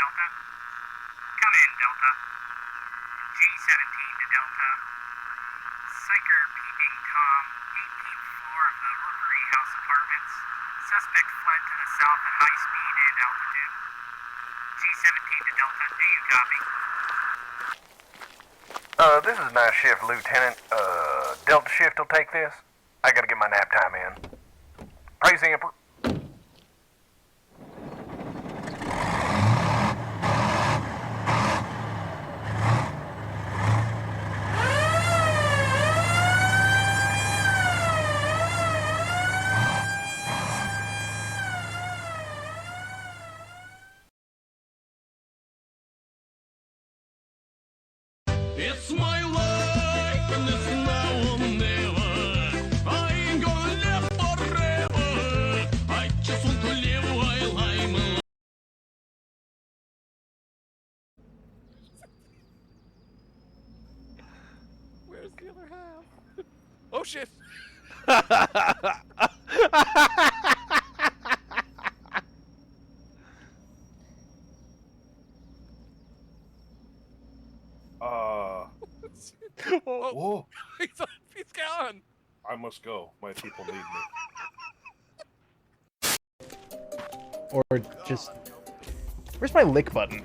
Delta. Come in, Delta. G17 to Delta. Psycher peeping Tom, 18th floor of the Rookery House Apartments. Suspect fled to the south at high speed and altitude. G17 to Delta, do you copy? This is night shift, Lieutenant. Delta shift will take this. I gotta get my nap time in. Praise the Emperor. It's my life and it's now or never. I ain't gonna live forever. I just want to live while I'm alive. Where's the other half? Oh shit! Oh, Whoa! he's gone. I must go. My people need me. Or just... Where's my lick button?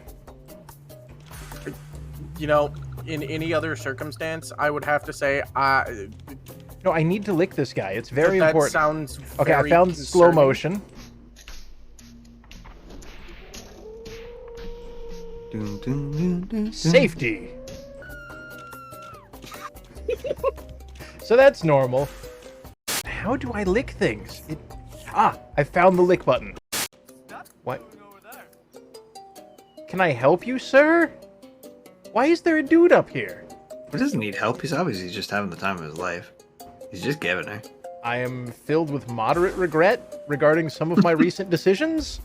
You know, in any other circumstance, I would have to say, No, I need to lick this guy. It's very that important. sounds Okay, I very found slow concerning. motion. Safety! So that's normal. How do I lick things? I found the lick button. What? Can I help you, sir? Why is there a dude up here? He doesn't need help. He's obviously just having the time of his life. He's just giving her. I am filled with moderate regret regarding some of my recent decisions.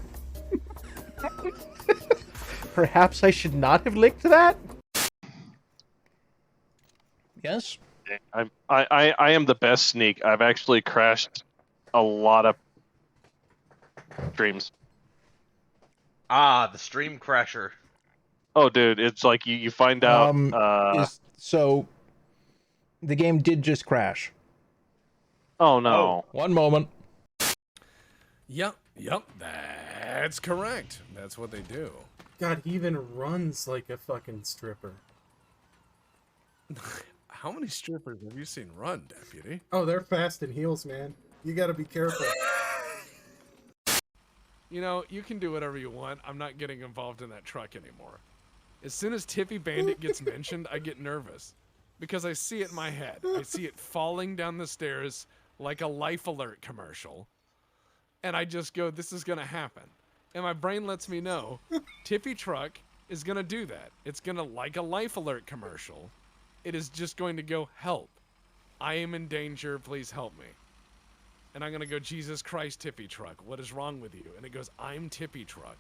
Perhaps I should not have licked that? Yes? I am the best sneak. I've actually crashed a lot of streams. Ah, the stream crasher. Oh, dude, it's like you find out. So, the game did just crash. Oh no! One moment. Yep, that's correct. That's what they do. God, he even runs like a fucking stripper. How many strippers have you seen run, Deputy? Oh, they're fast in heels, man. You gotta be careful. You know, you can do whatever you want. I'm not getting involved in that truck anymore. As soon as Tippy Bandit gets mentioned, I get nervous. Because I see it in my head. I see it falling down the stairs like a Life Alert commercial. And I just go, this is gonna happen. And my brain lets me know, Tippy Truck is gonna do that. It's gonna, like a Life Alert commercial, it is just going to go, help. I am in danger, please help me. And I'm gonna go, Jesus Christ, Tippy Truck, what is wrong with you? And it goes, I'm Tippy Truck.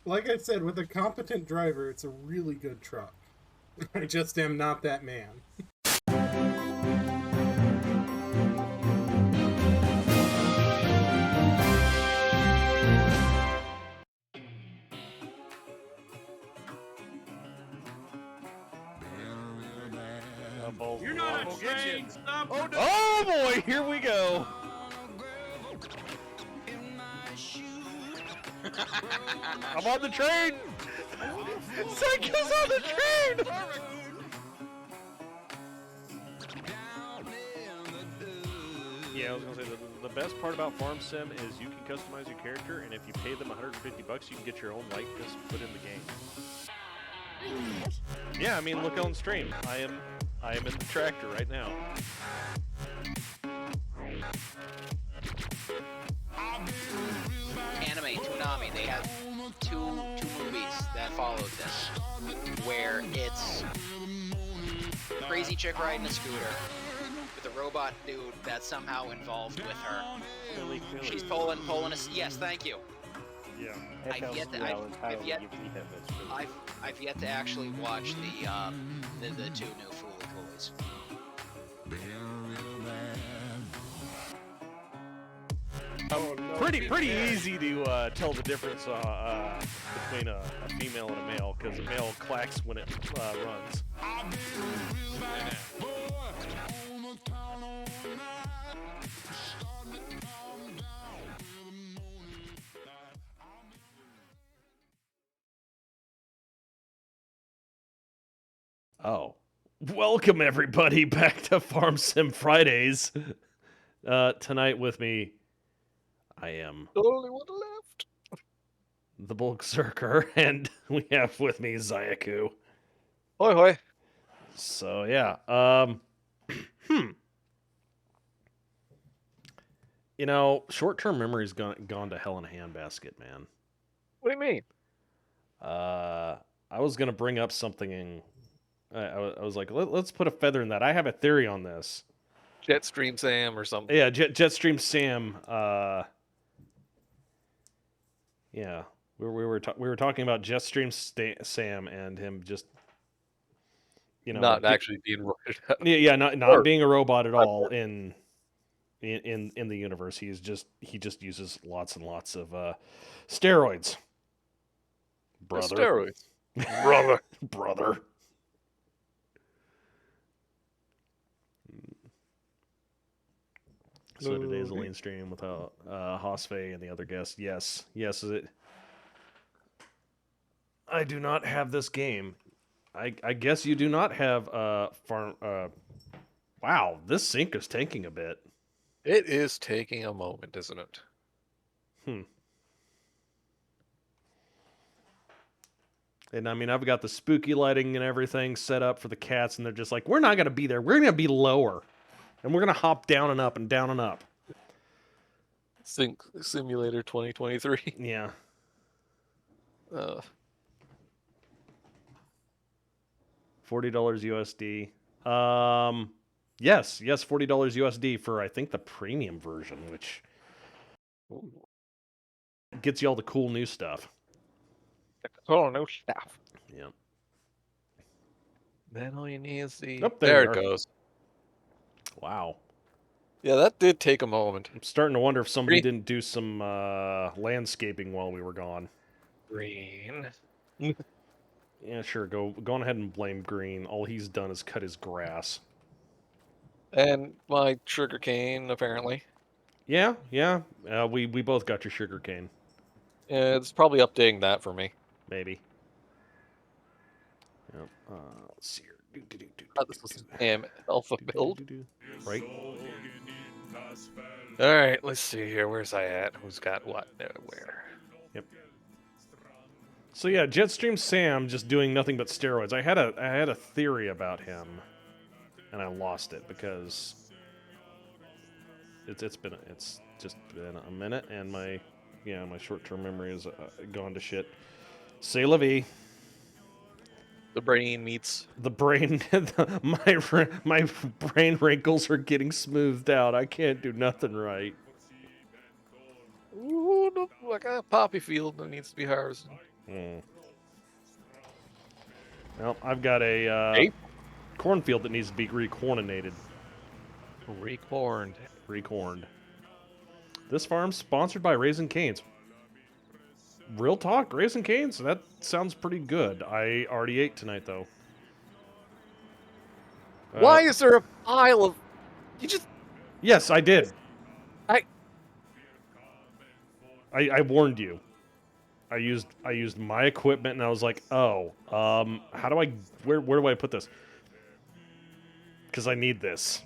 Like I said, with a competent driver, it's a really good truck. I just am not that man. You're not a train. Stop. Oh, no. Oh boy, here we go. I'm on the train. Psycho's on the train. Yeah, I was gonna say the best part about Farm Sim is you can customize your character, and if you pay them $150, you can get your own likeness put in the game. Yeah, I mean, look on stream. I am in the tractor right now. Anime Toonami, they have two movies that followed this, where it's crazy chick riding a scooter with a robot dude that's somehow involved with her. She's pulling a. Yes, thank you. Yeah. I've yet to actually watch the two new Fooly Coolies. Oh no! Pretty easy to tell the difference between a female and a male, because a male clacks when it runs. Oh. Welcome, everybody, back to Farm Sim Fridays. Tonight with me, I am The only one left. the Bulk Zerker, and we have with me Zayaku. Hoi hoi. So, yeah. You know, short-term memory's gone to hell in a handbasket, man. What do you mean? I was going to bring up something in... I was like, let's put a feather in that. I have a theory on this. Jetstream Sam or something. Yeah, Jetstream Sam. Yeah, we were talking about Jetstream Sam and him just, you know, not actually being roided out. Yeah, not being a robot at all in the universe. He just uses lots and lots of steroids. Brother. Steroids. Brother. So today's a lean stream without Hosfei and the other guests. Yes, is it? I do not have this game. I guess you do not have farm. Wow, this sync is taking a bit. It is taking a moment, isn't it? And I mean, I've got the spooky lighting and everything set up for the cats, and they're just like, we're not gonna be there. We're gonna be lower. And we're going to hop down and up and down and up. Sync Simulator 2023. Yeah. $40 USD. Yes, $40 USD for, I think, the premium version, which gets you all the cool new stuff. Oh, no stuff. Yeah. Then all you need is the... Oh, there it goes. Wow. Yeah, that did take a moment. I'm starting to wonder if somebody didn't do some landscaping while we were gone. Green. Yeah, sure. Go on ahead and blame Green. All he's done is cut his grass. And my sugarcane, apparently. Yeah. We both got your sugarcane. Yeah, it's probably updating that for me. Maybe. Yep. Let's see here. This was an alpha build. Right. All right, let's see here. Where's I at? Who's got what? Where? Yep. So yeah, Jetstream Sam just doing nothing but steroids. I had a theory about him, and I lost it because it's just been a minute, and my short-term memory is gone to shit. C'est la vie. The brain meets the brain. My brain wrinkles are getting smoothed out. I can't do nothing right. Ooh, no, like a poppy field that needs to be harvested. Well, I've got a cornfield that needs to be recorninated. Recorned. This farm's sponsored by Raising Cane's. Real talk, Raising Cane's? That sounds pretty good. I already ate tonight, though. Why is there a pile of... You just... Yes, I did. I warned you. I used my equipment, and I was like, oh, how do I... Where do I put this? Because I need this.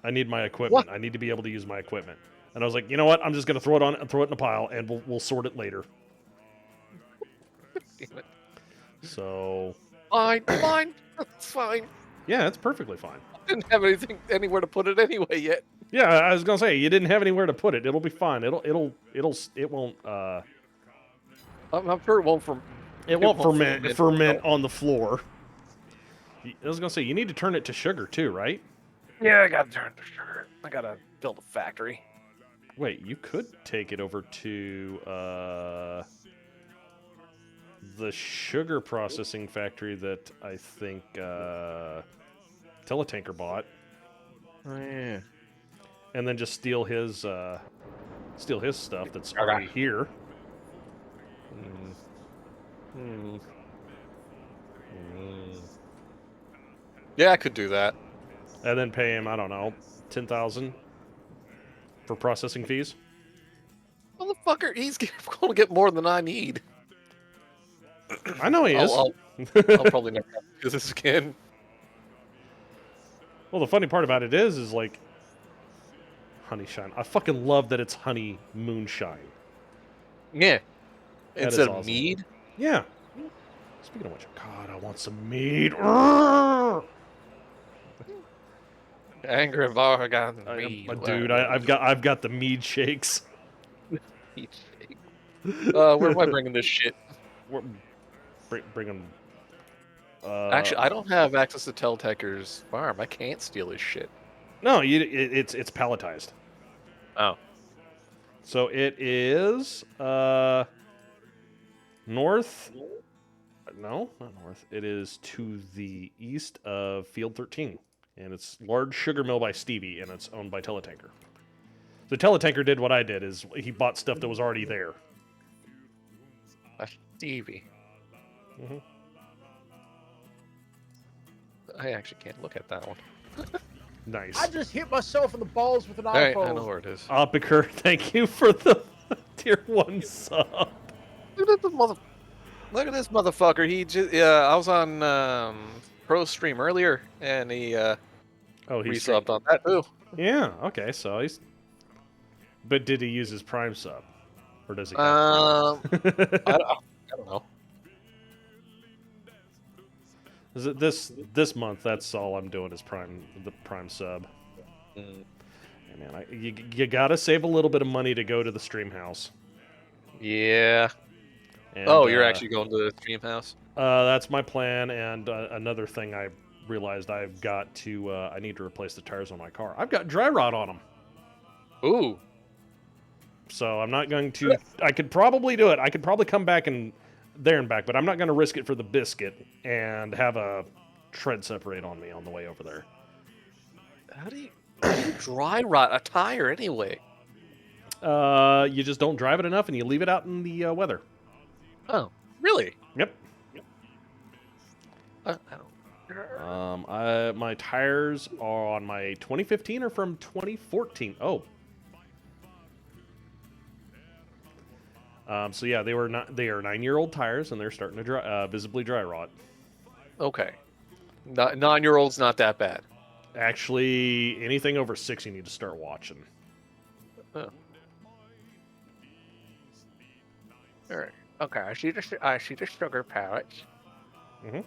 I need my equipment. What? I need to be able to use my equipment. And I was like, you know what? I'm just going to throw it in a pile, and we'll sort it later. Damn it. So... Fine. That's fine. Yeah, it's perfectly fine. I didn't have anywhere to put it anyway yet. Yeah, I was gonna say you didn't have anywhere to put it. It'll be fine. It won't. I'm sure it won't ferment on the floor. I was gonna say you need to turn it to sugar too, right? Yeah, I gotta turn it to sugar. I gotta build a factory. Wait, you could take it over to the sugar processing factory that I think Teletanker bought. Oh, yeah. And then just steal his Steal his stuff that's already here. Yeah, I could do that. And then pay him, I don't know, 10,000 for processing fees. Motherfucker, he's going to get more than I need. I know he is. I'll probably never have to do this again. Well, the funny part about it is like honey shine. I fucking love that it's honey moonshine. Yeah. That Instead is of awesome. mead? Yeah. Speaking of which, God, I want some mead. Angry bar got mead. Dude, I've got the mead shakes. Mead shake. Where am I bringing this shit? Bring them. Actually, I don't have access to Telltecker's farm. I can't steal his shit. No, it's palletized. Oh. So it is north. No, not north. It is to the east of Field 13, and it's large sugar mill by Stevie, and it's owned by Teletanker. The Teletanker did what I did: is he bought stuff that was already there. Stevie. Mm-hmm. I actually can't look at that one. Nice. I just hit myself in the balls with an iPhone. Alright, I know where it is. Opiker, thank you for the tier 1 sub. Look at this motherfucker. He just I was on Pro Stream earlier, and he resubbed on that too. Yeah. Okay. So he's. But did he use his Prime sub, or does he? I don't know. Is it this month? That's all I'm doing is the Prime sub. Yeah, man, you gotta save a little bit of money to go to the stream house. Yeah. And, you're actually going to the stream house? That's my plan. And another thing I realized I've got to I need to replace the tires on my car. I've got dry rot on them. Ooh. So I'm not going to. I could probably do it. I could probably come back there and back, but I'm not going to risk it for the biscuit and have a tread separate on me on the way over there. How do you dry rot a tire anyway? You just don't drive it enough and you leave it out in the weather. Oh, really? Yep. I don't. My tires are on my 2015 or from 2014. Oh. So yeah, they are 9-year-old tires, and they're starting to visibly dry rot. Okay. 9-year-old's not that bad. Actually, anything over 6, you need to start watching. Oh. All right. Okay. I see the sugar pallets. Mm-hmm.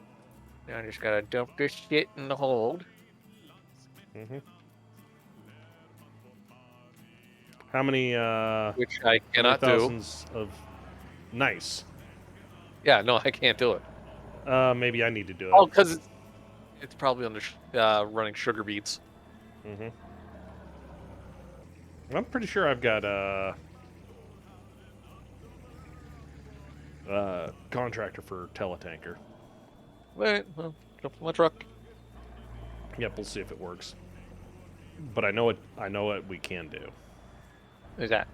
Now I just gotta dump this shit in the hold. Mm-hmm. How many? Which I cannot do. Thousands of. Nice. Yeah, no, I can't do it. Maybe I need to do it. Oh, because it's probably under running sugar beets. Mm-hmm. I'm pretty sure I've got contractor for Teletanker. Right. Well, jump in my truck. Yep, we'll see if it works. But I know it. We can do. Who's that?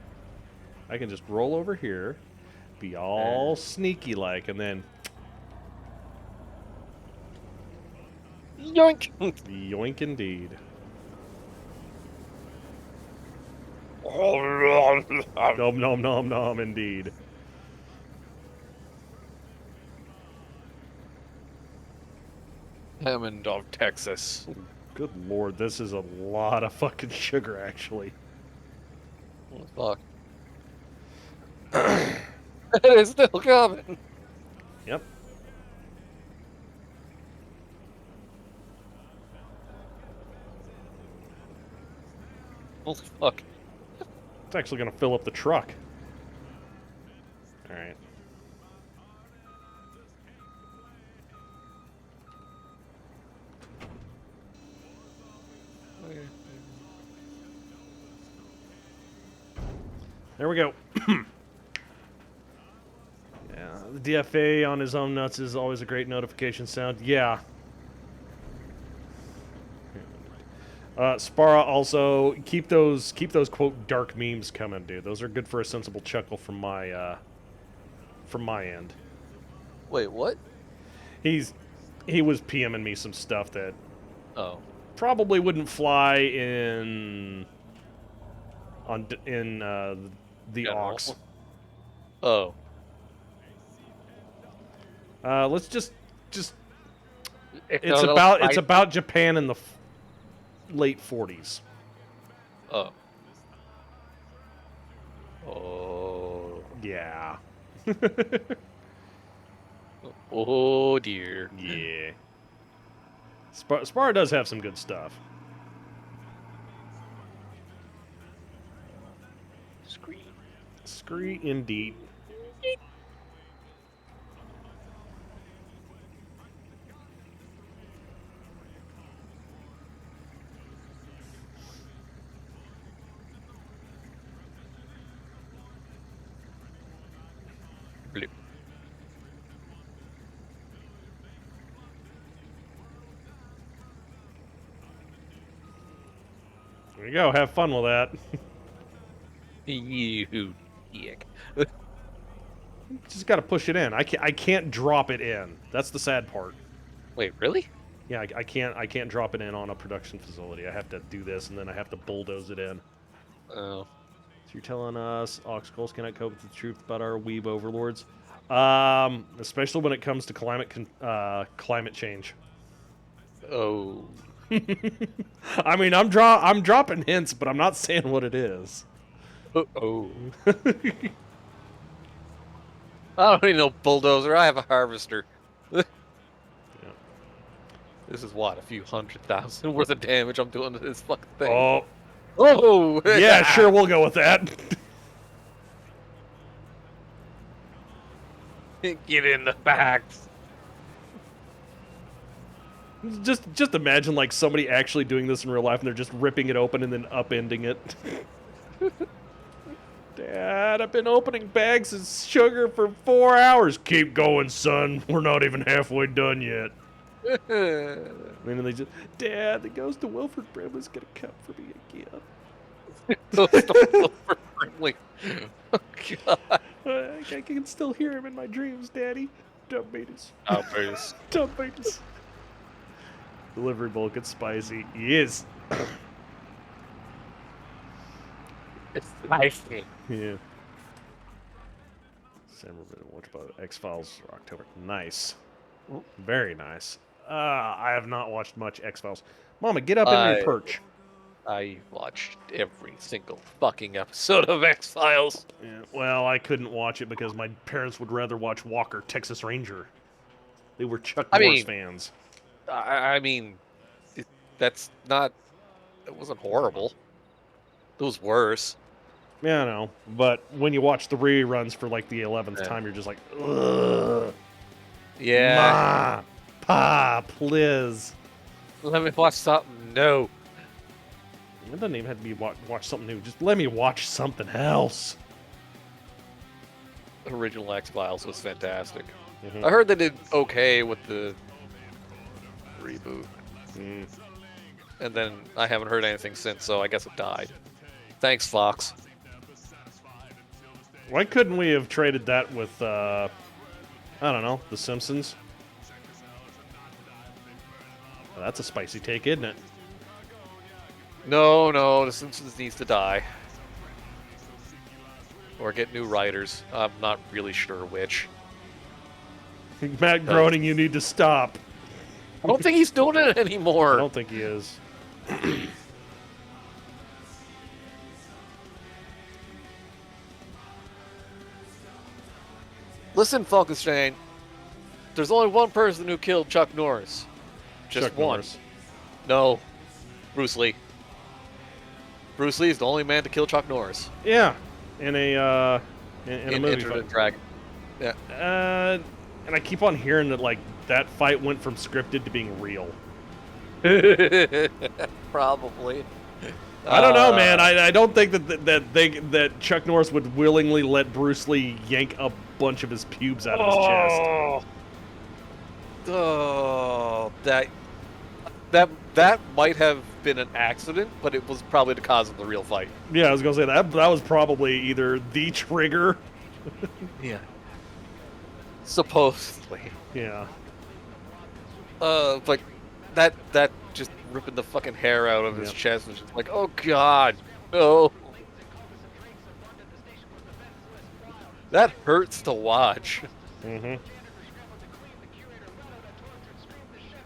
I can just roll over here, be all sneaky like, and then yoink. Yoink indeed. Nom nom nom nom indeed. Hammond of Texas. Good lord, this is a lot of fucking sugar, actually. Oh, fuck. It is still coming. Yep. Holy fuck. It's actually going to fill up the truck. Alright. There we go. Yeah, the DFA on his own nuts is always a great notification sound. Yeah. Spara also keep those quote dark memes coming, dude. Those are good for a sensible chuckle from my end. Wait, what? He was PMing me some stuff that Oh. probably wouldn't fly in the General. aux. Oh. Let's just No, it's about Japan in the late 40s. Oh. Oh. Yeah. Oh dear. Yeah. Spara does have some good stuff. Scree indeed. Blip. There you go. Have fun with that. You dick. Just gotta push it in. I can't drop it in. That's the sad part. Wait, really? Yeah, I can't drop it in on a production facility. I have to do this, and then I have to bulldoze it in. Oh. So you're telling us Oxskulls cannot cope with the truth about our weeb overlords? Especially when it comes to climate change. Oh. I mean, I'm dropping hints, but I'm not saying what it is. Oh. I don't need no bulldozer. I have a harvester. Yeah. This is what, a few 100,000 worth of damage I'm doing to this fucking thing. Oh. Oh. Yeah, sure, we'll go with that. Get in the backs. Just imagine like somebody actually doing this in real life, and they're just ripping it open and then upending it. Dad, I've been opening bags of sugar for 4 hours. Keep going, son. We're not even halfway done yet. And then they just, Dad, the ghost of Wilford Brimley's gonna come for me again. Wilford Brimley. Oh, God. I can still hear him in my dreams, Daddy. Dumb beaters. Oh, please. Dumb beaters. Delivery bowl gets spicy. He is. It's spicy. Yeah. Sam Rubin, what about X-Files for October? Nice. Very nice. I have not watched much X-Files. Mama, get up in your perch. I watched every single fucking episode of X-Files. Yeah, well, I couldn't watch it because my parents would rather watch Walker, Texas Ranger. They were Chuck Norris fans. I mean, that's not... It wasn't horrible. It was worse. Yeah, I know. But when you watch the reruns for like the 11th time, you're just like, ugh. Yeah. Ma, Pa, please. Let me watch something new. It doesn't even have to be watch something new. Just let me watch something else. The original X-Files was fantastic. Mm-hmm. I heard they did okay with the reboot. And then I haven't heard anything since, so I guess it died. Thanks, Fox. Why couldn't we have traded that with, I don't know, The Simpsons? Well, that's a spicy take, isn't it? No, The Simpsons needs to die. Or get new writers. I'm not really sure which. Matt Groening, you need to stop. I don't think he's doing it anymore. I don't think he is. Listen, Falkenstein. There's only one person who killed Chuck Norris. Just Chuck one. Norris. No. Bruce Lee. Bruce Lee is the only man to kill Chuck Norris. Yeah. In a movie Enter the fight. Dragon. Yeah. And I keep on hearing that like that fight went from scripted to being real. Probably. I don't know, man. I don't think that Chuck Norris would willingly let Bruce Lee yank a bunch of his pubes out of his chest. Oh, that. that might have been an accident, but it was probably the cause of the real fight. Yeah, I was gonna say that was probably either the trigger. Yeah. Supposedly. Yeah. But that just ripping the fucking hair out of his chest was just like, oh god, no. That hurts to watch. Mm-hmm.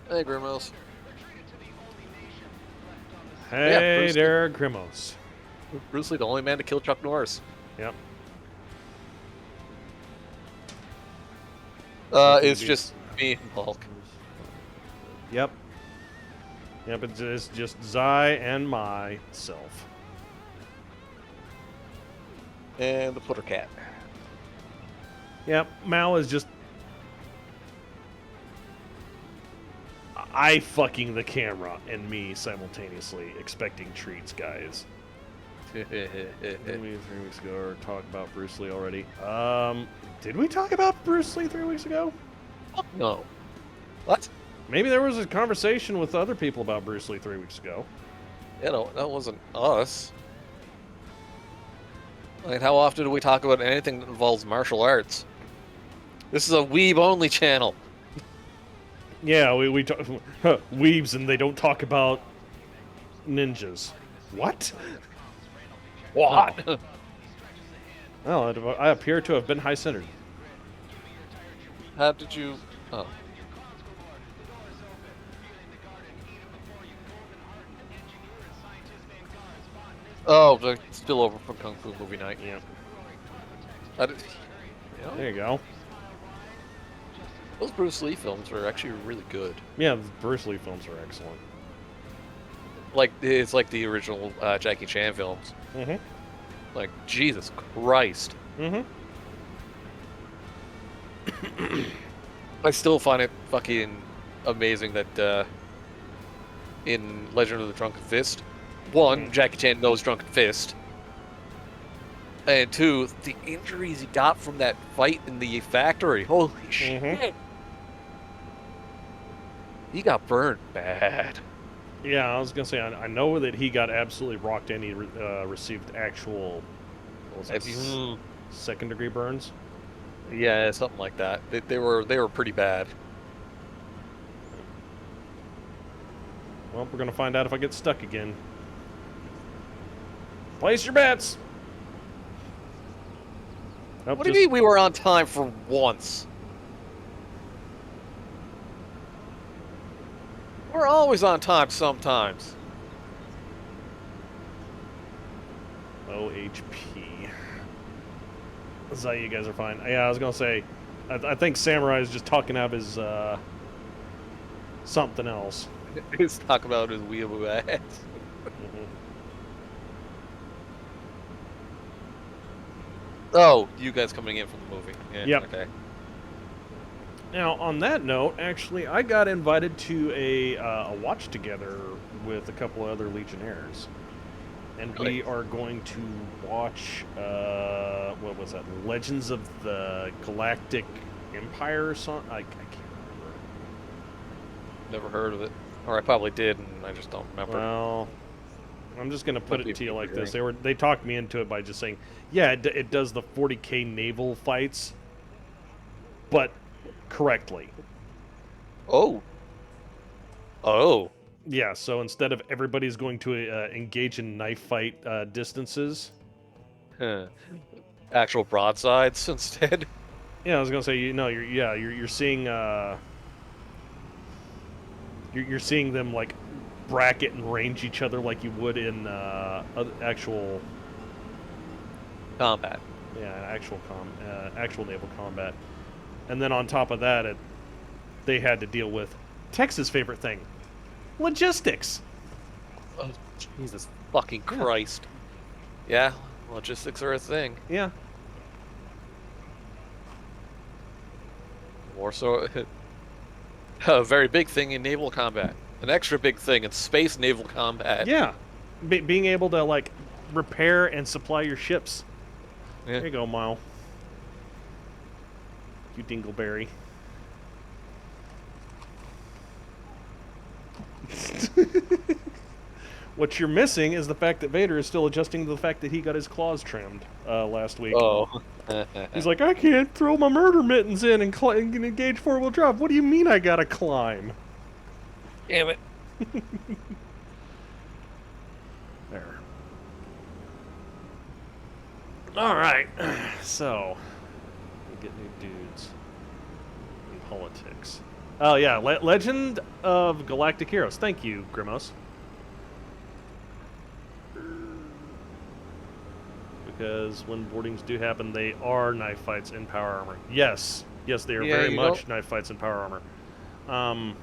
Hey, Grimos. Hey Bruce there, Grimos. Bruce Lee, the only man to kill Chuck Norris. Yep. It's just me and Hulk. Yep. Yep, it's just Zai and myself. And the Putter Cat. Yep, Mal is just... I fucking the camera and me simultaneously expecting treats, guys. Did we 3 weeks ago or talk about Bruce Lee already? Did we talk about Bruce Lee 3 weeks ago? No. What? Maybe there was a conversation with other people about Bruce Lee 3 weeks ago. Yeah, no, that wasn't us. Like, how often do we talk about anything that involves martial arts? This is a weeb-only channel. Yeah, we talk weebs and they don't talk about ninjas. What? What? Oh. Well, I appear to have been high-centered. How did you... Oh. Oh, the spillover from Kung Fu movie night. Yeah. There you go. Those Bruce Lee films are actually really good. Yeah, the Bruce Lee films are excellent. Like, it's like the original Jackie Chan films. Mm-hmm. Like, Jesus Christ. Mm-hmm. I still find it fucking amazing that in Legend of the Drunken Fist, one, Jackie Chan knows Drunken Fist, and two, the injuries he got from that fight in the factory. Holy shit. He got burned bad. Yeah, I was gonna say I know that he got absolutely rocked and he received actual second-degree burns. Yeah, something like that. They were pretty bad. Well, we're gonna find out if I get stuck again. Place your bets. Nope, What do you mean we were on time for once? We're always on time sometimes. OHP. Zai, you guys are fine. Yeah, I was gonna say, I think Samurai is just talking out of his something else. He's talking about his weeaboo ass. Oh, you guys coming in from the movie. Yeah, yep. Okay. Now, on that note, actually, I got invited to a watch together with a couple of other Legionnaires. And we are going to watch, what was that? Legends of the Galactic Empire or something? I can't remember. Never heard of it. Or I probably did, and I just don't remember. Well, I'm just going to put it to you like this. They talked me into it by just saying, yeah, it does the 40K naval fights, but correctly. Oh. Oh. Yeah, so instead of everybody's going to engage in knife fight distances. Actual broadsides instead. Yeah, I was gonna say, you're seeing you're seeing them like bracket and range each other like you would in actual combat. Yeah, actual naval combat. And then on top of that, they had to deal with Tex's favorite thing. Logistics. Oh, Jesus fucking Christ. Yeah, logistics are a thing. Yeah. More so, a very big thing in naval combat. An extra big thing in space naval combat. Yeah. Being able to, like, repair and supply your ships. Yeah. There you go, Mile. You dingleberry. What you're missing is the fact that Vader is still adjusting to the fact that he got his claws trimmed last week. Oh. He's like, I can't throw my murder mittens in and engage four-wheel drive. What do you mean I gotta climb? Damn it. There. Alright, so, we get new dudes in politics. Oh yeah, Legend of Galactic Heroes. Thank you, Grimos. Because when boardings do happen, they are knife fights in power armor. Yes, yes, they are very much knife fights in power armor.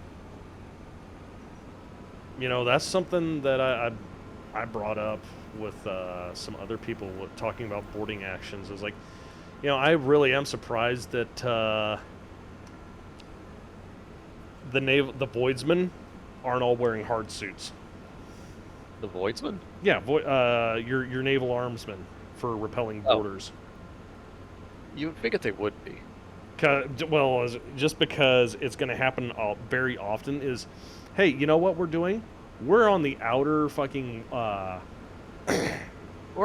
You know, that's something that I brought up with some other people talking about boarding actions. Is like, you know, I really am surprised that the Voidsmen aren't all wearing hard suits. The Voidsmen? Yeah, your naval armsmen for repelling boarders. You would figure they would be. Well, just because it's going to happen very often is, hey, you know what we're doing? We're on the outer fucking. We're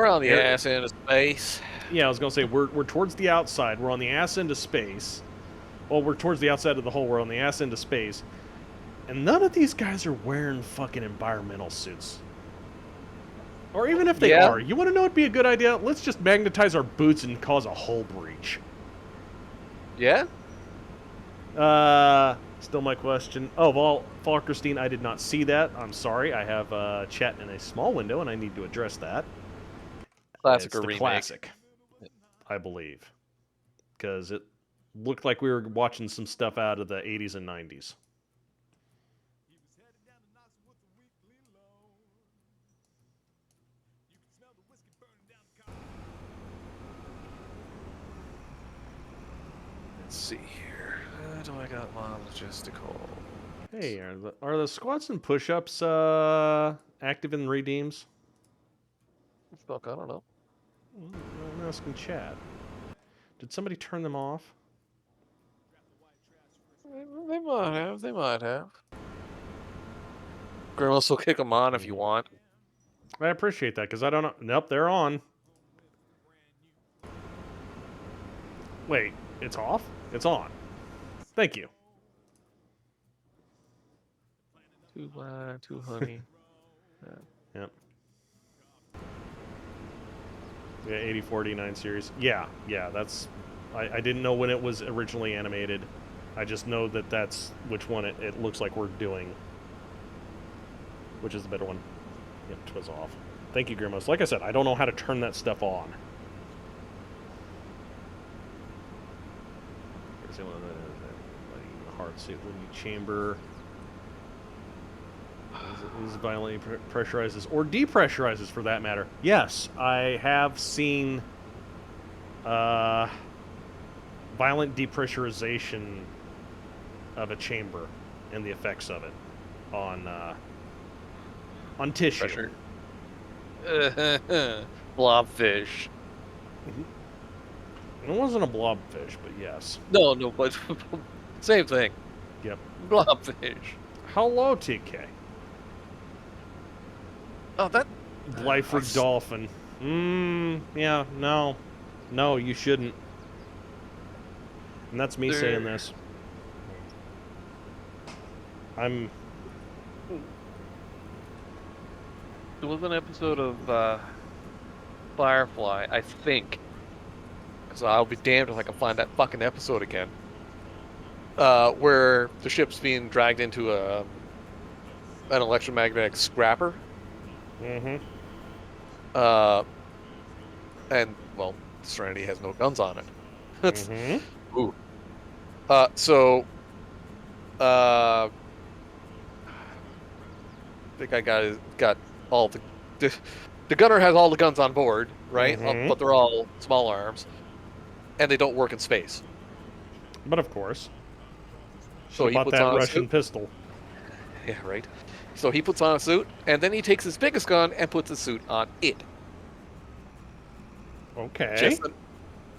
on the ass end of space. Yeah, I was going to say we're towards the outside. We're on the ass end of space. Well, we're towards the outside of the hole. We're on the ass end of space, and none of these guys are wearing fucking environmental suits. Or even if they are, you want to know it'd be a good idea? Let's just magnetize our boots and cause a hull breach. Yeah? Still my question. Oh, Falkerstein, I did not see that. I'm sorry. I have chat in a small window, and I need to address that. Classic it's or the remake? Classic, I believe. Because it looked like we were watching some stuff out of the 80s and 90s. Let's see here. Do I got my logistical? Hey, are the squats and push-ups active in redeems? Fuck, I don't know. I'm asking chat. Did somebody turn them off? They might have. They might have. Grimos will kick them on if you want. I appreciate that, because I don't know. Nope, they're on. Wait, it's off? It's on. Thank you. Two blind, two honey. Yep. Yeah, 8049 series. Yeah, that's... I didn't know when it was originally animated. I just know that that's which one it looks like we're doing. Which is the better one. Yep, it was off. Thank you, Grimos. Like I said, I don't know how to turn that stuff on. Hard suit linear chamber. Is violently pressurizes or depressurizes for that matter. Yes, I have seen violent depressurization of a chamber and the effects of it on tissue. Pressure. Blobfish. It wasn't a blobfish, but yes. No, but same thing. Yep. Blobfish. Hello, TK. Oh, that... Lyford dolphin. Yeah, no. No, you shouldn't. And that's me saying this. There was an episode of Firefly, I think. So I'll be damned if I can find that fucking episode again. Where the ship's being dragged into an electromagnetic scrapper. Mm-hmm. And, well, Serenity has no guns on it. Mm-hmm. Ooh. So, I think I got all the gunner has all the guns on board, right? Mm-hmm. But they're all small arms, and they don't work in space. But of course. So he bought puts that on a Russian suit. pistol. Yeah, right. So he puts on a suit, and then he takes his biggest gun and puts a suit on it. Okay.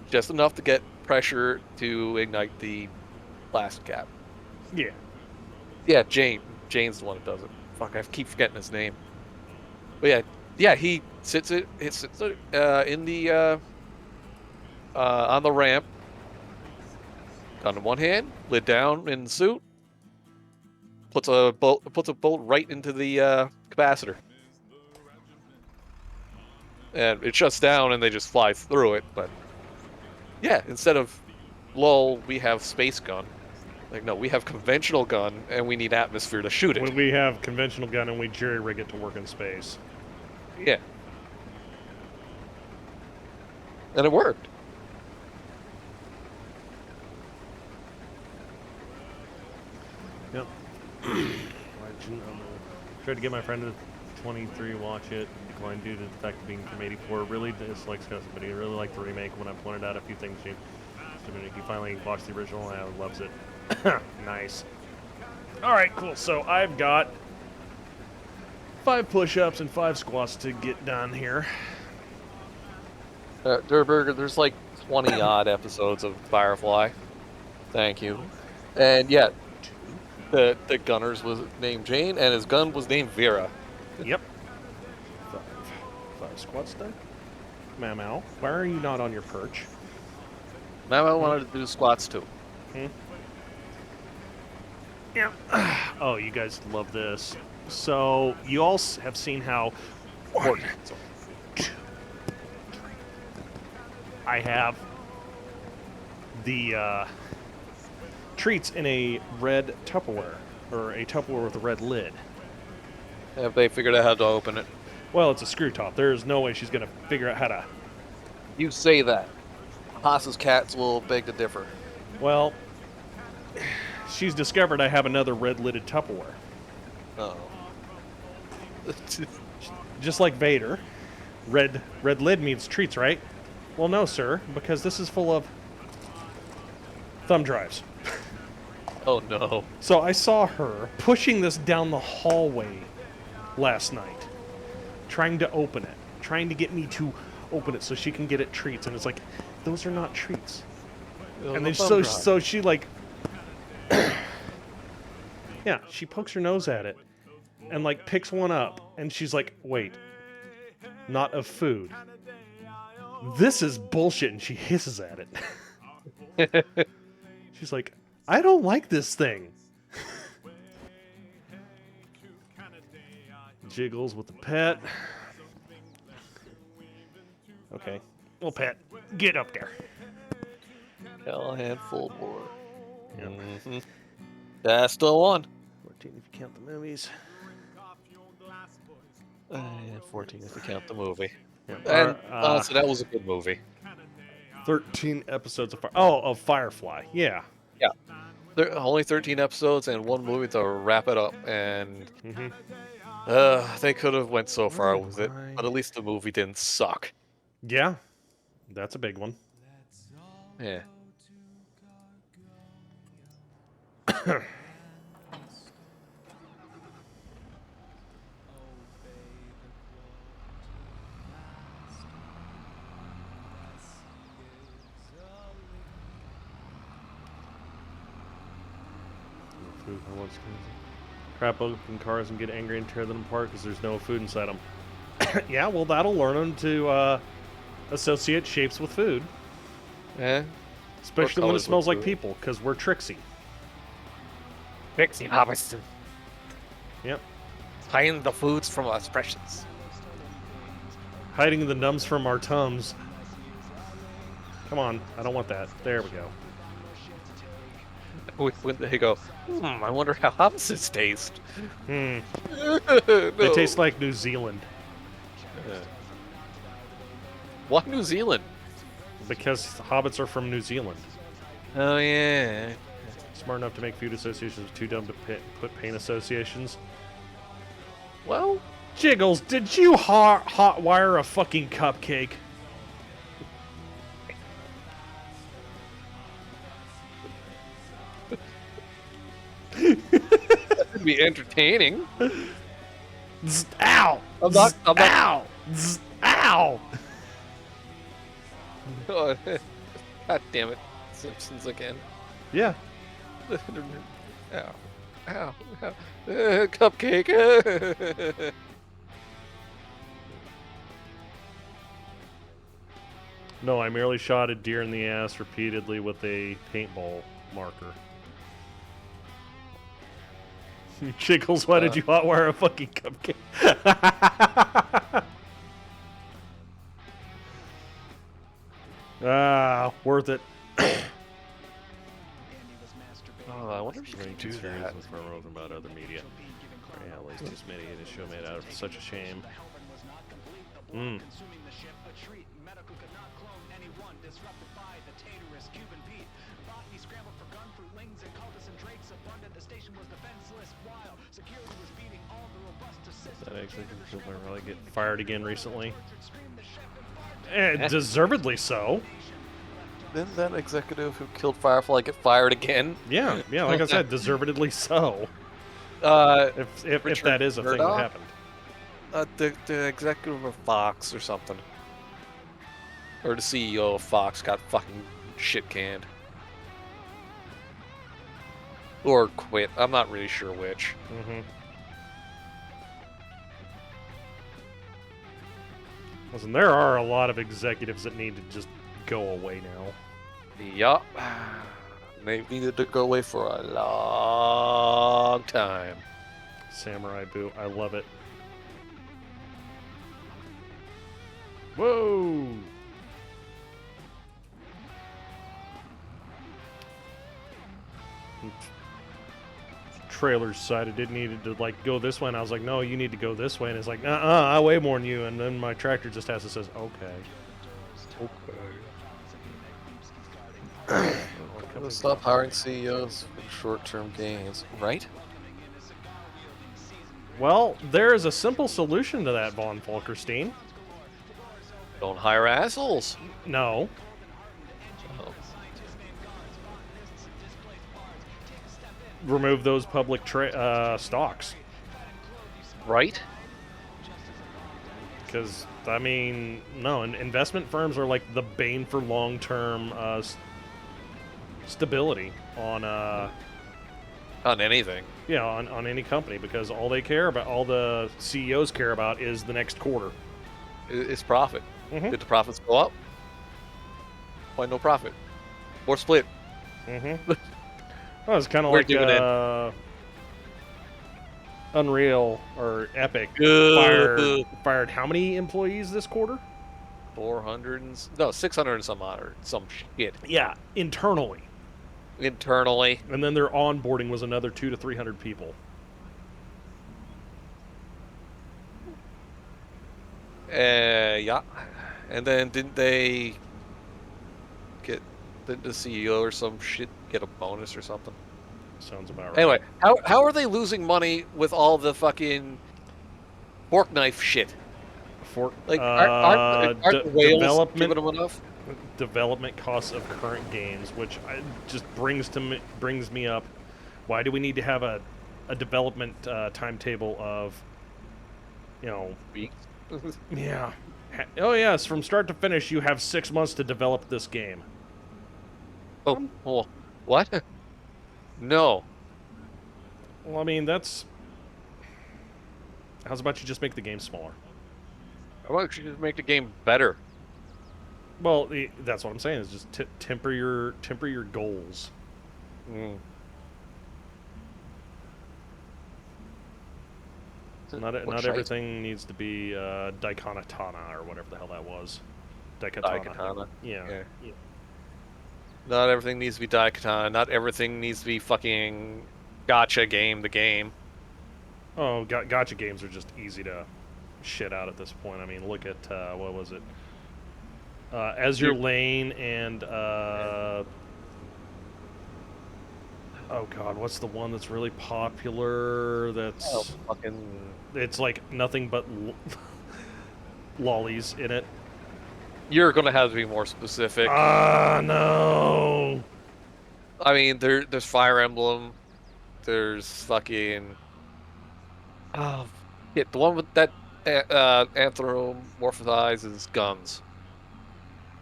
Just enough to get pressure to ignite the blast cap. Yeah. Yeah, Jane's the one that does it. Fuck, I keep forgetting his name. But yeah, he sits in the on the ramp, gun in one hand, lid down in the suit, puts a bolt right into the capacitor, and it shuts down, and they just fly through it. But yeah, instead of lol, we have space gun. Like, no, we have conventional gun, and we need atmosphere to shoot it. When we have conventional gun and we jury rig it to work in space. Yeah. And it worked. Yep. Tried to get my friend to 23 watch it. Declined due to the fact of being from 84. Really dislikes custom, but he really liked the remake. When I pointed out a few things, he finally watched the original and loves it. Nice. Alright, cool. So I've got 5 push-ups and 5 squats to get done here. Durburger, there's like 20 odd episodes of Firefly. Thank you. And yeah, the gunner's was named Jane, and his gun was named Vera. Yep. 5 squats done. Mamau, why are you not on your perch? Mamo wanted to do squats too. Yeah. Oh, you guys love this. So, you all have seen how... I have the treats in a red Tupperware, or a Tupperware with a red lid. Have they figured out how to open it? Well, it's a screw top. There's no way she's going to figure out how to... You say that. Haas's cats will beg to differ. Well, she's discovered I have another red-lidded Tupperware. Uh-oh. Just like Vader, red lid means treats, right? Well, no, sir, because this is full of thumb drives. Oh, no. So I saw her pushing this down the hallway last night, trying to open it, trying to get me to open it so she can get it treats, and it's like, those are not treats. And then so she like, yeah, she pokes her nose at it, and like picks one up, and she's like, wait, not of food. This is bullshit, and she hisses at it. She's like, I don't like this thing. Jiggles with the pet. Okay. Well, pet, get up there. Callahan full bore. Yep. Mm-hmm. That's still on. 14 if you count the movies. And 14 if you count the movie. Yep. And honestly, that was a good movie. 13 episodes of Firefly. Yeah. Yeah. There are only 13 episodes and one movie to wrap it up, and they could have went so far with it, but at least the movie didn't suck. Yeah. That's a big one. Yeah. Food, I want to crap open cars and get angry and tear them apart because there's no food inside them. Yeah, well, that'll learn them to associate shapes with food. Yeah. Especially when it smells like people, because we're tricksy. Trixie Hobson. Yep. Hiding the foods from our expressions. Hiding the nums from our tums. Come on, I don't want that. There we go. When they go, I wonder how hobbits taste. No. They taste like New Zealand. Why New Zealand? Because hobbits are from New Zealand. Oh, yeah. Smart enough to make food associations, too dumb to put paint associations. Well, Jiggles, did you hot wire a fucking cupcake? That would be entertaining. Ow! I'm not. Ow! Ow! Oh, God damn it. Simpsons again. Yeah. Oh. Ow. Cupcake. No, I merely shot a deer in the ass repeatedly with a paintball marker. Chickles, why did you hotwire a fucking cupcake? Worth it. Oh, I wonder if you can do that. About other media. Yeah, at least just made a show made out of such a shame. That actually can really get fired again recently. Deservedly so. Didn't that executive who killed Firefly get fired again? Yeah, like I said, deservedly so. If that is a thing that happened. The executive of Fox or something. Or the CEO of Fox got fucking shit canned. Or quit. I'm not really sure which. Listen, there are a lot of executives that need to just go away now. Yup. They needed to go away for a long time. Samurai Boo, I love it. Whoa! Trailer decided it needed to like go this way, and I was like, no, you need to go this way, and it's like, I weigh more than you, and then my tractor just has to says, okay. Stop hiring CEOs for short-term gains, right? Well, there is a simple solution to that, Von Falkerstein. Don't hire assholes. No. Remove those public stocks. Right? Because, I mean, no, investment firms are like the bane for long-term stability on anything. Yeah, on any company, because all they care about, all the CEOs care about, is the next quarter. It's profit. Did the profits go up? Why no profit? Or split? Well, it's kind of like Unreal or Epic fired how many employees this quarter? 600 and some shit. Yeah, internally. And then their onboarding was another 200 to 300 people. Yeah. And then didn't the CEO or some shit get a bonus or something? Sounds about right. Anyway, how are they losing money with all the fucking fork knife shit? Like, aren't the whales giving them enough? Development costs of current games, which just brings me up. Why do we need to have a development timetable of, weeks? Yeah. Oh yes, from start to finish, you have 6 months to develop this game. Oh, well, what? No. Well, I mean, how's about you just make the game smaller? How about you just make the game better? Well, that's what I'm saying, is just temper your goals. Not everything needs to be Daikatana or whatever the hell that was. Daikatana. Yeah. Not everything needs to be Daikatana. Not everything needs to be fucking gacha game. The game. Oh, gacha games are just easy to shit out at this point. I mean, look at what was it? Azure Lane and oh god, what's the one that's really popular? That's it's like nothing but lollies in it. You're gonna have to be more specific. No. I mean, there's Fire Emblem. There's fucking the one with that anthropomorphizes guns.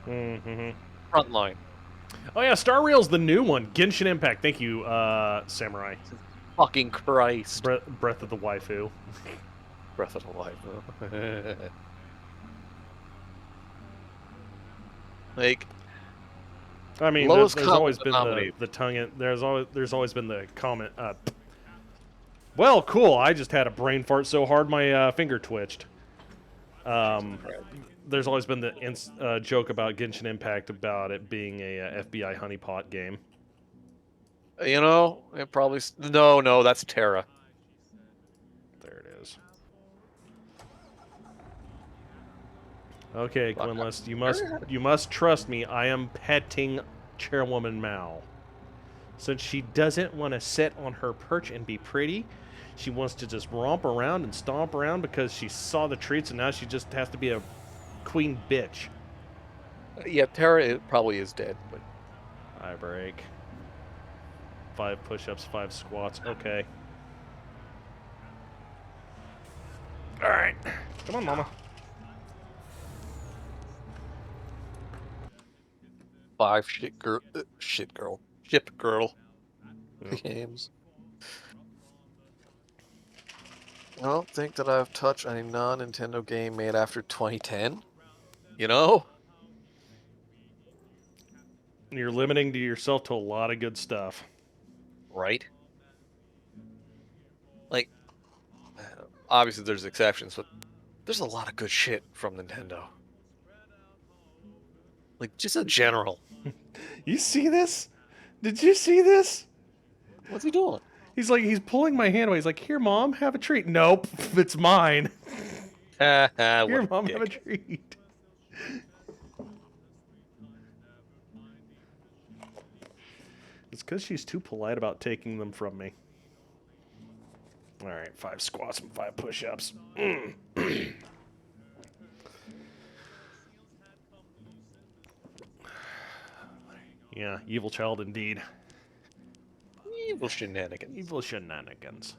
Frontline. Oh yeah, Star Rail's the new one. Genshin Impact. Thank you, Samurai. fucking Christ. Breath of the waifu. Breath of the Wild. Like, I mean, lowest there's common always been denominator. the tongue. There's always been the comment. Well, cool. I just had a brain fart so hard my finger twitched. There's always been the joke about Genshin Impact about it being a FBI honeypot game. You know, it probably no, that's Terra. There it is. Okay, Quinless, you must trust me. I am petting Chairwoman Mao. Since she doesn't want to sit on her perch and be pretty, she wants to just romp around and stomp around because she saw the treats and now she just has to be a queen bitch. Yeah, Terra probably is dead, but I break. 5 push-ups, 5 squats. Okay. All right. Come on, mama. 5 ship girl games. I don't think that I've touched a non-Nintendo game made after 2010. You know? You're limiting to yourself to a lot of good stuff. Right? Like, obviously there's exceptions, but there's a lot of good shit from Nintendo. Like, just in general. You see this? Did you see this? What's he doing? He's pulling my hand away. He's like, "Here, Mom, have a treat." Nope, it's mine. Here, Mom, have a treat. It's because she's too polite about taking them from me. All right, 5 squats and 5 push-ups. Yeah, evil child indeed. Evil shenanigans. Evil shenanigans.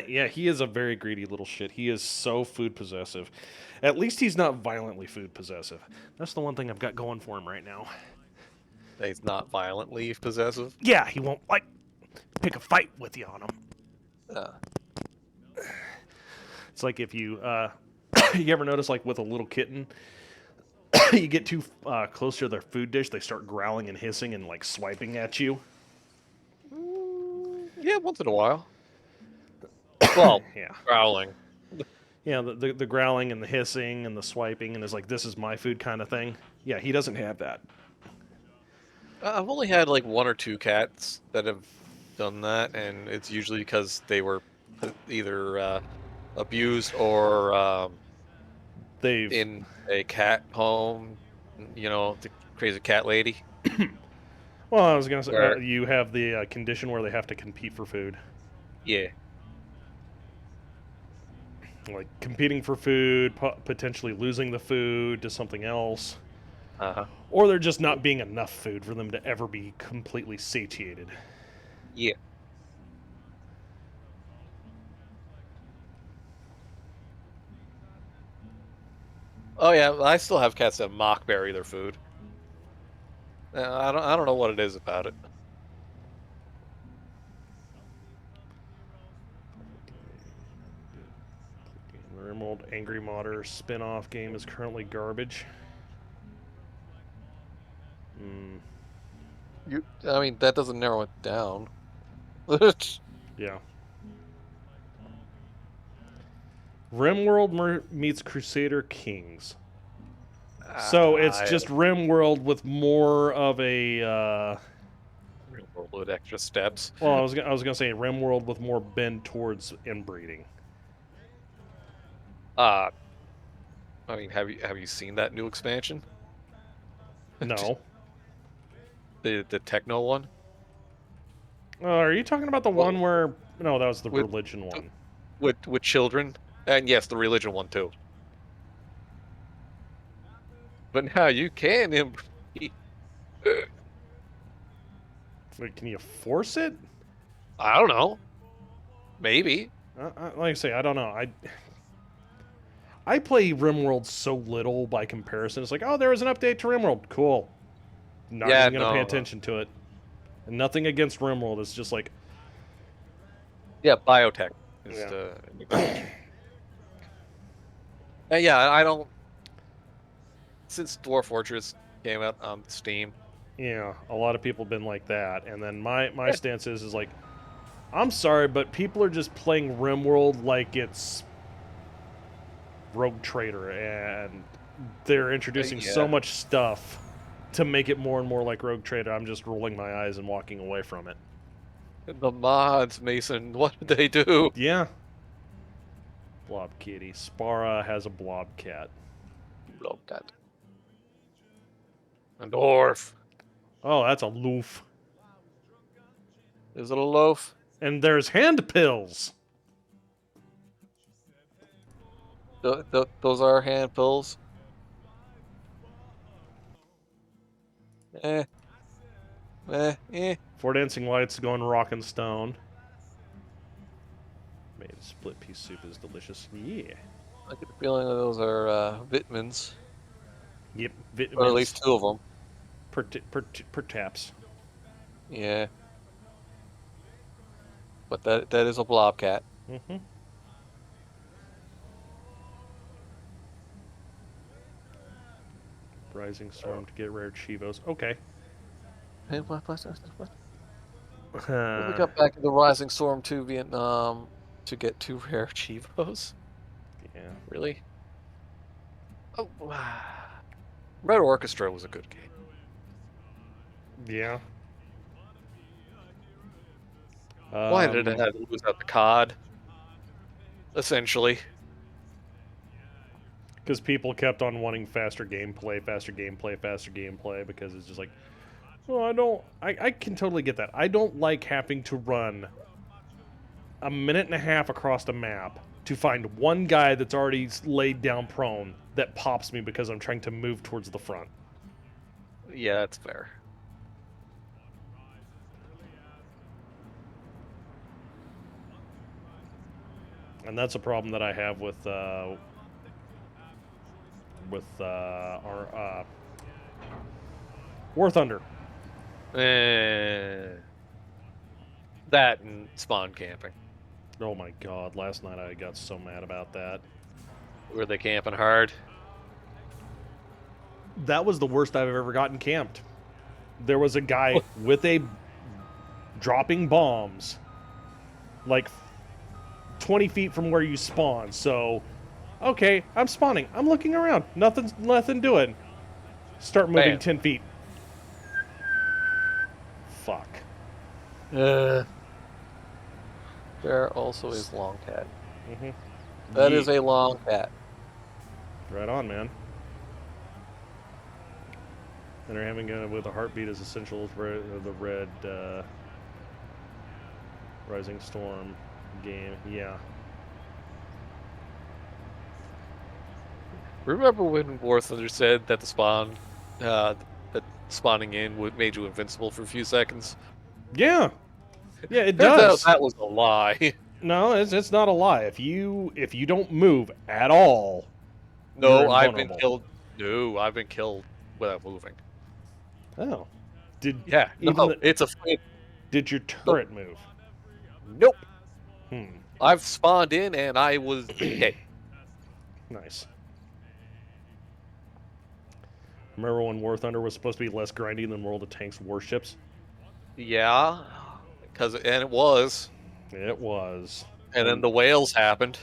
Yeah, he is a very greedy little shit. He is so food possessive. At least he's not violently food possessive. That's the one thing I've got going for him right now. He's not violently possessive? Yeah, he won't, like, pick a fight with you on him. It's like if you, you ever notice, like, with a little kitten, you get too close to their food dish, they start growling and hissing and, like, swiping at you? Yeah, once in a while. Well, yeah. Growling. Yeah, the growling and the hissing and the swiping and it's like, this is my food kind of thing. Yeah, he doesn't have that. I've only had like 1 or 2 cats that have done that, and it's usually because they were either abused or they've in a cat home, you know, the crazy cat lady. Well, I was going to say, you have the condition where they have to compete for food. Yeah. Like competing for food, potentially losing the food to something else. Uh-huh. Or there just not being enough food for them to ever be completely satiated. Yeah. Oh yeah, I still have cats that mockberry their food. I don't know what it is about it. The Emerald Angry Modder spin-off game is currently garbage. I mean, that doesn't narrow it down. Yeah. RimWorld meets Crusader Kings. So it's just RimWorld with more of a RimWorld with extra steps. Well, I was gonna say RimWorld with more bend towards inbreeding. I mean, have you seen that new expansion? No. The techno one? Are you talking about the one where? No, that was the religion one. With children, and yes, the religion one too. But now you can inbreed. Wait, can you force it? I don't know. Maybe. Like I say, I don't know. I play RimWorld so little by comparison. It's like, oh, there was an update to RimWorld. Cool. Not even going to pay attention to it. And nothing against RimWorld. It's just like, Yeah, biotech is Yeah. the. Yeah, I don't. Since Dwarf Fortress came out on Steam. Yeah, a lot of people have been like that, and then my stance is like, I'm sorry, but people are just playing RimWorld like it's Rogue Trader, and they're introducing so Yeah. much stuff to make it more and more like Rogue Trader. I'm just rolling my eyes and walking away from it. The mods, Mason. What did they do? Yeah. Blob Kitty. Spara has a blob cat. Blob cat. A dwarf. Oh, that's a loof. Is it a loaf? And there's hand pills. Those are hand pills. Eh. Four dancing lights going rock and stone. Made split pea soup is delicious. Yeah. I get the feeling that those are vitamins. Yep, Or vitamins. at least 2 of them. Per taps. Yeah. But that is a blob cat. Mm-hmm. Rising Storm to get rare Chivos. Okay. Hey, what? We got back into Rising Storm 2 Vietnam to get 2 rare Chivos. Yeah. Really? Oh, Red Orchestra was a good game. Yeah. Why did it have to lose out the COD? Essentially. Because people kept on wanting faster gameplay, because it's just like, well, I can totally get that. I don't like having to run a minute and a half across the map to find one guy that's already laid down prone that pops me because I'm trying to move towards the front. Yeah, that's fair. And that's a problem that I have with our War Thunder. That and spawn camping. Oh my god, last night I got so mad about that. Were they camping hard? That was the worst I've ever gotten camped. There was a guy with a dropping bombs like 20 feet from where you spawn. So, okay, I'm spawning. I'm looking around. Nothing doing. Start moving Bam. 10 feet. Fuck. There also is long cat. Mm-hmm. That is a long cat. Right on, man. And they're having with a heartbeat is essential for the red Rising Storm game. Yeah. Remember when War Thunder said that that spawning in made you invincible for a few seconds? Yeah. Yeah, it Turns out does. that was a lie. No, it's not a lie. If you don't move at all, No, you're I've been invulnerable. killed. No, I've been killed without moving. Oh. Did Yeah, it's a flame. Did your turret move? Nope. Hmm. I've spawned in and I was dead. Nice. Remember when War Thunder was supposed to be less grindy than World of Tanks Warships? Yeah, and it was. It was. And then the whales happened.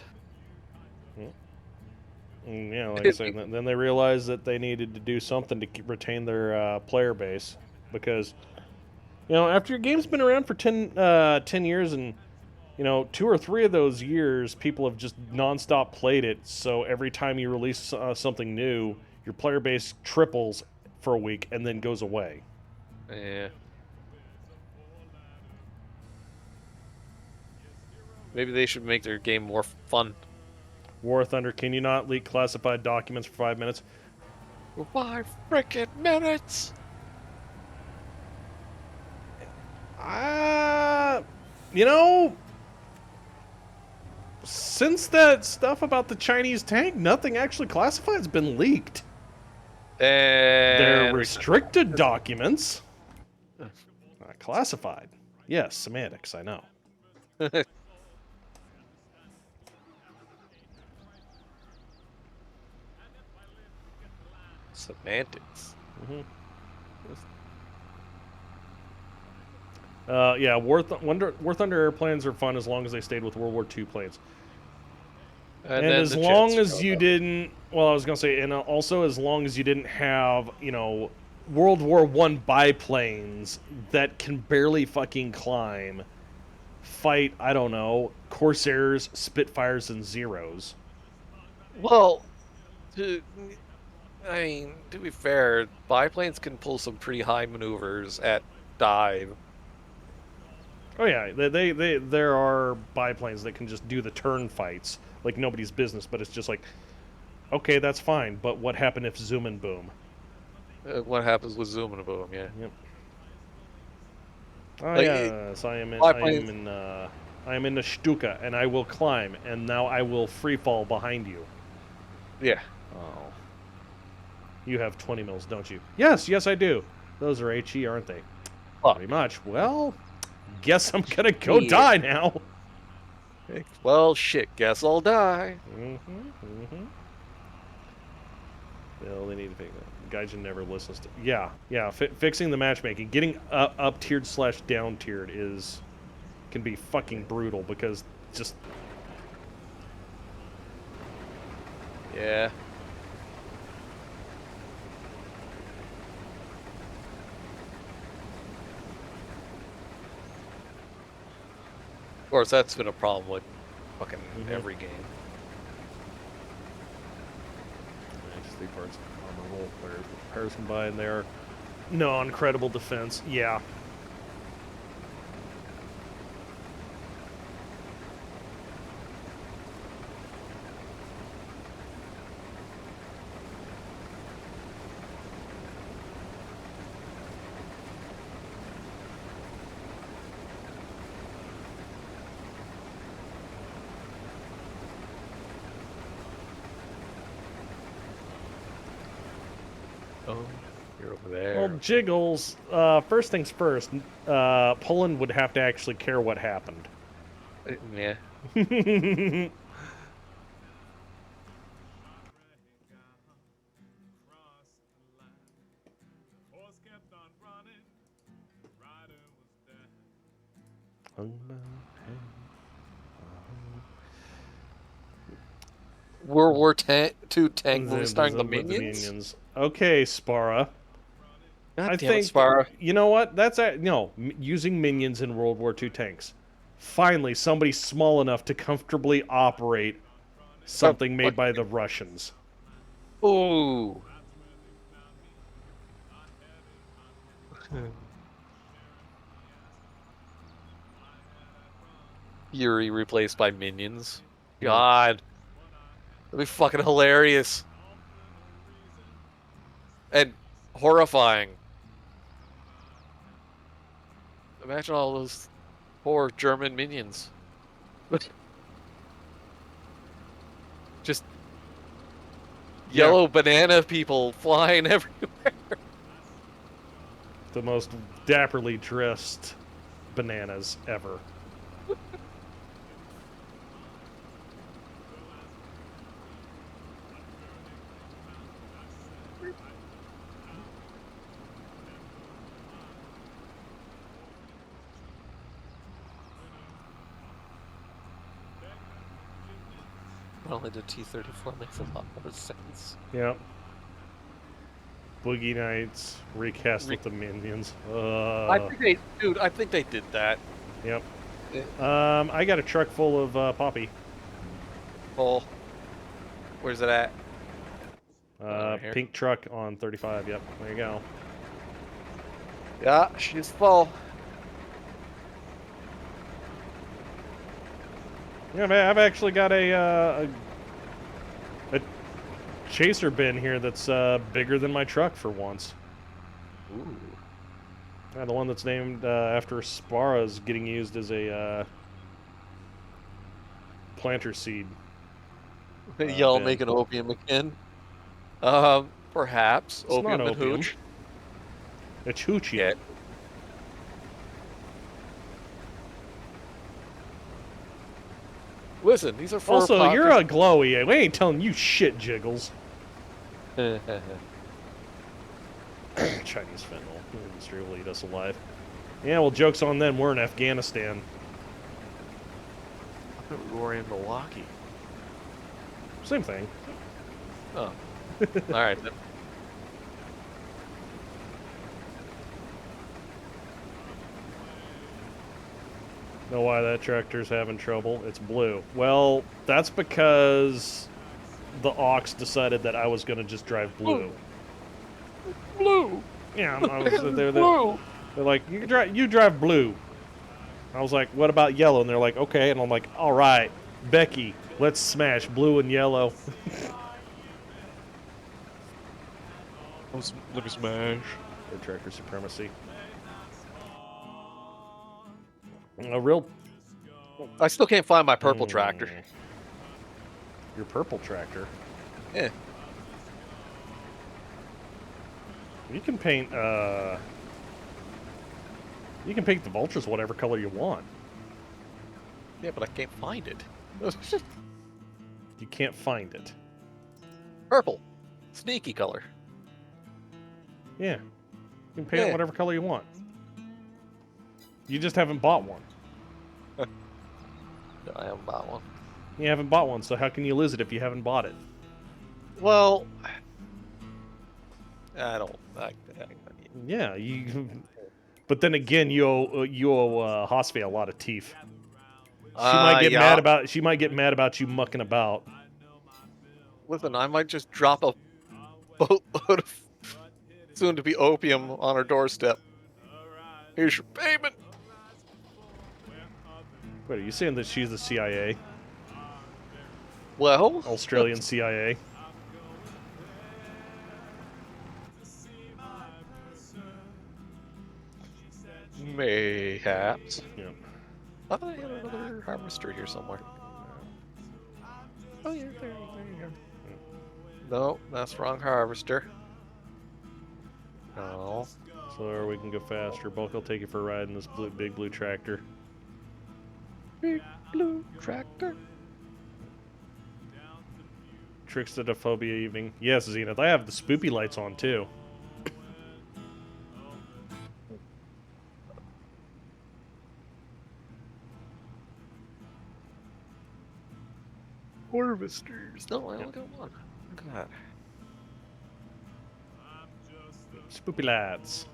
Yeah, like I said, then they realized that they needed to do something to retain their player base. Because, after your game's been around for 10 years and, 2 or 3 of those years, people have just nonstop played it. So every time you release something new, your player base triples for a week and then goes away. Yeah. Maybe they should make their game more fun. War Thunder, can you not leak classified documents for 5 minutes? 5 frickin' minutes! Since that stuff about the Chinese tank, nothing actually classified has been leaked. They're restricted documents. Not classified. Yes, semantics, I know. Semantics. Yeah, War Thunder airplanes are fun as long as they stayed with World War II planes. And then as the long jets as showed you up. didn't, well, I was gonna say, and also as long as you didn't have, World War I biplanes that can barely fucking climb, fight, I don't know, Corsairs, Spitfires, and Zeros. Well, I mean, to be fair, biplanes can pull some pretty high maneuvers at dive. Oh yeah, there are biplanes that can just do the turn fights like nobody's business, but it's just like, okay, that's fine, but what happened if zoom and boom? What happens with zoom and boom? Yeah. Yep. Oh Like, yes, I am biplanes- in the Stuka, and I will climb, and now I will free fall behind you. Yeah. Oh. You have 20 mils, don't you? Yes, I do. Those are HE, aren't they? Fuck. Pretty much. Well, guess I'm gonna go Yeah. die now. Well, shit. Guess I'll die. Well, they need to fix that. Gaijin never listens to. Yeah. Fixing the matchmaking, getting up tiered / down tiered can be fucking brutal because just. Yeah. Of course, that's been a problem with fucking every game. Just 3 parts armor roll players with comparison by and there. Non-credible defense. Yeah. Oh, you're over there. Well, Jiggles, first things first, Poland would have to actually care what happened. Yeah. World War II tank movie starring the With Minions? Okay, Spara. God I damn think it, Spara. you know what? Using minions in World War II tanks. Finally, somebody small enough to comfortably operate something made by the Russians. Ooh. Yuri replaced by Minions. God. That'd be fucking hilarious. And horrifying. Imagine all those poor German minions. Just yellow banana people flying everywhere. The most dapperly dressed bananas ever. Only the T-34 makes a lot more sense. Yep. Boogie Nights recast with the minions. I think they did that. Yep. I got a truck full of Poppy. Oh. Where's it at? Right pink truck on 35. Yep. There you go. Yeah, she's full. Yeah, I've actually got a chaser bin here that's bigger than my truck for once. Ooh. Yeah, the one that's named after Spara is getting used as a planter seed. Y'all making opium again? Perhaps. It's Opium not and opium. hooch. It's hoochie. Yeah. Listen, these are for Also, you're a glowy. We ain't telling you shit, Jiggles. Chinese fentanyl industry will eat us alive. Yeah, well, joke's on them. We're in Afghanistan. I thought we were in Milwaukee. Same thing. Oh. Alright then. Know why that tractor's having trouble? It's blue. Well, that's because the Ox decided that I was going to just drive blue. Blue! Yeah, they're like, you drive blue. I was like, what about yellow? And they're like, okay. And I'm like, all right, Becky, let's smash blue and yellow. Let me smash. Air tractor supremacy. A real... I still can't find my purple tractor. Your purple tractor? Yeah. You can paint, you can paint the vultures whatever color you want. Yeah, but I can't find it. You can't find it. Purple. Sneaky color. Yeah. You can paint it whatever color you want. You just haven't bought one. No, I haven't bought one. You haven't bought one, so how can you lose it if you haven't bought it? Well, I don't. Yeah, you. But then again, you owe Hosfei a lot of teeth. She might get mad about. She might get mad about you mucking about. Listen, I might just drop a boatload of soon-to-be opium on her doorstep. Here's your payment. Wait, are you saying that she's the CIA? Well, Australian CIA. Mayhaps. Yeah. I thought I had another harvester here somewhere. Oh yeah, there you go. No, that's wrong harvester. No. So we can go faster. Bulk will take you for a ride in this big blue tractor. Big blue tractor. Tricksterophobia evening. Yes, Zenith. I have the spoopy lights on too. Harvesters. No, I only got one. Look at that. Spoopy lads.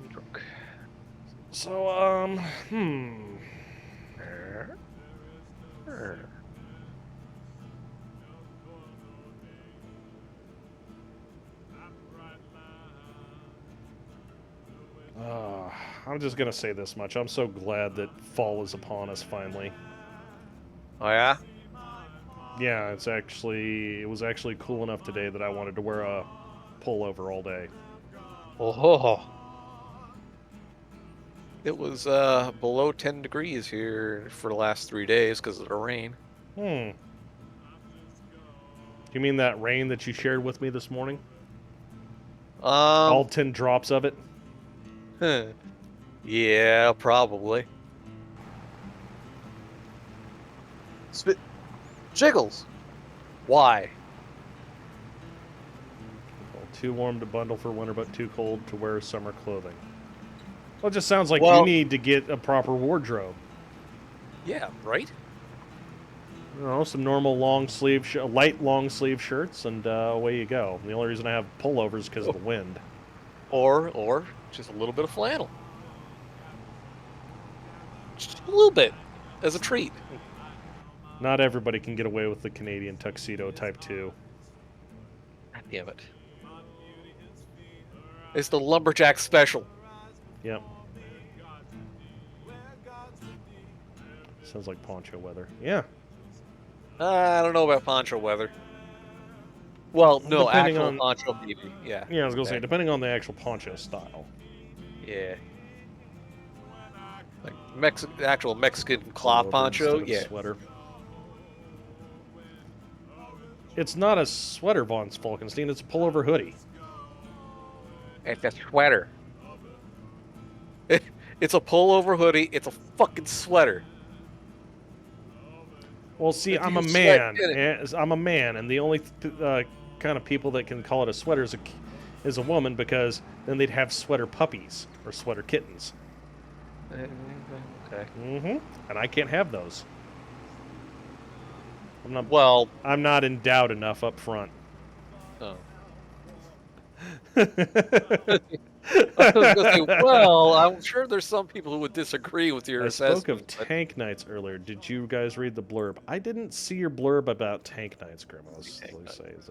Drunk. So, I'm just gonna say this much. I'm so glad that fall is upon us finally. Oh yeah? Yeah, it was actually cool enough today that I wanted to wear a pullover all day. Oh. It was below 10 degrees here for the last 3 days because of the rain. You mean that rain that you shared with me this morning? All 10 drops of it? Yeah, probably. Jiggles! Why? Well, too warm to bundle for winter, but too cold to wear summer clothing. Well, it just sounds like you need to get a proper wardrobe. Yeah, right? You know, some normal light long sleeve shirts, and away you go. The only reason I have pullovers is because of the wind. Or just a little bit of flannel. Just a little bit, as a treat. Not everybody can get away with the Canadian tuxedo type 2. God damn it. It's the lumberjack special. Yep. Sounds like poncho weather. Yeah. I don't know about poncho weather. Well, no, depending actual on poncho maybe. Yeah. Yeah, I was gonna say, depending on the actual poncho style. Yeah. Like actual Mexican cloth poncho, yeah. Sweater. It's not a sweater, Von Falkenstein. It's a pullover hoodie. It's a sweater. It's a pullover hoodie. It's a fucking sweater. Well, see, If I'm you a sweat man. in it- I'm a man, and the only kind of people that can call it a sweater is a woman, because then they'd have sweater puppies or sweater kittens. Okay. And I can't have those. Well, I'm not endowed enough up front. oh. I was gonna say, well, I'm sure there's some people who would disagree with your I spoke of assessment. but- tank knights earlier. Did you guys read the blurb? I didn't see your blurb about tank knights, Grim. I was saying.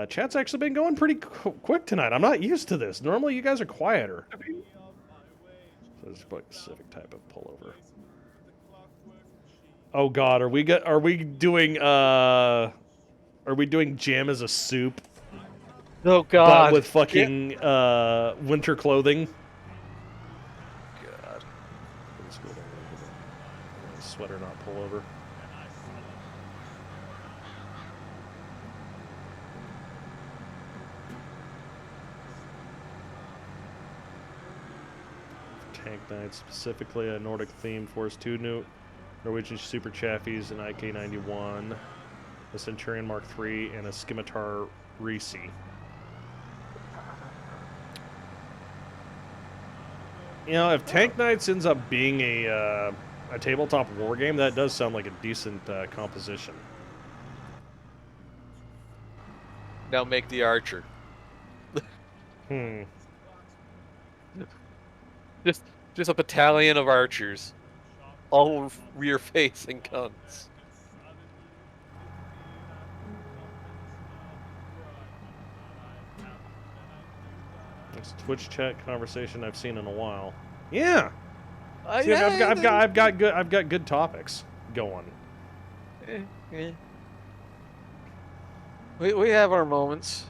Chat's actually been going pretty quick tonight. I'm not used to this. Normally, you guys are quieter. So there's a specific type of pullover. Oh God, are we doing jam as a soup? Oh God! But with fucking winter clothing. God. Sweater, not pullover. Tank Knights, specifically a Nordic theme, Force 2 new Norwegian Super Chaffies, an IK-91, a Centurion Mark III, and a Scimitar Reese. You know, if Tank Knights ends up being a tabletop war game, that does sound like a decent composition. Now make the archer. Just a battalion of archers, all rear-facing guns. It's a Twitch chat conversation I've seen in a while. Yeah. See, Yeah, I've got good topics going. We have our moments.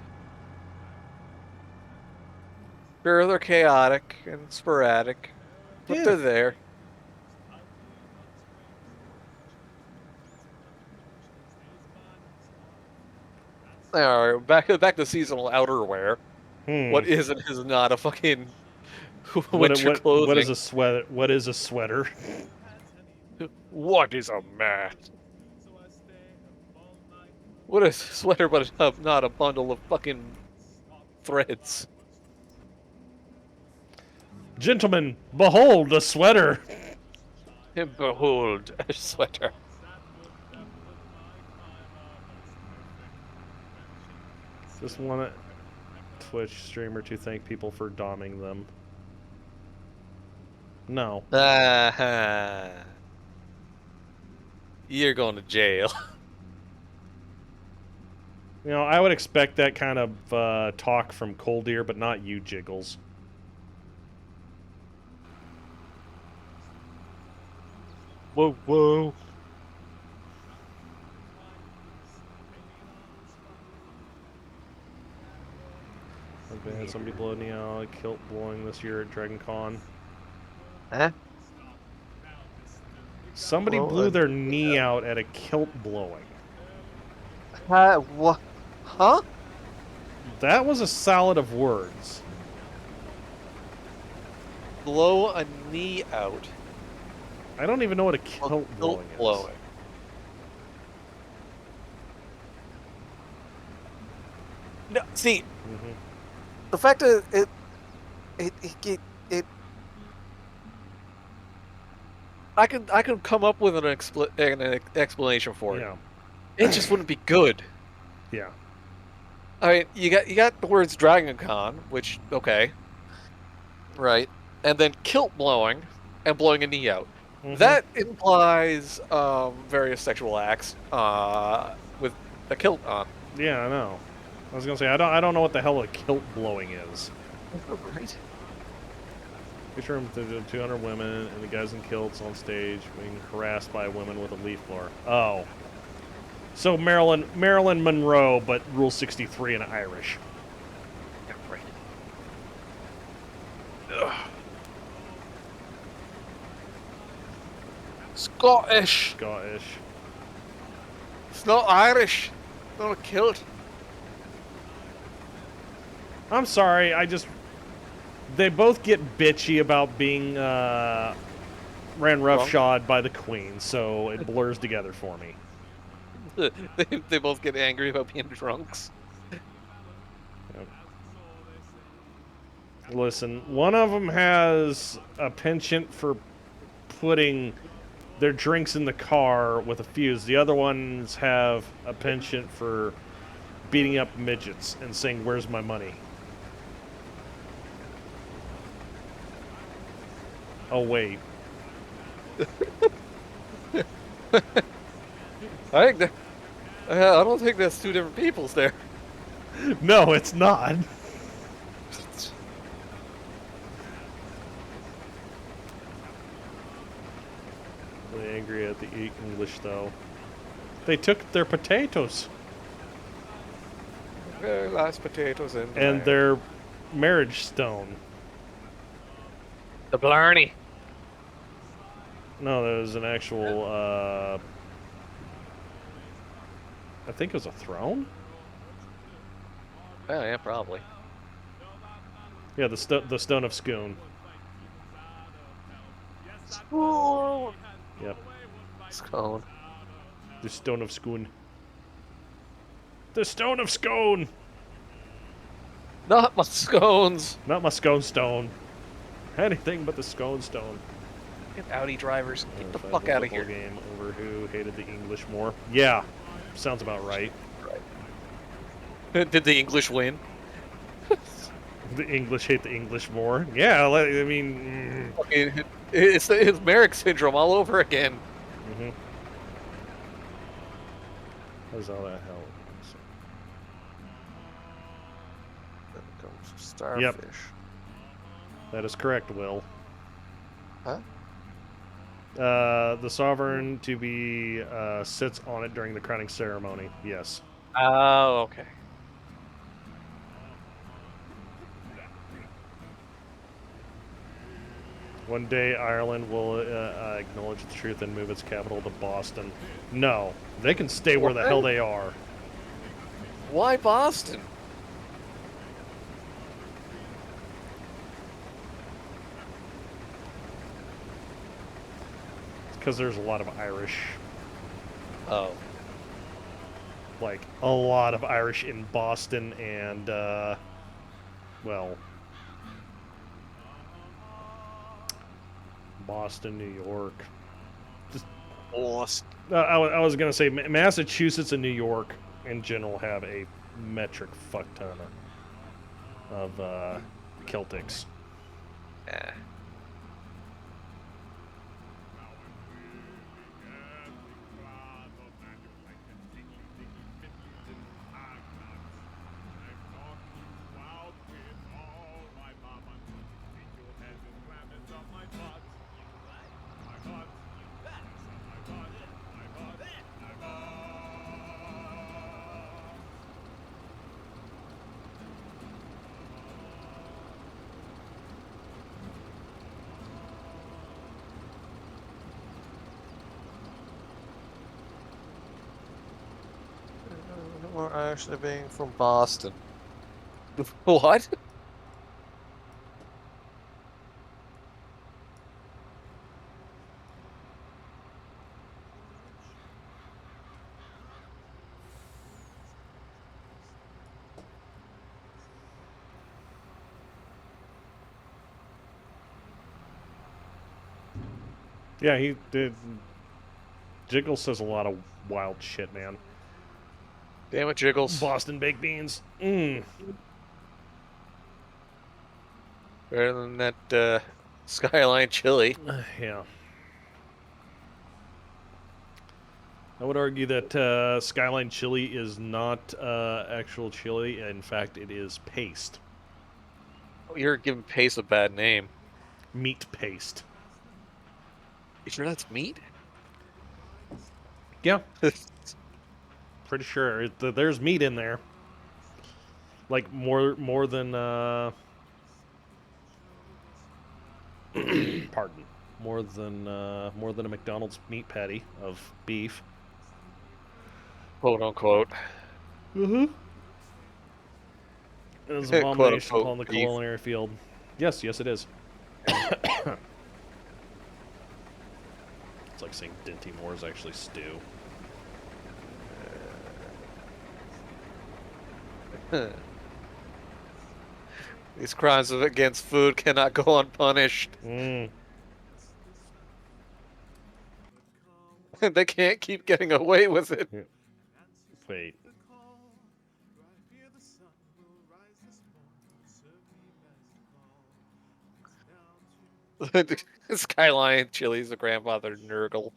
They're chaotic and sporadic, but they're there. All right, back to seasonal outerwear. What is and is not a fucking winter clothing? What is a sweater? What is a sweater? What is a mat? What is a sweater but not a bundle of fucking threads? Gentlemen, behold a sweater. And behold a sweater. Just want a Twitch streamer to thank people for doming them. No. You're going to jail. You know, I would expect that kind of talk from Cold Ear, but not you, Jiggles. Whoa, whoa. I've had somebody blow me out, kilt blowing this year at Dragon Con. Huh? Somebody blew their knee out at a kilt blowing. What? Huh? That was a salad of words. Blow a knee out. I don't even know what a kilt blowing is. No, see, the fact that it I could come up with an explanation for it. Yeah. It just wouldn't be good. Yeah. I mean, you got the words Dragon Con, which okay, right, and then kilt blowing and blowing a knee out. That implies various sexual acts with a kilt on. Yeah, I know. I was gonna say I don't know what the hell a kilt blowing is. Right. Picture him with 200 women and the guys in kilts on stage being harassed by women with a leaf blower. Oh. So Marilyn Monroe, but Rule 63 and Irish. Yeah, right. Ugh. Scottish. It's not Irish. It's not a kilt. I'm sorry, they both get bitchy about being ran roughshod by the queen, so it blurs together for me. They both get angry about being drunks. Yep. Listen, one of them has a penchant for putting their drinks in the car with a fuse. The other ones have a penchant for beating up midgets and saying, "Where's my money?" Oh, wait. I don't think that's two different peoples there. No, it's not. Really angry at the English, though. They took their potatoes. Very nice potatoes and their marriage stone. The Blarney. No, there was an actual, I think it was a throne? Oh, yeah, probably. Yeah, the Stone of Scone. Scone. Yep. Scone. The Stone of Scone. The Stone of Scone! Not my scones! Not my scone stone. Anything but the scone stone. Get Audi drivers. Get the fuck out of here. Game over who hated the English more. Yeah, sounds about right. Did the English win? The English hate the English more. Yeah, I mean... It's Merrick syndrome all over again. Mm-hmm. How's all that hell? Starfish. Yep. That is correct, Will. Huh? The sovereign to be sits on it during the crowning ceremony. Yes. Oh, okay. One day Ireland will acknowledge the truth and move its capital to Boston. No, they can stay where the hell they are. Why Boston? Because there's a lot of Irish. Oh. Like, a lot of Irish in Boston and, well... Boston, New York. Just, Boston. I was going to say, Massachusetts and New York, in general, have a metric fuck ton of Celtics. Yeah. Or actually being from Boston. What? Yeah, he did. Jiggle says a lot of wild shit, man. Damn it, Jiggles. Boston baked beans. Mmm. Better than that Skyline chili. Yeah. I would argue that Skyline chili is not actual chili. In fact, it is paste. Oh, you're giving paste a bad name. Meat paste. You sure that's meat? Yeah. Pretty sure there's meat in there. Like more than pardon. More than a McDonald's meat patty of beef. Quote unquote. Mm-hmm. It is an abomination upon the culinary field. Yes, it is. It's like saying Dinty Moore is actually stew. These crimes against food cannot go unpunished. Mm. They can't keep getting away with it. Yeah. Wait. Skyline Chili's a grandfather Nurgle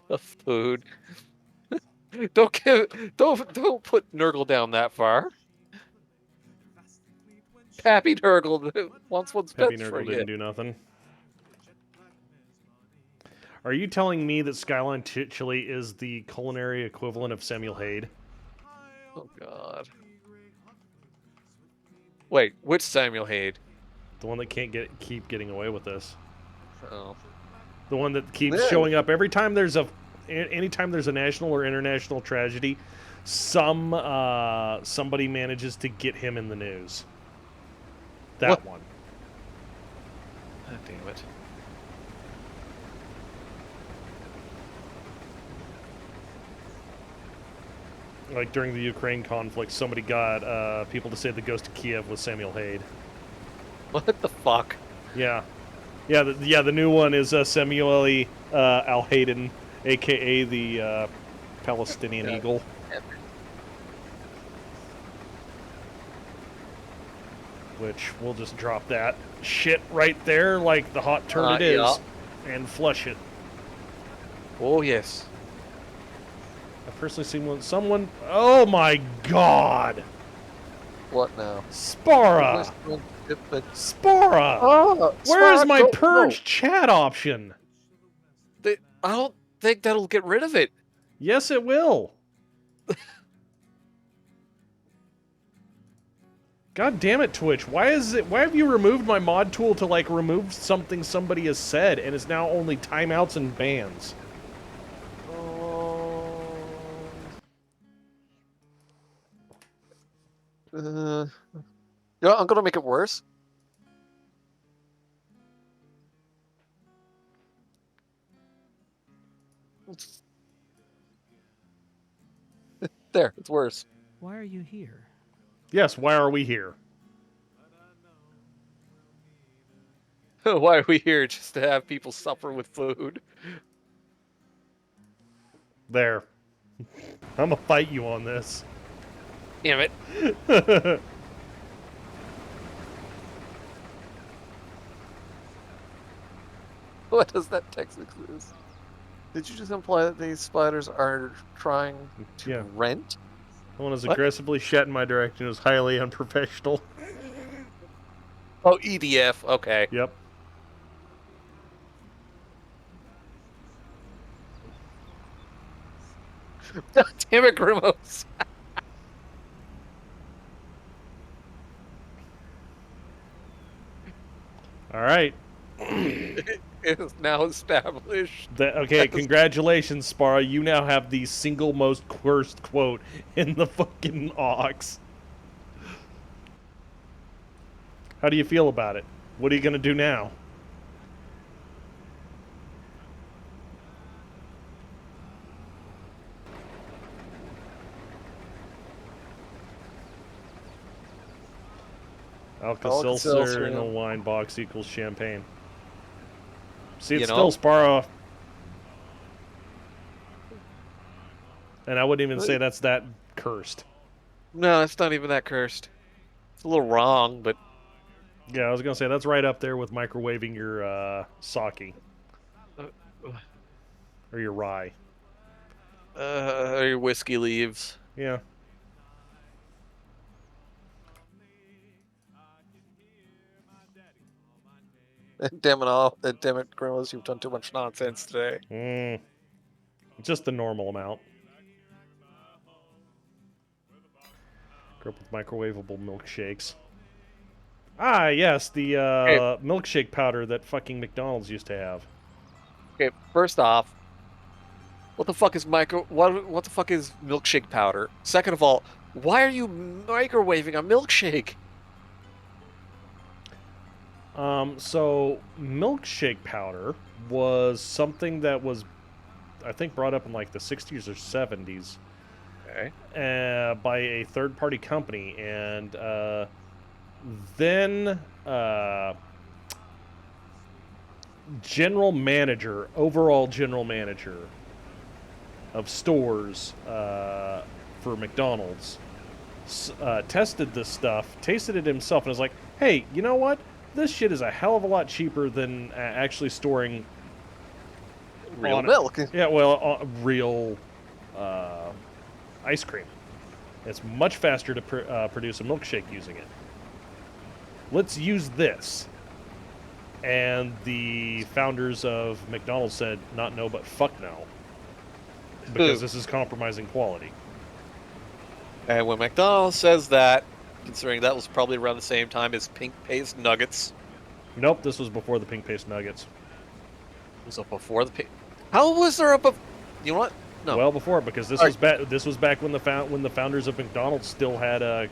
of food. Don't put Nurgle down that far. Pappy Nurgle wants what's Peppy best for Nurgle you. didn't do nothing. Are you telling me that Skyline Chili is the culinary equivalent of Samuel Hayde? Oh God. Wait, which Samuel Hayde? The one that can't keep getting away with this. Oh. The one that keeps Yeah. showing up every time there's anytime there's a national or international tragedy, somebody manages to get him in the news. That What? one. God damn it. Like during the Ukraine conflict, somebody got people to say the Ghost of Kiev was Samuel Hayde. What the fuck? Yeah. The new one is Samuel Al Hayden, a.k.a. the Palestinian Eagle. Which, we'll just drop that shit right there like the hot turd it is, Yeah. and flush it. Oh, yes. I've personally seen someone... Oh my god! What now? Spara! Spara! Oh, Where is Spara, my go- purge no. chat option? I don't think that'll get rid of it. Yes, it will. God damn it, Twitch. Why have you removed my mod tool to, like, remove something somebody has said, and it's now only timeouts and bans? Yeah, I'm gonna make it worse. There, it's worse. Why are you here? Yes, why are we here? Why are we here? Just to have people suffer with food? There. I'm gonna fight you on this. Damn it. What does that text include? Did you just imply that these spiders are trying to rent? Someone has What? aggressively shat in my direction. It was highly unprofessional. Oh, EDF. Okay. Yep. Damn it, Grimos. All right. It is now established. Okay, congratulations, Spara. You now have the single most cursed quote in the fucking Ox. How do you feel about it? What are you gonna do now? Alka-Seltzer in a wine box equals champagne. See, it's still Spara. And I wouldn't even say that's that cursed. No, it's not even that cursed. It's a little wrong, but... Yeah, I was gonna say, that's right up there with microwaving your sake. Or your rye. Or your whiskey leaves. Yeah. Damn it, Grimos, you've done too much nonsense today. Just the normal amount. Grew up with microwavable milkshakes. Ah, yes, the milkshake powder that fucking McDonald's used to have. Okay, first off, what the fuck is what the fuck is milkshake powder? Second of all, why are you microwaving a milkshake? So milkshake powder was something that was, I think, brought up in like the 60s or 70s Okay. by a third-party company, and then overall general manager of stores for McDonald's, tested this stuff, tasted it himself, and was like, hey, you know what? This shit is a hell of a lot cheaper than actually storing Real milk. Yeah, well, real ice cream. It's much faster to produce a milkshake using it. Let's use this. And the founders of McDonald's said, not no, but fuck no. Because this is compromising quality. And when McDonald's says that, considering that was probably around the same time as pink paste nuggets. Nope, this was before the pink paste nuggets. So before the pink. How was there up? You know what? No. Well, before, because this was back. This was back when the founders of McDonald's still had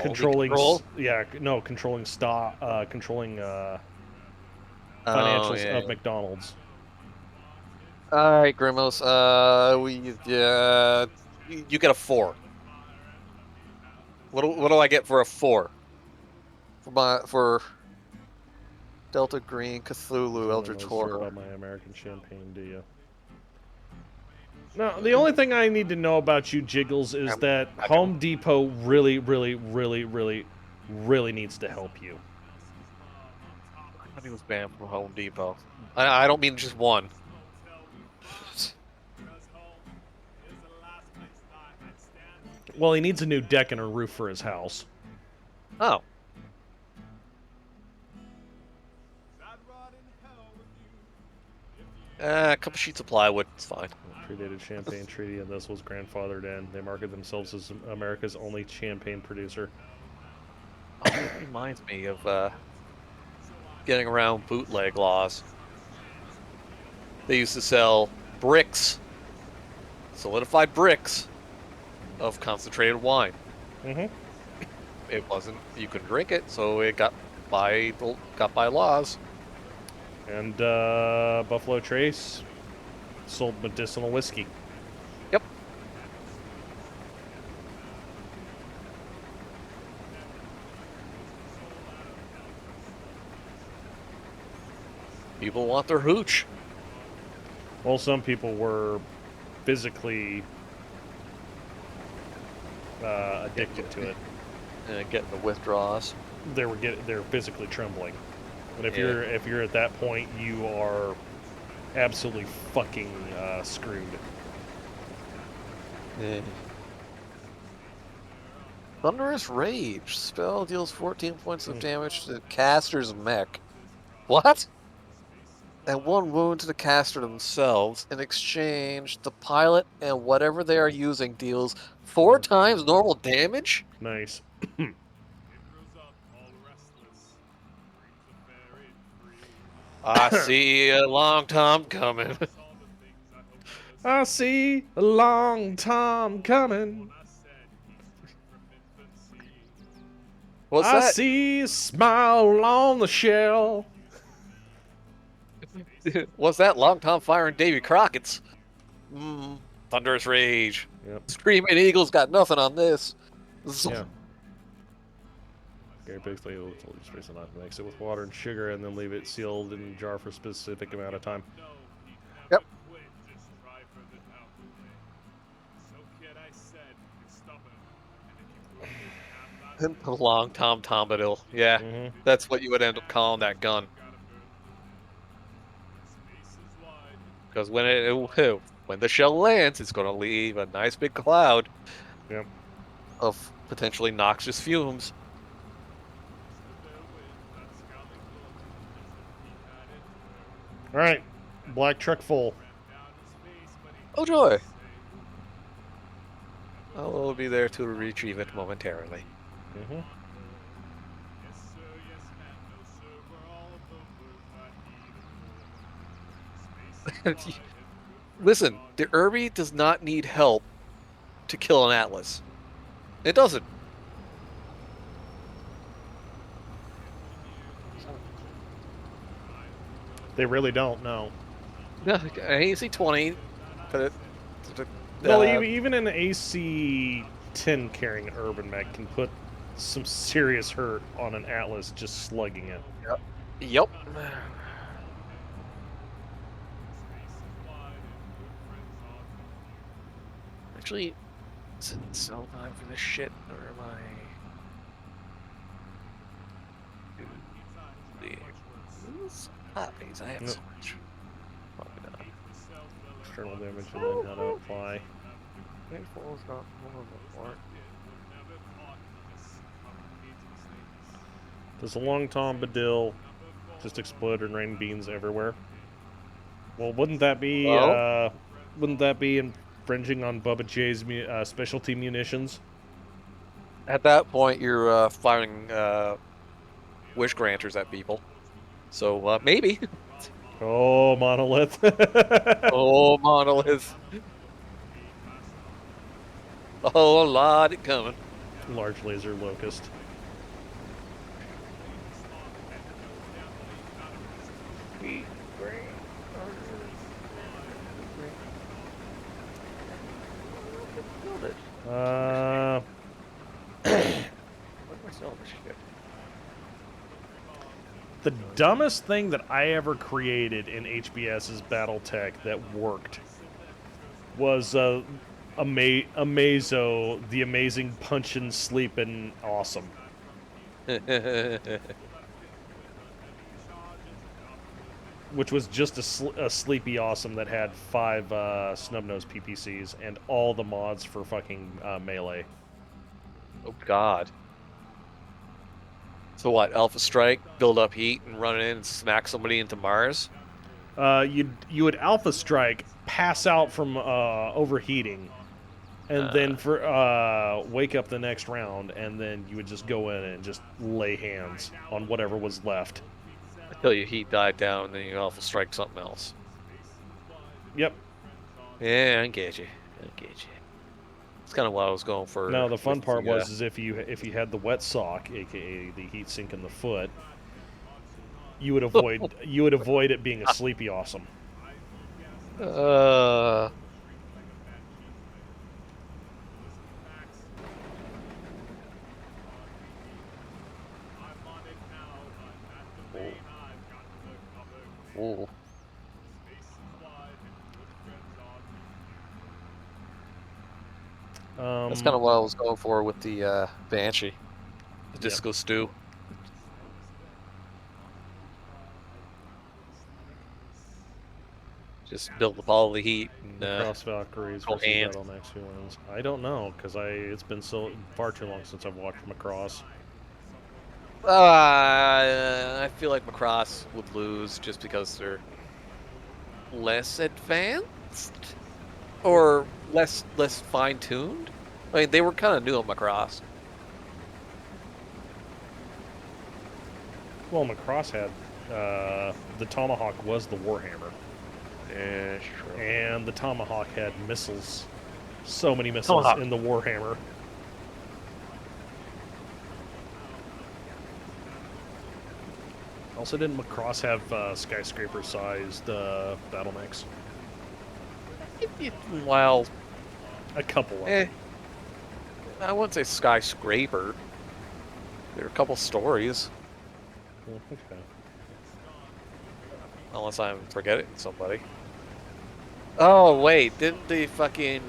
controlling. Controlling stock, controlling financials of McDonald's. All right, Grimos. You get a 4. What do I get for a 4? For Delta Green, Cthulhu, Eldritch Horror. About my American champagne, do you? No, the only thing I need to know about you, Jiggles, is that Home Depot really, really, really, really, really needs to help you. I think it was banned from Home Depot. I don't mean just one. Well, he needs a new deck and a roof for his house. Oh. A couple sheets of plywood, it's fine. Predated Champagne Treaty, and this was grandfathered in. They market themselves as America's only champagne producer. Oh, it reminds me of getting around bootleg laws. They used to sell bricks, solidified bricks, of concentrated wine. Mm-hmm. It wasn't, you couldn't drink it, so it got by laws. And Buffalo Trace sold medicinal whiskey. Yep. People want their hooch. Well, some people were physically addicted to it. And getting the withdrawals. They're physically trembling. But if you're at that point, you are absolutely fucking screwed. Thunderous Rage. Spell deals 14 points of damage to the caster's mech. What? And 1 wound to the caster themselves. In exchange, the pilot and whatever they are using deals 4 times normal damage? Nice. I see a long time coming. I see a long time coming. What's that? I see a smile on the shell. What's that? Long Tom Fire and Davy Crockett's. Thunderous Rage. Yep. Screaming Eagles got nothing on this. Yeah. Gary Bixley will tell you space not to mix it with water and sugar and then leave it sealed in a jar for a specific amount of time. Yep. A long Tom Bombadil. Yeah, that's what you would end up calling that gun. Because when the shell lands, it's going to leave a nice big cloud of potentially noxious fumes. All right, black truck full. Oh joy! I will be there to retrieve it momentarily. Listen, the Irby does not need help to kill an Atlas. It doesn't. They really don't, no. No, AC 20. But Well, even an AC 10 carrying an urban mech can put some serious hurt on an Atlas just slugging it. Yep. Actually, is it sell time for this shit, or am I? These copies, I have so much. Probably not. External damage and then how to apply. Painful is not one of them. Does a long Tom Badil just explode and rain beans everywhere? Well, wouldn't that be infringing on Bubba J's specialty munitions? At that point, you're firing wish granters at people. So maybe. Oh, Monolith. Oh, Monolith. Oh, a lot it coming. Large laser locust. The dumbest thing that I ever created in HBS's BattleTech that worked was Amazo, the amazing punchin', sleepin' awesome. Which was just a sleepy awesome that had 5 snub-nosed PPCs and all the mods for fucking melee. Oh god. So what? Alpha Strike, build up heat, and run in and smack somebody into Mars? You would Alpha Strike, pass out from overheating, and then for wake up the next round, and then you would just go in and just lay hands on whatever was left. Until your heat died down, and then you Alpha Strike something else. Yep. Yeah, I get you. It's kind of what I was going for. No, the fun part was is if you had the wet sock, aka the heat sink in the foot, you would avoid it being a sleepy awesome. Ooh. That's kind of what I was going for with the Banshee, the Disco Stew. Just build up all the heat and Cross Valkyries versus Battle-Max, who wins? I don't know, because it's been so far too long since I've watched Macross. I feel like Macross would lose just because they're less advanced or less fine-tuned. I mean, they were kind of new on Macross. Well, Macross had the Tomahawk was the Warhammer. Yeah, true. And the Tomahawk had missiles. So many missiles in the Warhammer. Also, didn't Macross have skyscraper-sized battle-mechs? Well, a couple of them. I wouldn't say skyscraper. There are a couple stories. Okay. Unless I'm forgetting somebody. Oh, wait. Didn't the fucking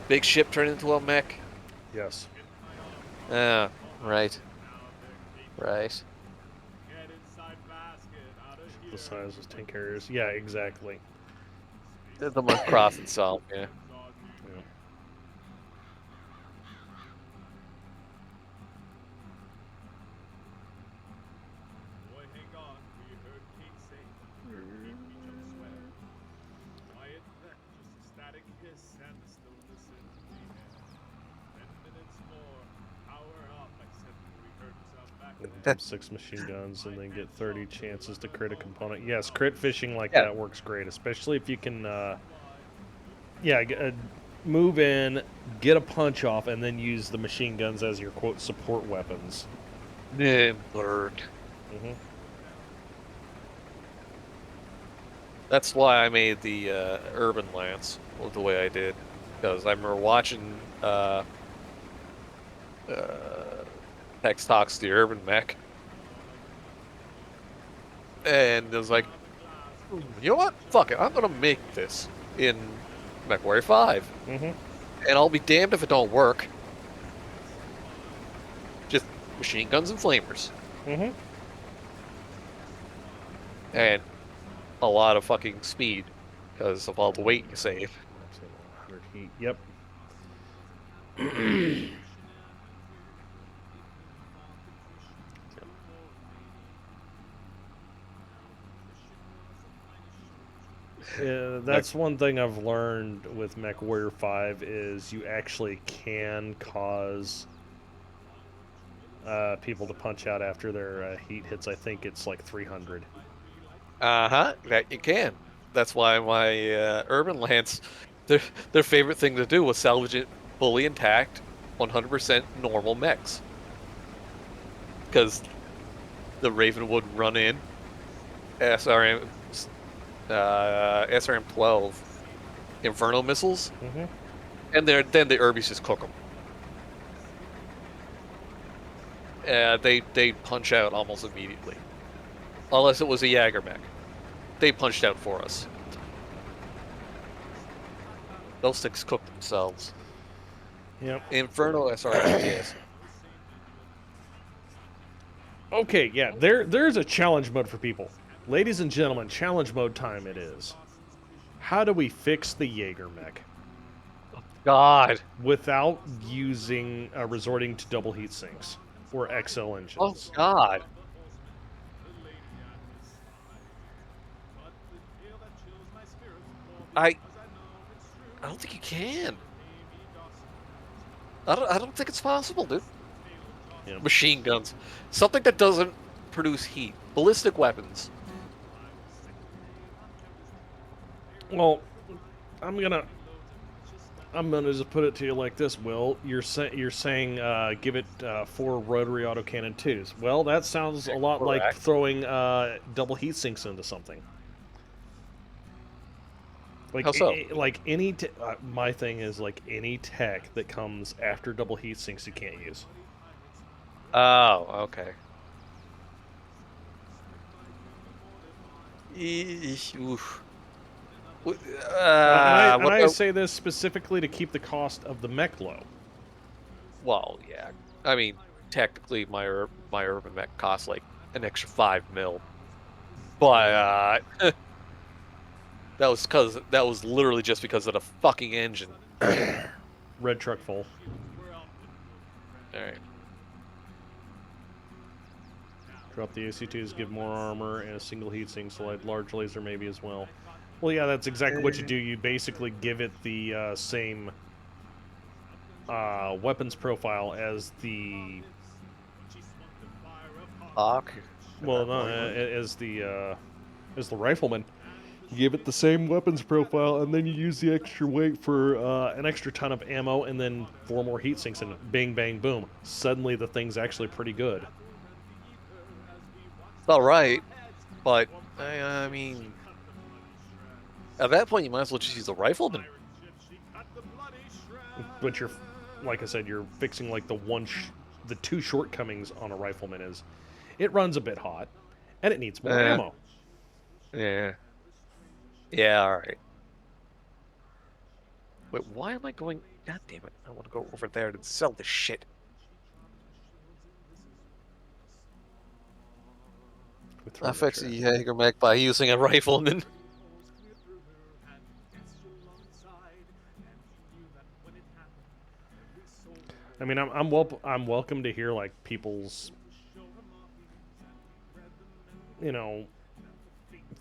big ship turn into a mech? Yes. Yeah, right. Right. The size of tank carriers. Yeah, exactly. The Macross itself, yeah. From 6 machine guns and then get 30 chances to crit a component. Yes, crit fishing like that works great, especially if you can, move in, get a punch off, and then use the machine guns as your quote support weapons. Yeah, blurred. Mm-hmm. That's why I made the Urban Lance the way I did, because I remember watching Tex Talks the Urban Mech, and it was like, you know what? Fuck it, I'm gonna make this in MechWarrior 5, Mm-hmm. and I'll be damned if it don't work. Just machine guns and flamers, Mm-hmm. and a lot of fucking speed because of all the weight you save. 100 heat. Yep. That's one thing I've learned with MechWarrior 5 is you actually can cause people to punch out after their heat hits. I think it's like 300. That you can. That's why my Urban Lance, their favorite thing to do was salvage it fully intact, 100% normal mechs. Because the Raven would run in, SRM, SRM-12 Inferno missiles, Mm-hmm. and then the Urbies just cook them. They punch out almost immediately, unless it was a Jaeger mech. They punched out for us. Those things cook themselves. Yep. Inferno SRMs, yes. Okay, yeah, there's a challenge mode for people. Ladies and gentlemen, challenge mode time it is. How do we fix the Jaeger mech? God. Without using, resorting to double heat sinks or XL engines. Oh, God. I don't think you can. I don't think it's possible, dude. Yep. Machine guns. Something that doesn't produce heat. Ballistic weapons. Well, I'm gonna just put it to you like this, Will. You're saying give it 4 rotary autocannon 2s. Well, that sounds a lot like Correct. throwing double heat sinks into something. Like, How so? like any my thing is like any tech that comes after double heat sinks you can't use. Oh, okay. Oof. And I say this specifically to keep the cost of the mech low. Well, yeah. I mean, technically, my urban mech costs like an extra 5 mil, but that was literally just because of the fucking engine. Red truck full. All right. Drop the AC2s, give more armor, and a single heatsink, so like large laser maybe as well. Well, yeah, that's exactly what you do. You basically give it the same weapons profile as the... Hawk? Well, no, as the rifleman. You give it the same weapons profile, and then you use the extra weight for an extra ton of ammo, and then 4 more heat sinks, and bang, bang, boom. Suddenly the thing's actually pretty good. It's all right, but I mean, at that point you might as well just use the rifleman. But you're, like I said, you're fixing like the 2 shortcomings on a rifleman is, it runs a bit hot, and it needs more ammo. Yeah. Yeah, alright. Wait, why am I going... God damn it, I want to go over there to sell this shit. I fix a Jaeger mech by using a rifleman. I mean, I'm welcome to hear like people's, you know,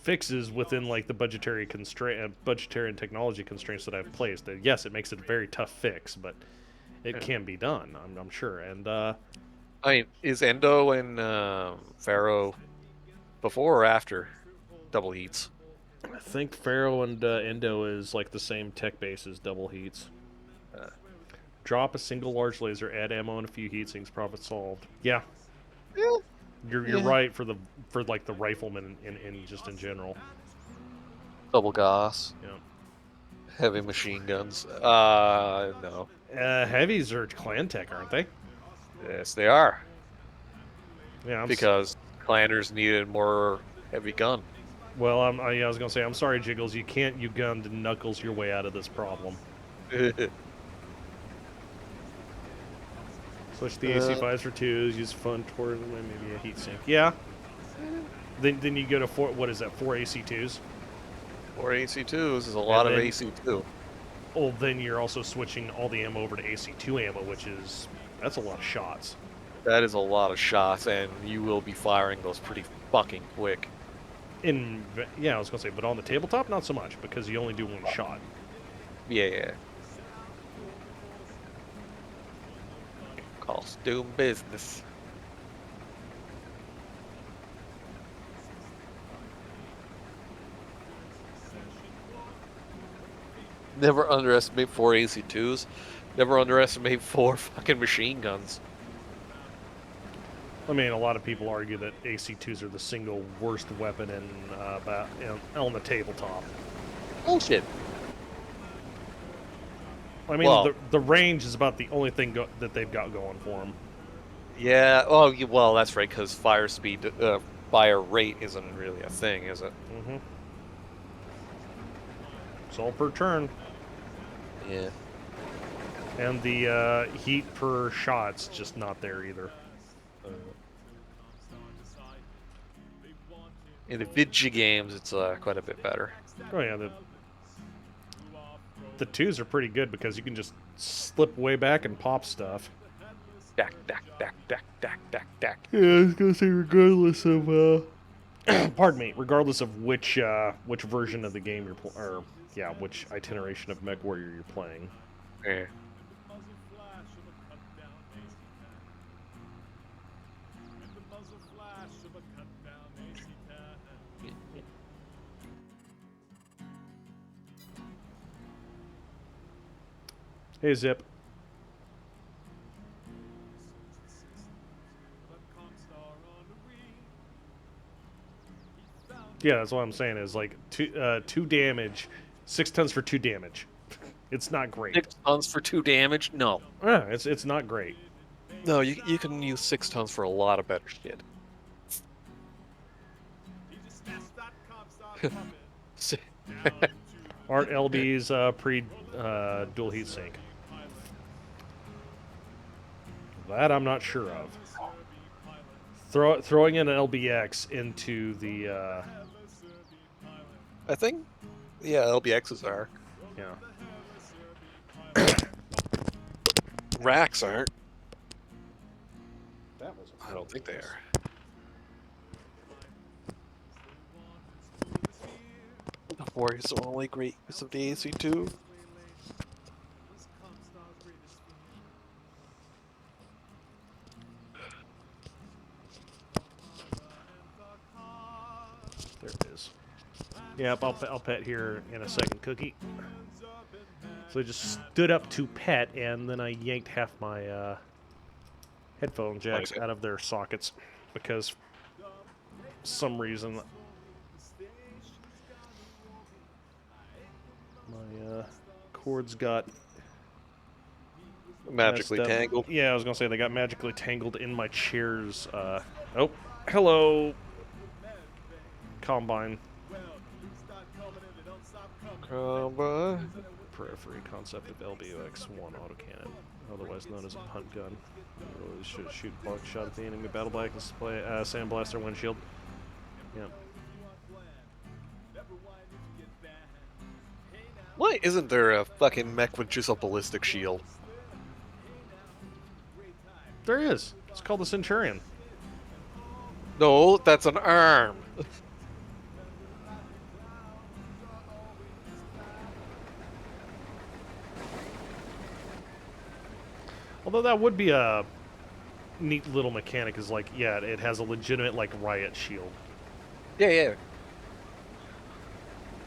fixes within like the budgetary and technology constraints that I've placed. Yes, it makes it a very tough fix, but it can be done. I'm sure. And I mean, is Endo and Pharaoh before or after double heats? I think Pharaoh and Endo is like the same tech base as double heats. Drop a single large laser, add ammo and a few heat sinks, problem solved. Yeah. You're right for like the riflemen in just in general. Double Goss. Yeah. Heavy machine guns. No. Heavies are clan tech, aren't they? Yes, they are. Yeah. Because clanners needed more heavy gun. Well, I was gonna say, I'm sorry, Jiggles. You can't gun to knuckles your way out of this problem. Switch the AC5s for 2s. Use fun toward maybe a heat sink. Yeah. Then you go to 4. What is that? 4 AC2s. 4 AC2s is a lot of AC2. Well, then you're also switching all the ammo over to AC2 ammo, that's a lot of shots. That is a lot of shots, and you will be firing those pretty fucking quick. Yeah, I was gonna say, but on the tabletop, not so much because you only do one shot. Yeah. Costume business. Never underestimate 4 AC2s. Never underestimate 4 fucking machine guns. I mean, a lot of people argue that AC2s are the single worst weapon on the tabletop. Bullshit. I mean, the range is about the only thing that they've got going for them. Yeah, well, that's right, because fire speed, fire rate isn't really a thing, is it? Mm-hmm. It's all per turn. Yeah. And the heat per shot's just not there either. In the video games, it's quite a bit better. Oh yeah, the 2s are pretty good because you can just slip way back and pop stuff. Dack. Yeah, I was gonna say regardless of pardon me, regardless of which version of the game which iteration of Mech Warrior you're playing. Yeah. Hey, Zip. Yeah, that's what I'm saying is like 2 damage, 6 tons for 2 damage. It's not great. 6 tons for 2 damage? No. Yeah, it's not great. No, you can use 6 tons for a lot of better shit. Art LB's pre-dual heatsink. That I'm not sure of. Throwing in an LBX into the... I think, yeah, LBXs are. Yeah. Racks aren't. That was I don't think they are. The Warriors are only great use of the AC2. There it is. Yep, I'll pet here in a second, Cookie. So I just stood up to pet, and then I yanked half my headphone jacks out of their sockets because for some reason my cords got magically tangled. Yeah, I was gonna say they got magically tangled in my chair's. Oh, hello, Combine. Combine. Periphery concept of LBOX-1 autocannon, otherwise known as a punt gun. You really should shoot buckshot at the enemy battle bike and display sandblast their windshield. Yeah. Why isn't there a fucking mech with just a ballistic shield? There is. It's called the Centurion. No, that's an arm. Although that would be a neat little mechanic, is like, yeah, it has a legitimate, like, riot shield. Yeah.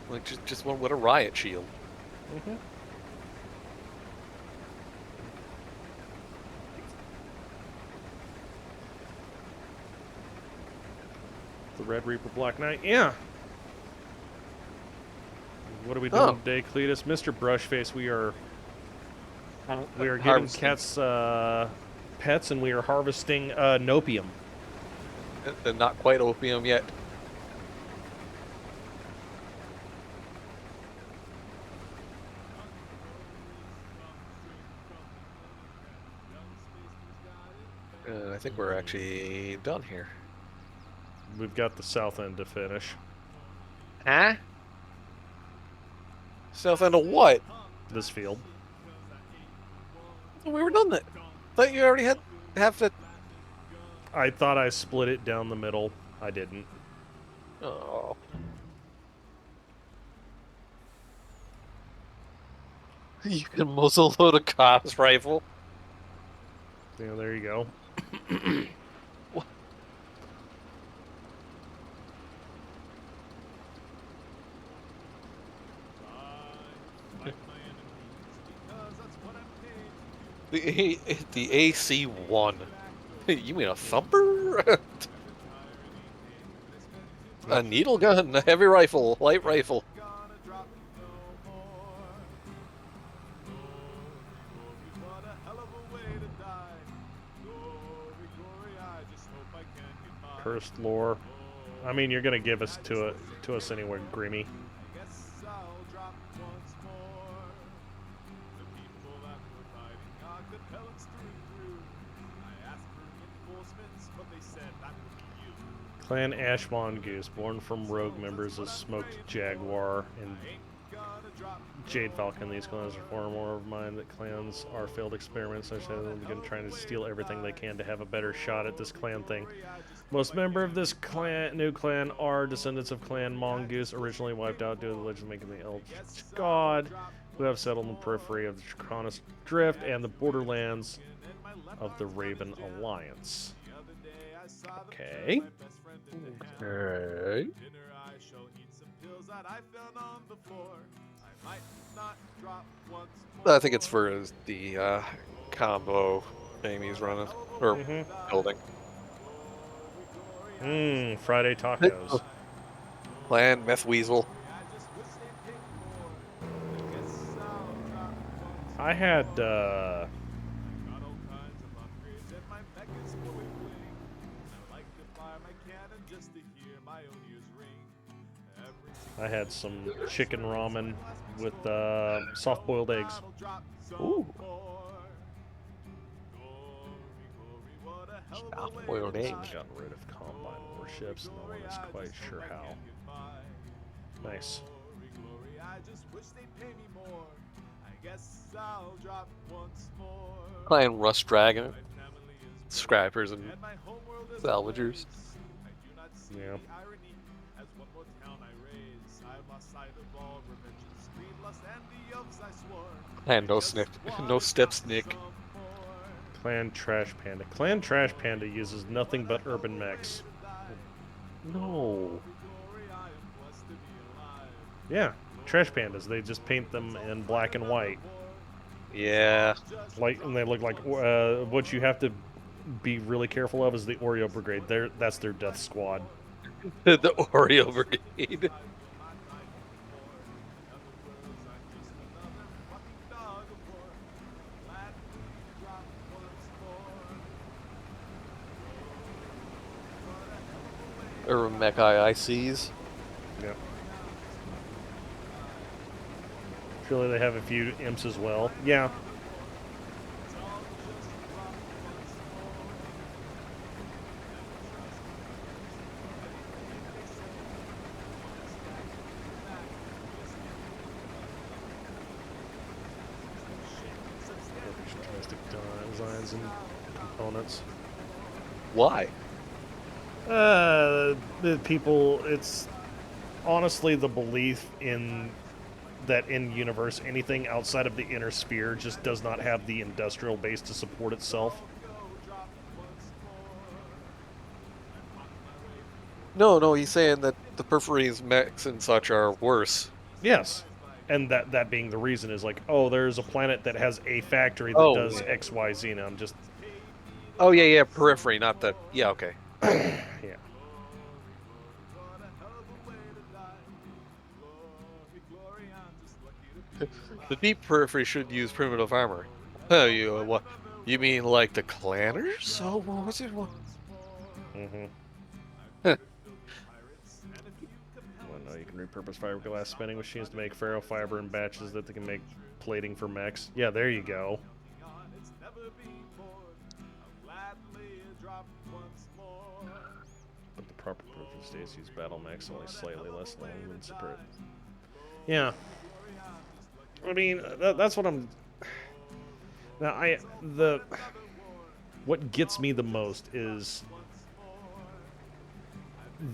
Like, just one with a riot shield. Mm-hmm. The Red Reaper Black Knight. Yeah. What are we Oh. doing today, Cletus? Mr. Brushface, we are getting Harvesting. cats pets, and we are harvesting nopium. They're not quite opium yet. I think we're actually done here. We've got the south end to finish. Huh? South end of what? This field. We were done that. Thought you already had half the. I thought I split it down the middle. I didn't. Oh. You can muzzle load a cop's rifle. Yeah, there you go. What? The AC-1. You mean a thumper? A needle gun, a heavy rifle, light rifle. Cursed lore. I mean, you're gonna give us to us anyway, Grimmy. Clan Ash Mongoose, born from rogue members of Smoked Jaguar and Jade Falcon. These clans are far more of mine that clans are failed experiments. I said them begin trying to steal everything they can to have a better shot at this clan thing. Most member of this new clan are descendants of Clan Mongoose, originally wiped out due to the legend making the Eldritch God, who have settled in the periphery of the Draconis Drift and the borderlands of the Raven Alliance. Okay. Alright. I think it's for the combo thing he's running or building. Friday tacos. Clan Meth Weasel. I had some chicken ramen with soft-boiled eggs. Ooh. Soft-boiled eggs. Gotten rid of combine warships. No one is quite sure how. Nice. Clan Rust Dragon. Scrappers and salvagers. Yeah. And no snip, no step snick. Clan Trash Panda. Clan Trash Panda uses nothing but urban mechs. No. Yeah, Trash Pandas. They just paint them in black and white. Yeah. Like, and they look like what you have to be really careful of is the Oreo Brigade. That's their death squad. The Oreo Brigade. Or mech IICs. Yeah. Surely they have a few imps as well. Yeah. Domestic designs and components. Why? The people, it's honestly the belief in that in universe, anything outside of the inner sphere just does not have the industrial base to support itself. No, he's saying that the peripheries, mechs, and such are worse. Yes. And that being the reason is like, oh, there's a planet that has a factory that does X, Y, Z, and I'm just... Oh, yeah, periphery, not the... Yeah, okay. Yeah. The deep periphery should use primitive armor. What? You mean like the clanners? Oh, what was it? What? Mm-hmm. Huh. Well, no, you can repurpose fiberglass spinning machines to make ferro fiber in batches that they can make plating for mechs. Yeah, there you go. But the proper proof states use battle mechs only slightly less long than separate. Yeah. I mean, that's what I'm... Now, what gets me the most is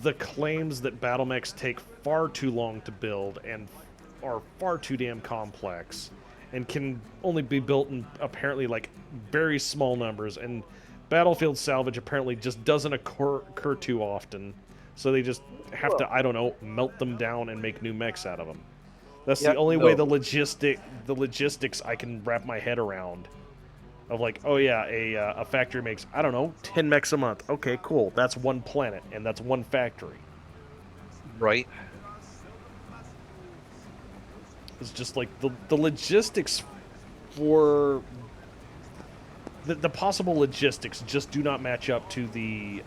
the claims that battle mechs take far too long to build and are far too damn complex and can only be built in apparently like very small numbers, and battlefield salvage apparently just doesn't occur too often, so they just have to, I don't know, melt them down and make new mechs out of them. That's the only way the logistics I can wrap my head around. Of like, oh yeah, a factory makes, I don't know, 10 mechs a month. Okay, cool. That's one planet, and that's one factory. Right. It's just like the logistics for... The possible logistics just do not match up to the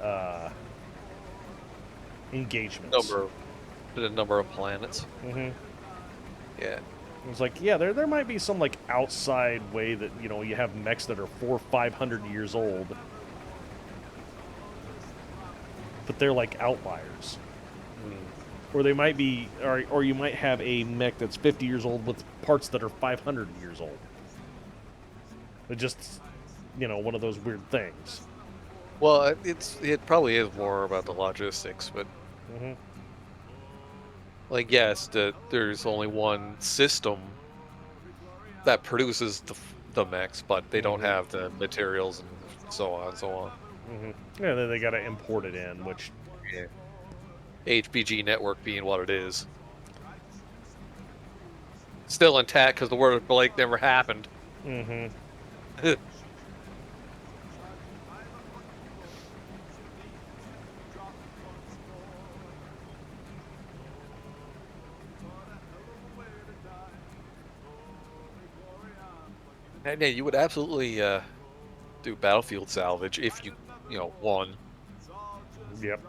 engagements. The number of planets. Mm-hmm. Yeah. It's like, yeah, there might be some like outside way that, you know, you have mechs that are 400 or 500 years old, but they're like outliers. Or they might be, or you might have a mech that's 50 years old with parts that are 500 years old. It just, you know, one of those weird things. Well, it probably is more about the logistics, but like, yes, there's only one system that produces the mechs, but they don't have the materials and so on and so on. Yeah, then they got to import it in, which... Yeah. HPG network being what it is. Still intact because the Word of Blake never happened. And yeah, you would absolutely do battlefield salvage if you won. Yep.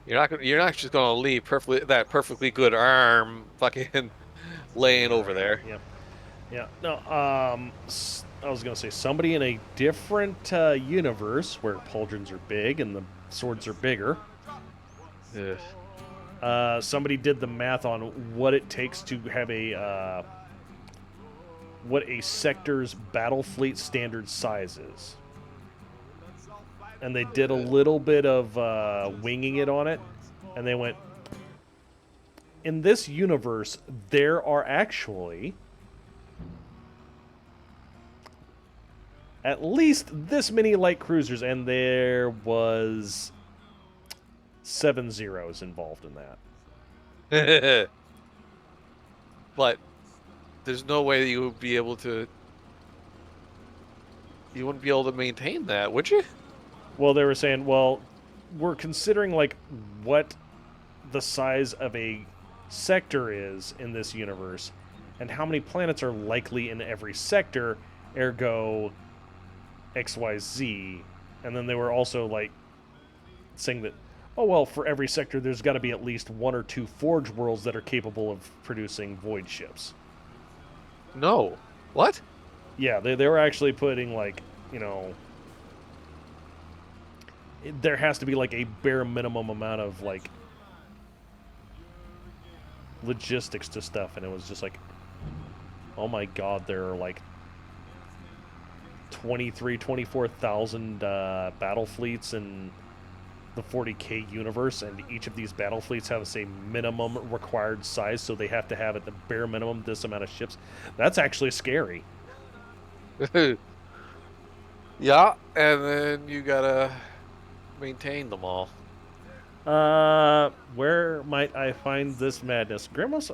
You're not just gonna leave perfectly good arm fucking laying over there. Yep. Yeah. No. I was gonna say somebody in a different universe where pauldrons are big and the swords are bigger. Somebody did the math on what it takes to have what a sector's battle fleet standard size is. And they did a little bit of winging it on it, and they went, in this universe, there are actually at least this many light cruisers, and there was 7 zeros involved in that. But there's no way that you would be able to... You wouldn't be able to maintain that, would you? Well, they were saying, well, we're considering, like, what the size of a sector is in this universe, and how many planets are likely in every sector, ergo XYZ. And then they were also, like, saying that, oh, well, for every sector, there's got to be at least 1 or 2 Forge worlds that are capable of producing void ships. No. What? Yeah, they were actually putting, like, you know... There has to be, like, a bare minimum amount of, like, logistics to stuff, and it was just like, oh my god, there are, like, 24,000 battle fleets in the 40K universe, and each of these battle fleets have the same minimum required size, so they have to have at the bare minimum this amount of ships. That's actually scary. Yeah, and then you gotta maintain them all. Where might I find this madness? Grimos,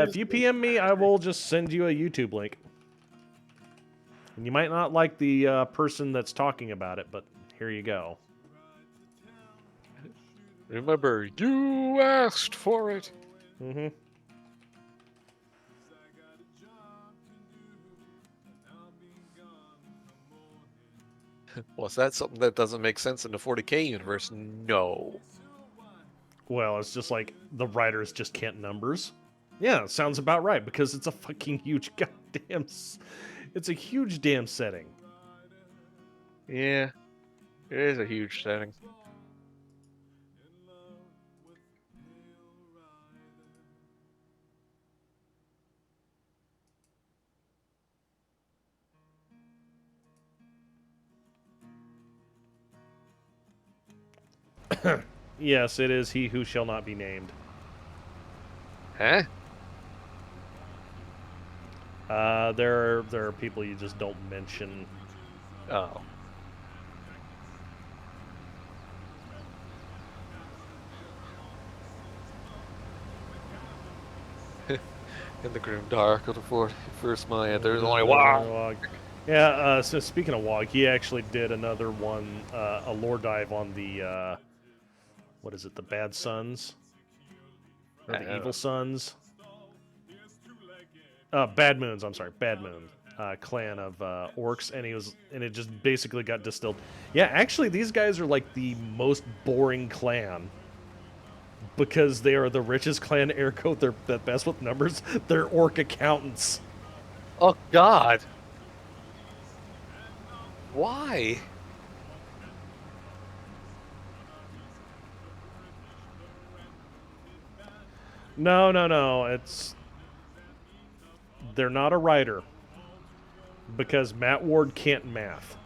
if you PM me, I will just send you a YouTube link. And you might not like the person that's talking about it, but here you go. Remember, you asked for it. Mm-hmm. Was that something that doesn't make sense in the 40K universe? No. Well, it's just like the writers just can't numbers. Yeah, sounds about right because it's a fucking huge goddamn. It's a huge damn setting. Yeah, it is a huge setting. Yes, it is he who shall not be named. Huh? There are people you just don't mention. Oh. In the grim dark of the first Maya, there's only one. Yeah, so speaking of WoG, he actually did another one, a lore dive on the, what is it, the Bad Sons? Or the Evil Sons? Bad Moons, I'm sorry, Bad Moon. Clan of orcs, and it just basically got distilled. Yeah, actually, these guys are like the most boring clan. Because they are the richest clan, ergo they're the best with numbers. They're orc accountants. Oh, God. Why? No. They're not a writer. Because Matt Ward can't math.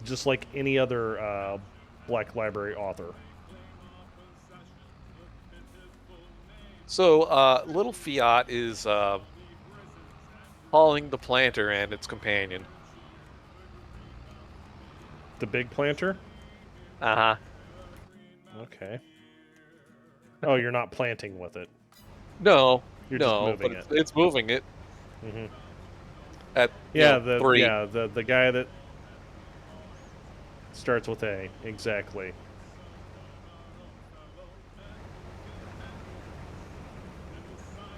Just like any other Black Library author. So, Little Fiat is hauling the planter and its companion. The big planter? Uh-huh. Okay. Oh, you're not planting with it. No, You're just moving but it's moving it. Mm-hmm. At yeah, you know, 3. the guy that starts with A, exactly.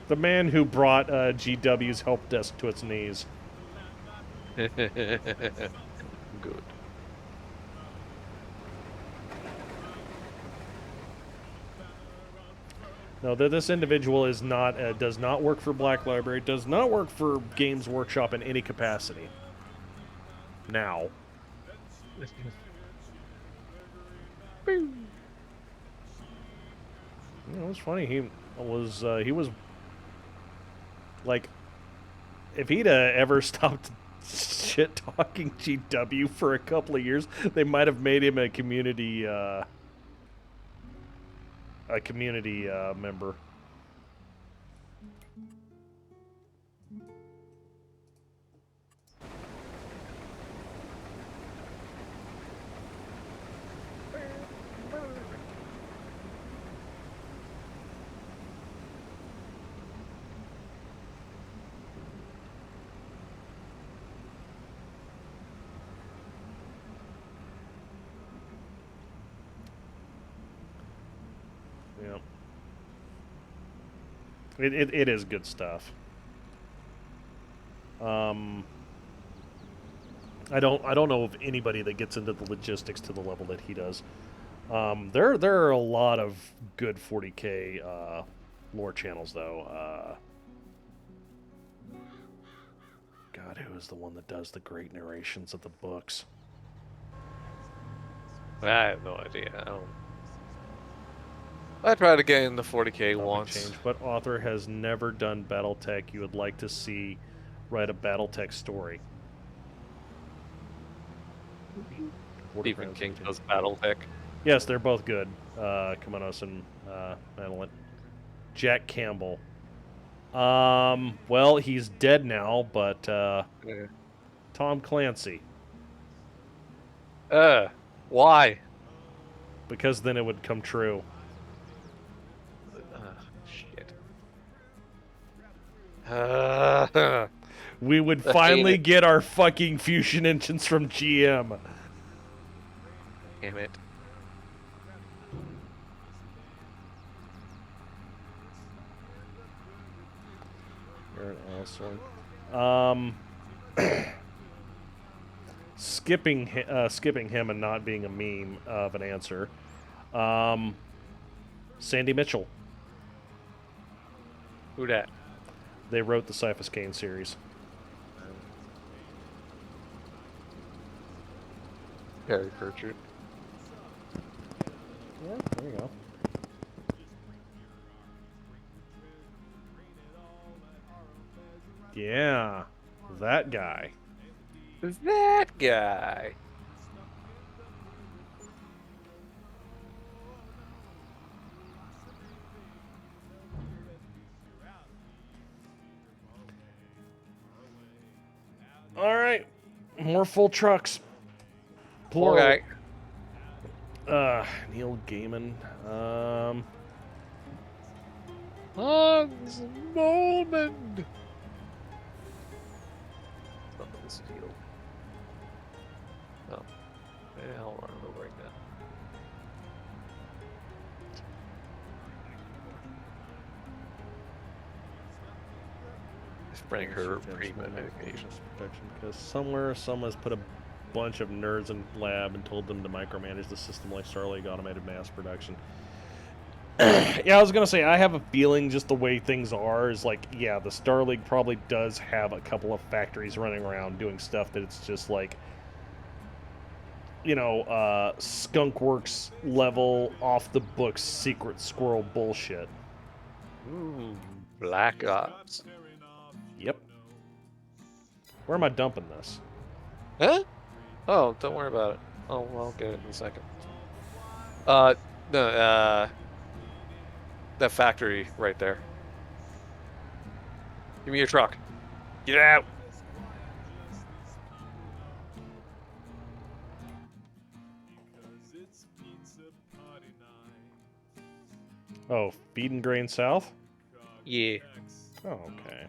The man who brought GW's help desk to its knees. Good. No, this individual is not does not work for Black Library, does not work for Games Workshop in any capacity. Now. You know, it's funny. He was like, if he'd ever stopped shit talking GW for a couple of years, they might have made him a community member. Yeah. It is good stuff. I don't know of anybody that gets into the logistics to the level that he does. There are a lot of good 40K lore channels though. God, who is the one that does the great narrations of the books? I have no idea. I tried to get in the 40K once. Change. What author has never done BattleTech you would like to see write a BattleTech story? Stephen King does BattleTech. Yes, they're both good. Kimonos and Madeline. Jack Campbell. Well, he's dead now, but Yeah. Tom Clancy. Why? Because then it would come true. Shit. We would finally get our fucking fusion engines from GM. Damn it. Aaron Ellsworth. Skipping him and not being a meme of an answer. Sandy Mitchell. Who dat? They wrote the Cyphus Kane series. Harry Pritchard. Yeah, there you go. Yeah, that guy. That guy. All right, more full trucks. Plural. Okay. Neil Gaiman. Hans Molman. Something steel. Oh. Yeah, I'll run it over right now. Spreading her treatment medication. Because somewhere someone's put a bunch of nerds in lab and told them to micromanage the system like Starlink automated mass production. Yeah, I was gonna say I have a feeling just the way things are is like, yeah, the Starlink probably does have a couple of factories running around doing stuff that it's just like, you know, Skunkworks level off the books secret squirrel bullshit. Ooh, Black Ops. Yep. Where am I dumping this? Huh? Oh, don't worry about it. Oh, I'll get it in a second. No, that factory right there. Give me your truck. Get out. Oh, Feed and Grain South? Yeah. Oh, okay.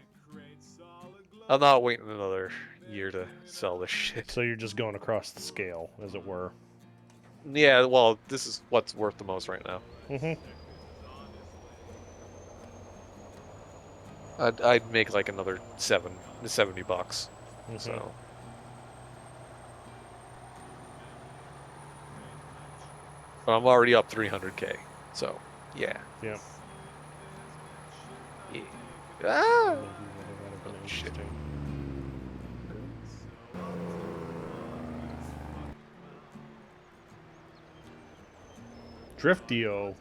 I'm not waiting another year to sell this shit. So you're just going across the scale, as it were. Yeah, well, this is what's worth the most right now. Mm-hmm. I'd make like another $70. Mm-hmm. So. But I'm already up 300K. So, yeah. Yep. Yeah. Ah! Oh, shit. Driftio.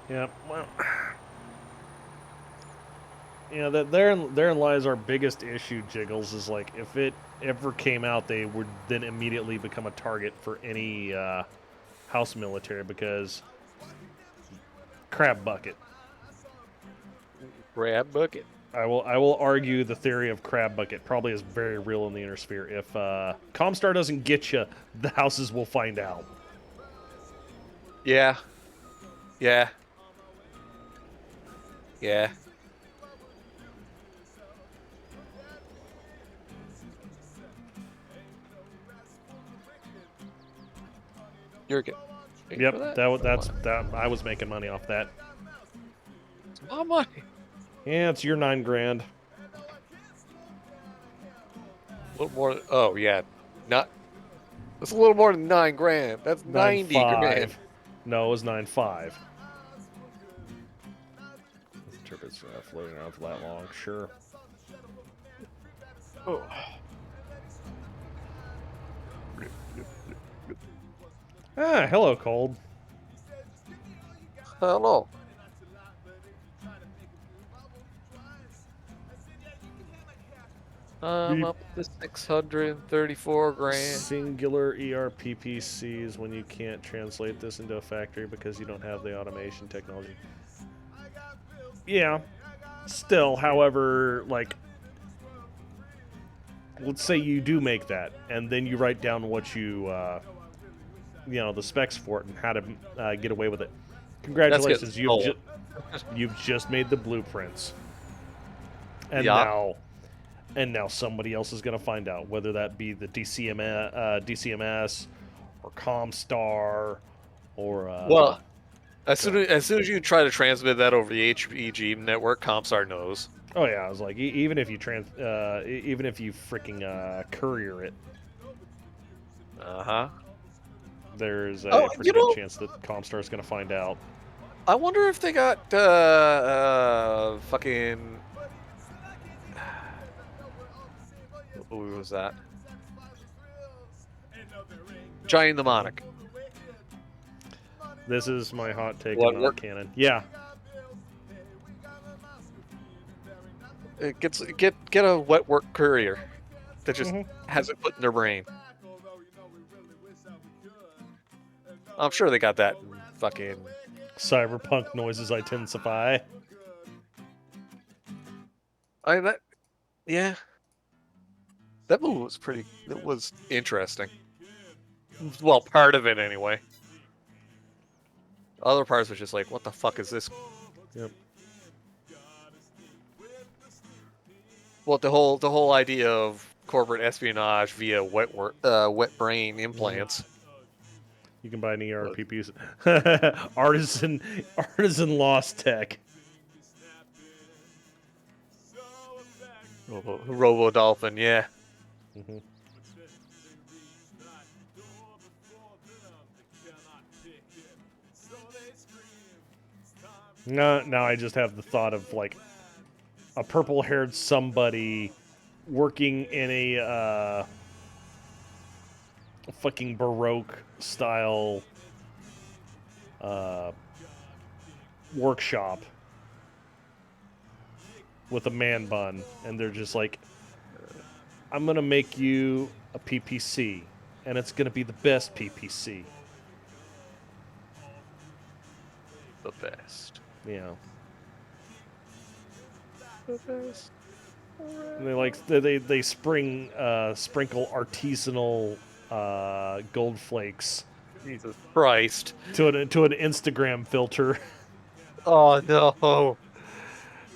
Yeah, well, yeah, therein lies our biggest issue, Jiggles, is like if it ever came out, they would then immediately become a target for any house military because crab bucket. Crab bucket. I will argue the theory of crab bucket probably is very real in the inner sphere. If Comstar doesn't get you, the houses will find out. Yeah. Yeah. Yeah. You're good. Yep, that's I was making money off that. It's my money. Yeah, it's your $9,000. A little more. Oh yeah, not. That's a little more than $9,000. That's 90 grand. No, it was 9.5. Turbot's floating around for that long, sure. Oh. Ah, hello, Cold. Hello. I'm up to 634 grand. Singular ERPPCs when you can't translate this into a factory because you don't have the automation technology. Yeah. Still, however, like, let's say you do make that, and then you write down what you, you know, the specs for it and how to get away with it. Congratulations, you've just made the blueprints. And now, And now somebody else is going to find out, whether that be the DCMS or Comstar or Well, as soon as you try to transmit that over the HPG network, Comstar knows. oh yeah, I was like, even if you even if you freaking courier it, there's a pretty good chance that Comstar is going to find out. I wonder if they got fucking. Who was that? Giant Mnemonic. This is my hot take What, and not canon. Yeah. Get a wet work courier that just has it put in their brain. I'm sure they got that in fucking Cyberpunk noises intensify. Yeah. That movie was pretty. It was interesting. Well, part of it anyway. Other parts was just like, what the fuck is this? Yep. Well, the whole idea of corporate espionage via wet brain implants. You can buy an ERPPs. artisan lost tech. Robo Dolphin, yeah. Now I just have the thought of like a purple-haired somebody working in a fucking Baroque style workshop with a man bun, and they're just like, I'm gonna make you a PPC, and it's gonna be the best PPC. The best. Yeah. The best. And they sprinkle artisanal gold flakes. Jesus Christ. To an Instagram filter. Oh no.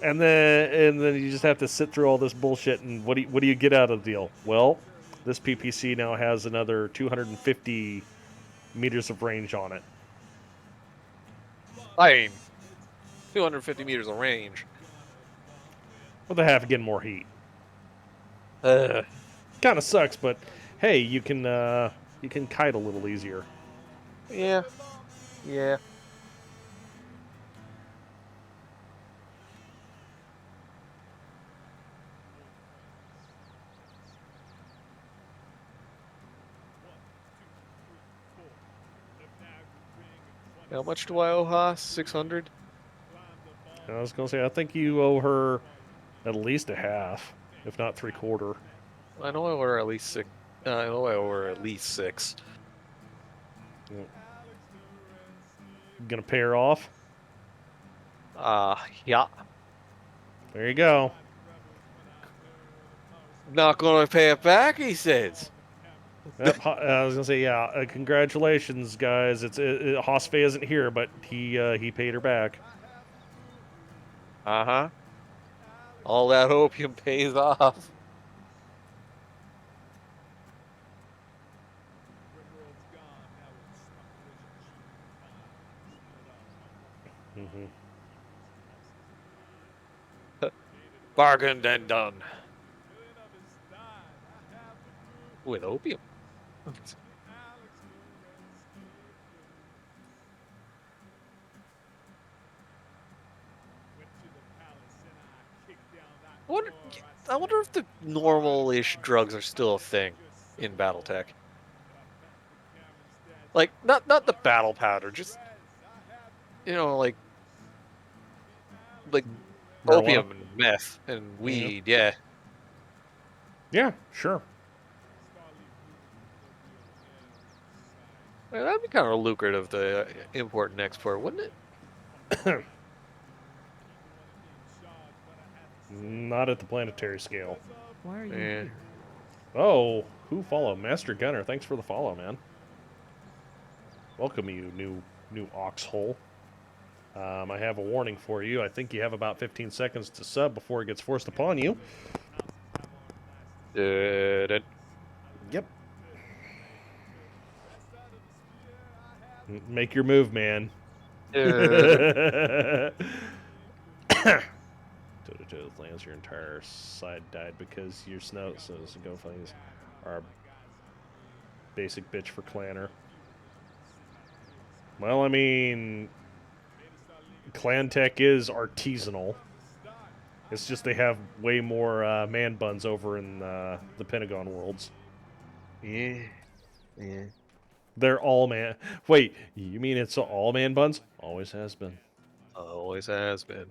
And then you just have to sit through all this bullshit, and what do you get out of the deal? Well, this PPC now has another 250 meters of range on it. I mean, 250 meters of range. Well, they have to get more heat. Kind of sucks, but hey, you can kite a little easier. Yeah. Yeah. How much do I owe Haas? 600? I was gonna say, I think you owe her at least a half, if not 3/4. I know I owe her at least 6. I know I owe her at least 6. Gonna pay her off? Yeah. There you go. Not gonna pay it back, he says. Yep, I was gonna say, yeah. Congratulations, guys. Hosfe isn't here, but he paid her back. All that opium pays off. Bargained and done. With opium. I wonder if the normal-ish drugs are still a thing in BattleTech. Like, not the battle powder, just, like Marijuana? opium and meth and weed, yeah. Yeah, sure. Man, that'd be kind of lucrative to import and export, wouldn't it? Not at the planetary scale. Why are you here? Oh, who follow? Master Gunner, thanks for the follow, man. Welcome, you new oxhole. I have a warning for you. I think you have about 15 seconds to sub before it gets forced upon you. Did Yep. Make your move, man. it. Toto lands your entire side died because your snow so go things are basic bitch for clanner. Well, I mean, clan tech is artisanal. It's just they have way more man buns over in the Pentagon worlds. Yeah. Yeah. They're all man. Wait, you mean it's all man buns? Always has been. Always has been.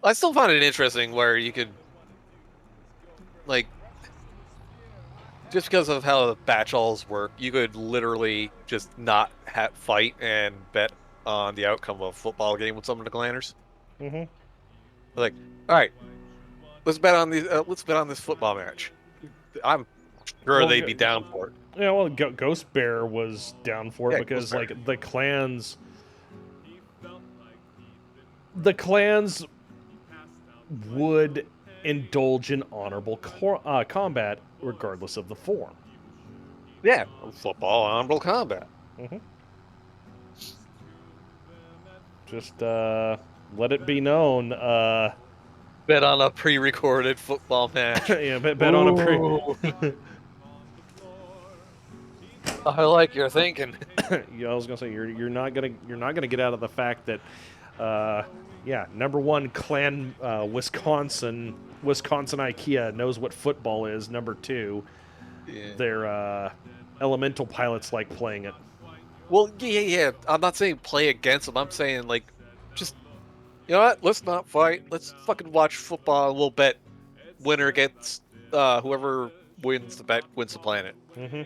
I still find it interesting where you could, like, just because of how the batch-alls work, you could literally just not fight and bet on the outcome of a football game with some of the clanners. Mm-hmm. Like, all right, let's bet on these. Let's bet on this football match. I'm sure they'd be down for it. Yeah, well, Ghost Bear was down for it Yeah, because, Ghost Bear. like, the clans would indulge in honorable combat regardless of the form. Yeah, football, honorable combat. Mm-hmm. Just let it be known. Bet on a pre-recorded football match. Yeah, bet on a pre. I like your thinking. Yeah, I was gonna say you're not gonna get out of the fact that, yeah, number one clan Wisconsin IKEA knows what football is. Number two, their elemental pilots like playing it. Well, yeah. I'm not saying play against them. I'm saying, like, just, you know what? Let's not fight. Let's fucking watch football. We'll bet winner gets whoever wins the bet wins the planet. Mm-hmm.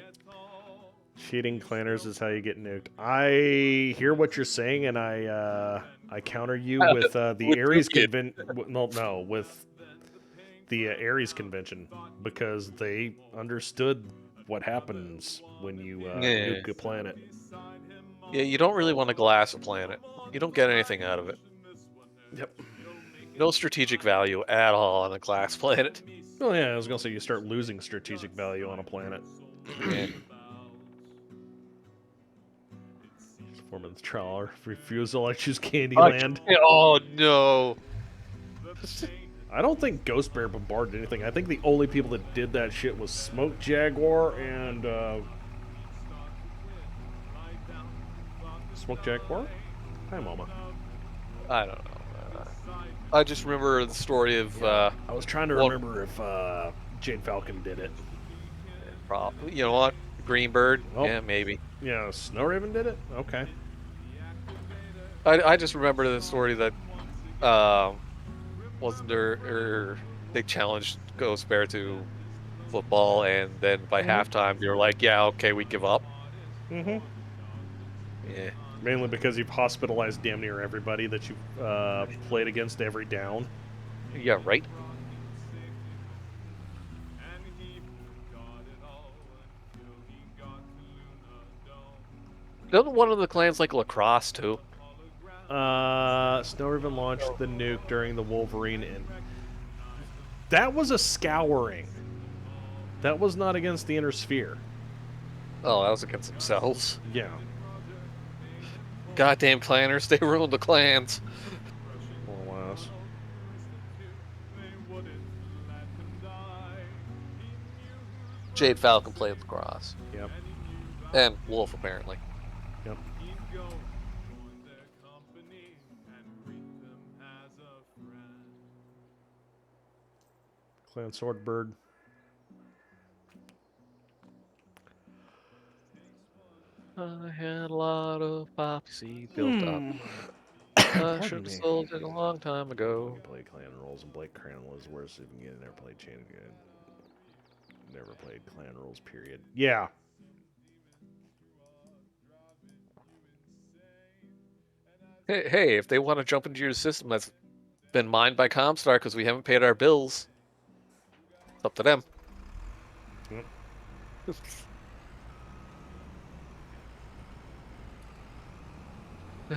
Cheating clanners is how you get nuked. I hear what you're saying, and I counter you with the Ares convention. No, with the Ares convention, because they understood what happens when you nuke a planet. Yeah, you don't really want to glass a planet. You don't get anything out of it. Yep. No strategic value at all on a glass planet. Well, yeah, I was gonna say you start losing strategic value on a planet. Yeah. Performance trial refusal. I choose Candyland. Oh no. I don't think Ghost Bear bombarded anything. I think the only people that did that shit was Smoke Jaguar and Smoke Jaguar? Hi, Mama. I don't know. I just remember the story of. I was trying to remember if Jade Falcon did it. You know what? Greenbird? Oh. Yeah, maybe. Yeah, Snow Raven did it? Okay. I just remember the story that wasn't there, or they challenged Ghost Bear to football, and then by halftime they were like, "Yeah, okay, we give up." Mm-hmm. Yeah. Mainly because you've hospitalized damn near everybody that you've played against every down. Yeah, right. Doesn't one of the clans like lacrosse too? Snow Raven launched the nuke during the Wolverine and that was a scouring. That was not against the Inner Sphere. Oh, that was against themselves. Yeah. Goddamn clanners, they ruined the clans. More or less. Jade Falcon played lacrosse. Yep. And Wolf, apparently. Yep. Clan Swordbird. I had a lot of poppy seed built up. I should have sold it a long time ago. Play clan rules and Blake Clan was worse if you never played chain good. Never played clan rules, period. Yeah. Hey, if they want to jump into your system that's been mined by Comstar because we haven't paid our bills, it's up to them. Yep.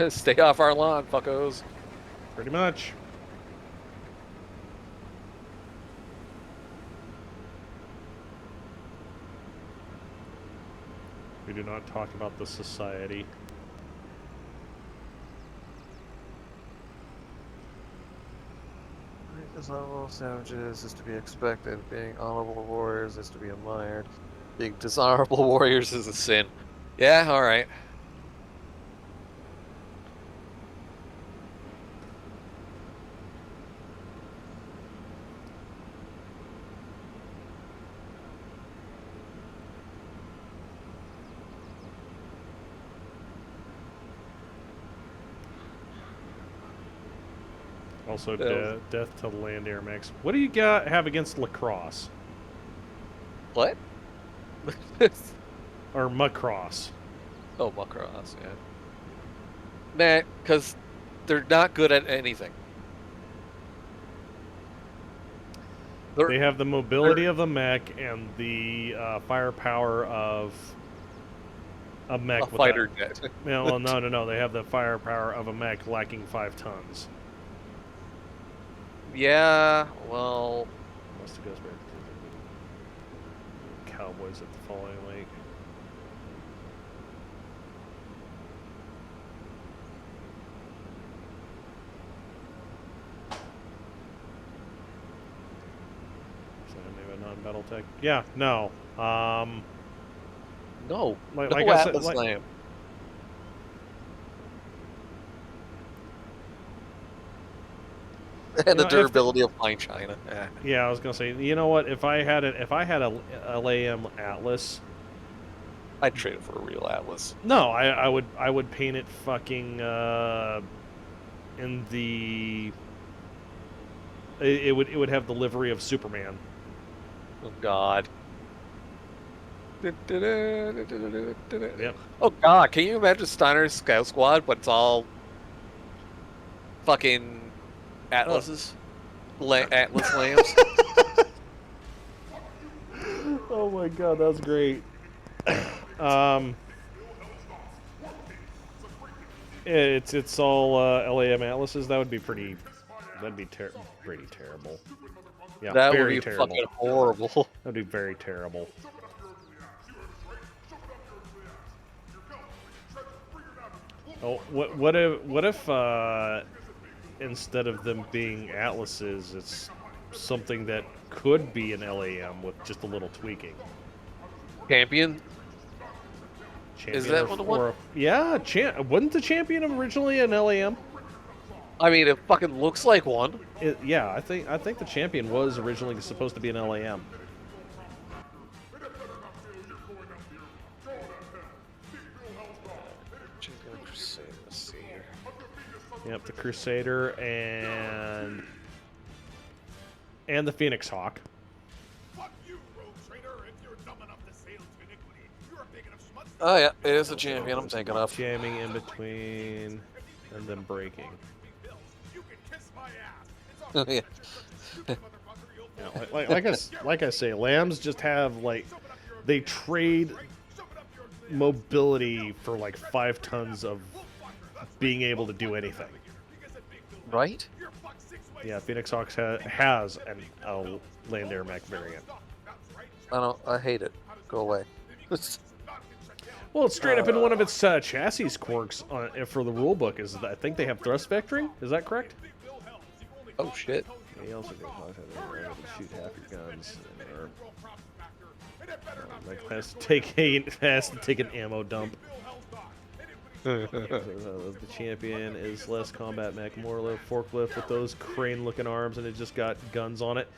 Stay off our lawn, fuckos. Pretty much. We do not talk about the society. Dishonorable savages is to be expected. Being honorable warriors is to be admired. Being dishonorable warriors is a sin. Yeah, alright. Also, death to land air mechs. What do you got have against lacrosse? What? Or Macross? Oh, Macross, yeah. Nah, because they're not good at anything. They have the mobility of the mech and the firepower of a mech. A fighter jet. Well, no. They have the firepower of a mech lacking 5 tons. Yeah, well... Must have goes back to the Cowboys at the Falling Lake. So maybe a non-battle tech. Yeah, no. No. Like no I said, Atlas Lamb. And the durability of fine China. Yeah, I was gonna say. You know what? If I had a LAM Atlas, I'd trade it for a real Atlas. no, I would paint it fucking in the. It would have the livery of Superman. Oh God. Yep. Oh God, can you imagine Steiner's Scout Squad, but it's all fucking Atlases? Atlas lambs? Oh my God, that's great. It's all LAM Atlases. That would be pretty. That'd be pretty terrible. Yeah, That would very be terrible. fucking horrible. That'd be very terrible. Oh, what if instead of them being Atlases, it's something that could be an LAM with just a little tweaking? Champion? Is that what the one? Yeah, wasn't the Champion originally an LAM? I mean, it fucking looks like one. Yeah, I think the Champion was originally supposed to be an LAM. Let's see here. Yep, the Crusader and the Phoenix Hawk. Oh yeah, it is a champion I'm thinking of. Jamming in between and then breaking. Yeah. Yeah, like I say, lambs just have they trade mobility for 5 tons of being able to do anything. Right? Yeah, Phoenix Hawks has a land air mech variant. I hate it. Go away. Well, it's straight up in one of its chassis quirks for the rulebook. I think they have thrust vectoring. Is that correct? Oh shit! He also goes to shoot half your guns. Has to take an ammo dump. The Champion is less combat mech, more forklift with those crane-looking arms, and it just got guns on it.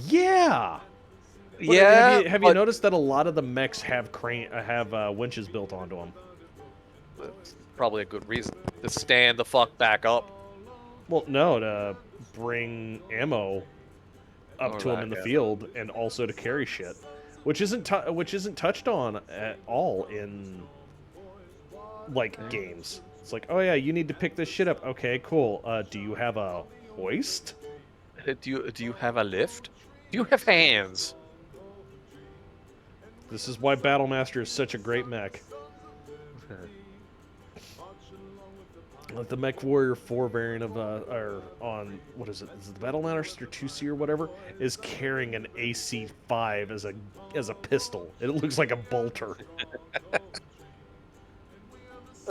Yeah. Yeah. Have you noticed that a lot of the mechs have winches built onto them? That's probably a good reason to stand the fuck back up. Well, no, to bring ammo up to them in the field, and also to carry shit, which isn't touched on at all in games. It's like, oh yeah, you need to pick this shit up. Okay, cool. Do you have a hoist? Do you have a lift? Do you have hands? This is why Battlemaster is such a great mech. The Mech Warrior 4 variant of what is it? Is it the Battlemaster 2C or whatever? Is carrying an AC5 as a pistol. It looks like a bolter.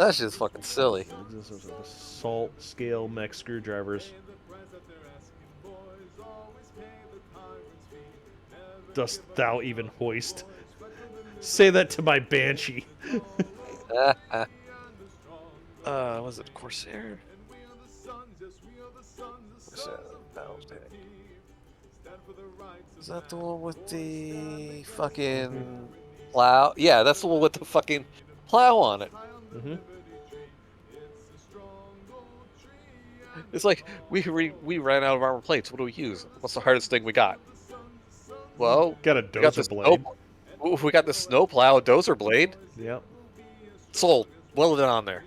That shit's fucking silly. Salt scale mech screwdrivers. Dost thou even hoist? Say that to my banshee. Was it Corsair? Is that the one with the fucking plow? Yeah, that's the one with the fucking plow on it. Mm-hmm. It's like we ran out of armor plates. What do we use? What's the hardest thing we got? Well, Got a we got dozer blade. We got the snow plow dozer blade. Yep. Sold. Welded on there.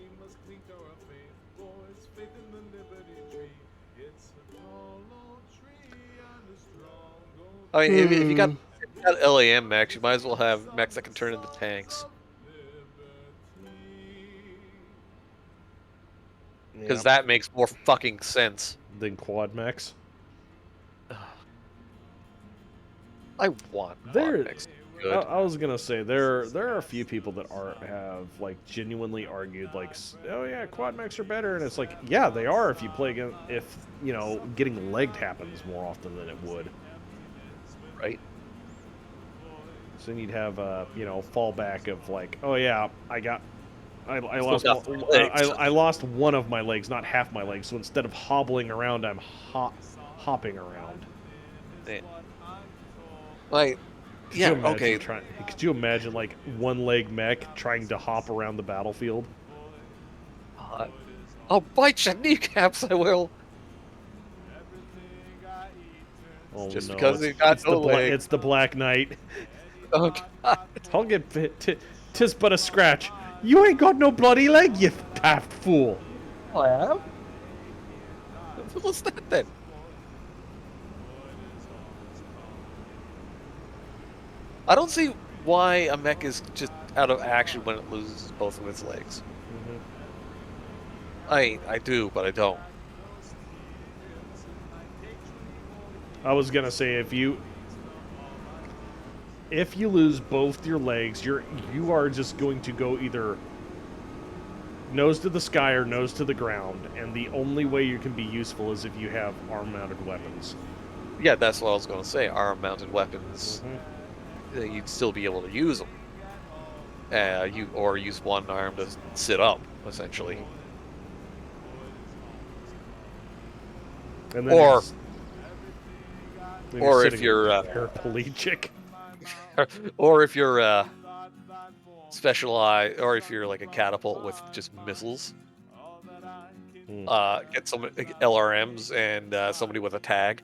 I mean, if you got LAM mechs, you might as well have mechs that can turn into tanks. Because that makes more fucking sense. Than quad mechs. I want quad mechs. Good. I was gonna say there are a few people that have like genuinely argued like, oh yeah, quad mechs are better, and it's like, yeah, they are if you play against, if you know, getting legged happens more often than it would. Right. So then you'd have you know, fallback of like, oh yeah, I lost one of my legs, not half my legs. So instead of hobbling around, I'm hopping around. Man. Like, yeah, okay. Could you imagine like one leg mech trying to hop around the battlefield? I'll bite your kneecaps, I will. Oh, just no, because he got no leg. It's the Black Knight. Oh god. I'll get bit. Tis but a scratch. You ain't got no bloody leg, you daft fool. I have. What's that then? I don't see why a mech is just out of action when it loses both of its legs. I do, but I don't. I was gonna say if you lose both your legs, you are just going to go either nose to the sky or nose to the ground, and the only way you can be useful is if you have arm-mounted weapons. Yeah, that's what I was going to say. Arm-mounted weapons, you'd still be able to use them. Or use one arm to sit up, essentially. And then or if you're paraplegic. Or if you're specialized, or if you're like a catapult with just missiles. Get some LRMs and somebody with a tag.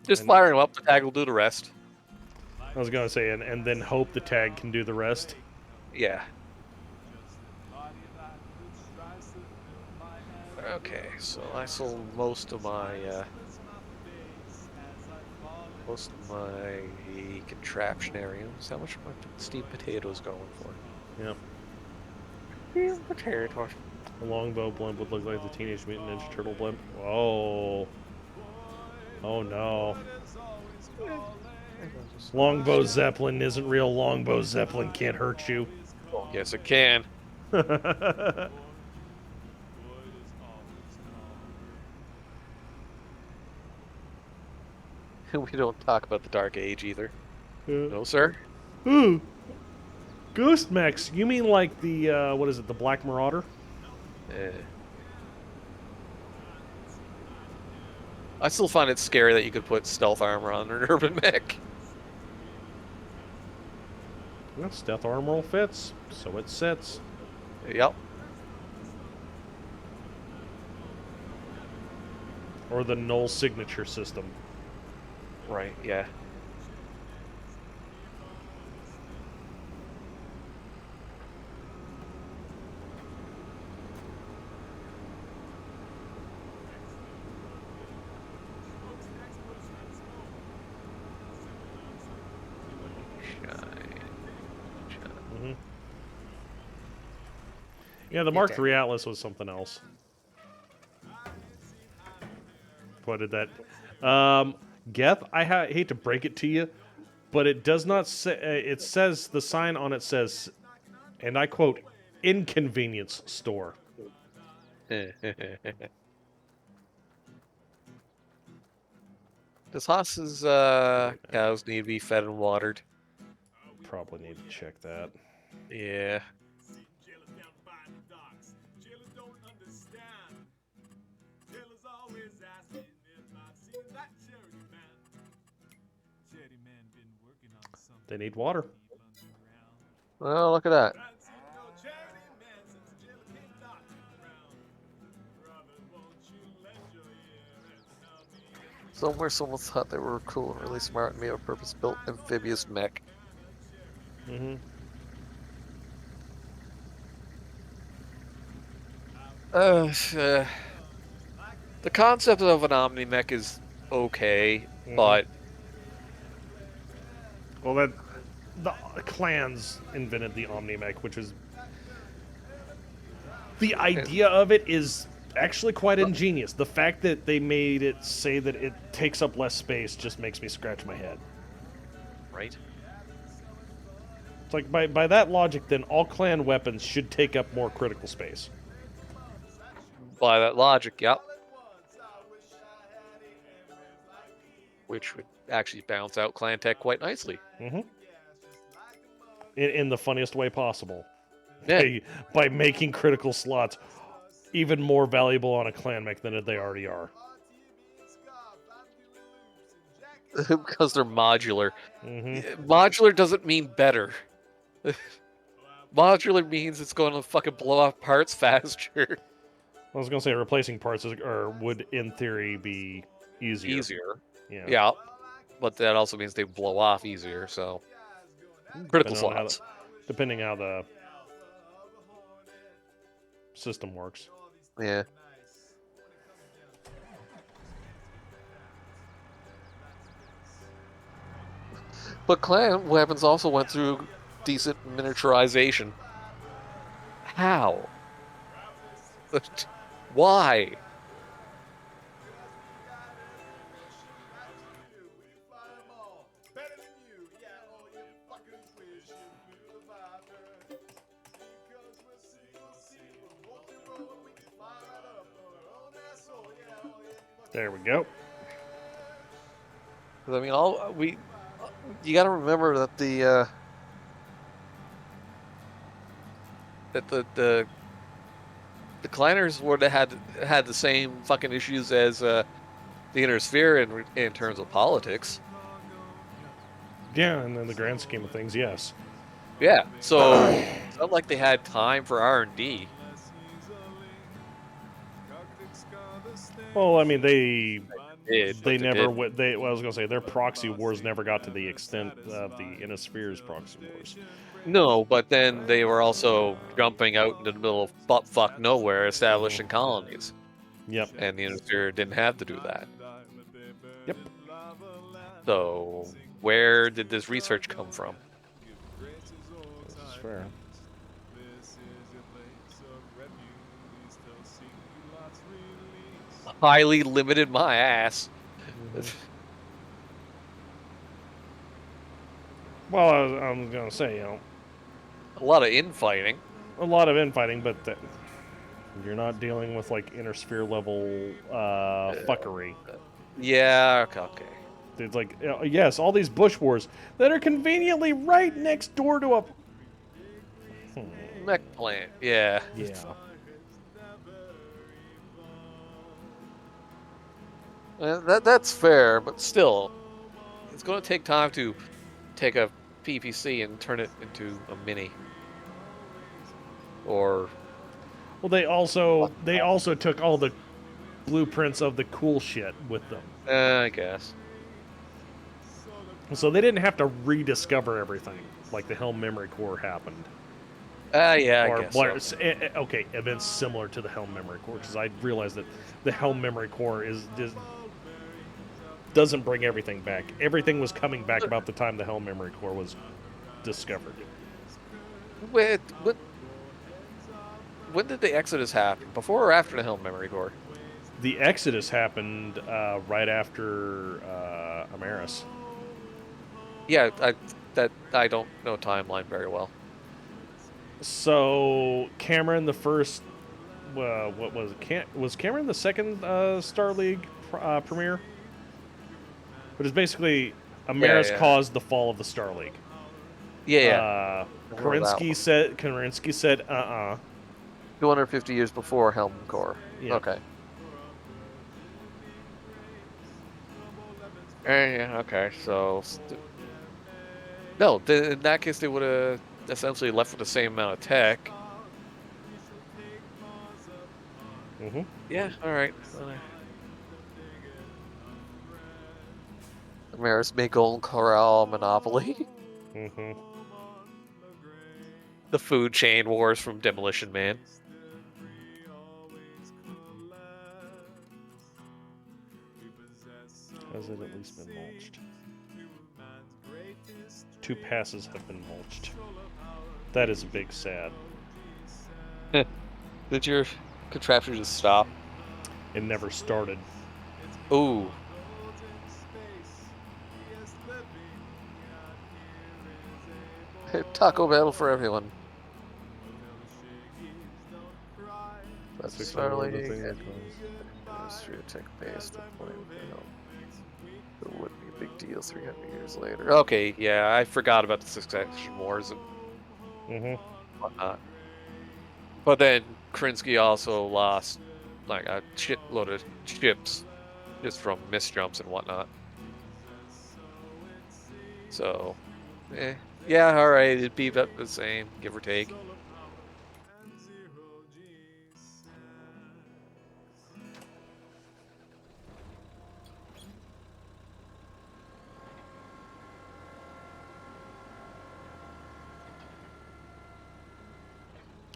Just fire them up, the tag will do the rest. I was gonna say, and then hope the tag can do the rest. Yeah. Okay, so I sold most of my contraptionariums. How much are my steamed potatoes going for? Yep. Steamed potatoes. A longbow blimp would look like the Teenage Mutant Ninja Turtle blimp. Oh. Oh no. Longbow Zeppelin isn't real. Longbow Zeppelin can't hurt you. Yes, it can. We don't talk about the Dark Age either. No, sir. Ooh. Ghost mechs. You mean like the, what is it, the Black Marauder? I still find it scary that you could put stealth armor on an urban mech. Well, stealth armor fits, so it sits. Yep. Or the null signature system. Right, yeah. Yeah, the Mark III Atlas was something else. What did that? Geth, I hate to break it to you, but it does not say. It says the sign on it says and I quote, inconvenience store. Does Haas's cows need to be fed and watered? Probably need to check that. Yeah. They need water. Well, look at that. Somewhere someone thought they were cool and really smart and made a purpose-built amphibious mech. Mm-hmm. The concept of an Omni-Mech is okay, but... Well, the clans invented the Omni-Mech, which is... The idea of it is actually quite ingenious. The fact that they made it say that it takes up less space just makes me scratch my head. Right? It's like, by that logic, then, all clan weapons should take up more critical space. By that logic, yep. Which would actually balance out clan tech quite nicely. Mm-hmm. In the funniest way possible. Yeah. By making critical slots even more valuable on a clan mech than they already are. Because they're modular. Mm-hmm. Modular doesn't mean better. Modular means it's going to fucking blow off parts faster. I was going to say replacing parts would, in theory, be easier. Yeah. But that also means they blow off easier, so... Critical slots. Depending how the system works. Yeah. But clan weapons also went through decent miniaturization. How? Why? There we go. I mean, you got to remember that the clanners would have had the same fucking issues as the inner sphere in terms of politics. Yeah, and in the grand scheme of things, yes. Yeah, so it's not like they had time for R&D. Well, I mean, I was gonna say their proxy wars never got to the extent of the Innisphere's proxy wars. No, but then they were also jumping out into the middle of butt-fuck nowhere, establishing colonies. Yep. And the Innisphere didn't have to do that. Yep. So, where did this research come from? This is fair. Highly limited my ass. Well, I'm gonna say, a lot of infighting. A lot of infighting, but you're not dealing with like inner sphere level fuckery. Yeah. Okay. It's like, yes, all these bush wars that are conveniently right next door to a mech plant. Yeah. Yeah. That's fair, but still, it's going to take time to take a PPC and turn it into a mini. Or, well, they also took all the blueprints of the cool shit with them. I guess. So they didn't have to rediscover everything like the Helm Memory Core happened. Yeah, I guess so. Okay, events similar to the Helm Memory Core, because I realized that the Helm Memory Core doesn't bring everything back. Everything was coming back about the time the Helm Memory Core was discovered. When did the Exodus happen? Before or after the Helm Memory Core? The Exodus happened right after Amaris. Yeah, I don't know timeline very well. So Cameron, the first, what was it? Was Cameron the second Star League premiere? But it's basically Amaris Yeah. caused the fall of the Star League. Yeah. I remember that Kerensky said, 250 years before Helm Core. Yeah. Okay. Yeah, okay, so... No, in that case, they would have essentially left with the same amount of tech. Mm-hmm. Yeah, alright. Amaris make Golden Corral Monopoly. Mm-hmm. The food chain wars from Demolition Man. Has it at least been mulched? 2 passes have been mulched. That is a big sad. Did your contraption just stop? It never started. Ooh. Taco Battle for everyone. That's Star League. Industry tech based. It wouldn't be a big deal 300 years later. Okay, yeah, I forgot about the Succession Wars and whatnot. But then Krinsky also lost like a shitload of ships just from misjumps and whatnot. So, yeah, all right, it'd be about the same, give or take.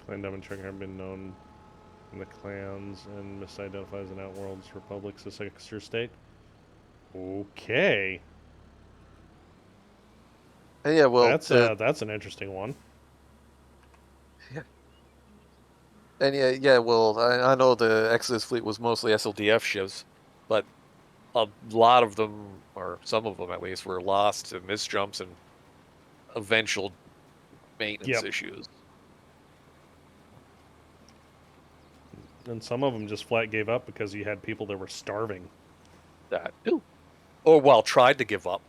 Clan Diamond Trigger have been known in the clans and misidentifies an Outworld's Republic's a sister state. Okay. Yeah, well, that's an interesting one. Yeah. And yeah. Well, I know the Exodus fleet was mostly SLDF ships, but a lot of them, or some of them at least, were lost to misjumps and eventual maintenance issues. And some of them just flat gave up because you had people that were starving. That too. Or well, tried to give up.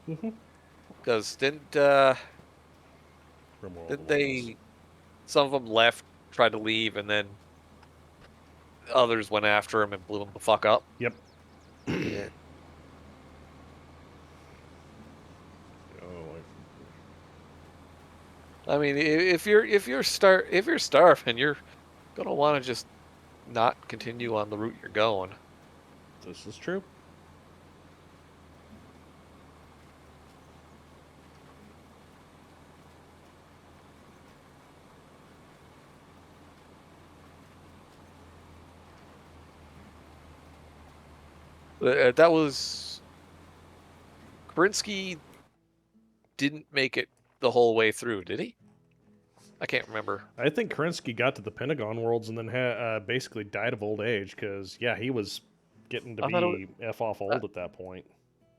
Because didn't they? Some of them left, tried to leave, and then others went after him and blew him the fuck up. Yep. Yeah. I mean, if you're starving, you're gonna want to just not continue on the route you're going. This is true. That was Krinsky didn't make it the whole way through, did he? I can't remember. I think Kerensky got to the Pentagon Worlds and then basically died of old age because, yeah, he was getting to be F-off old at that point.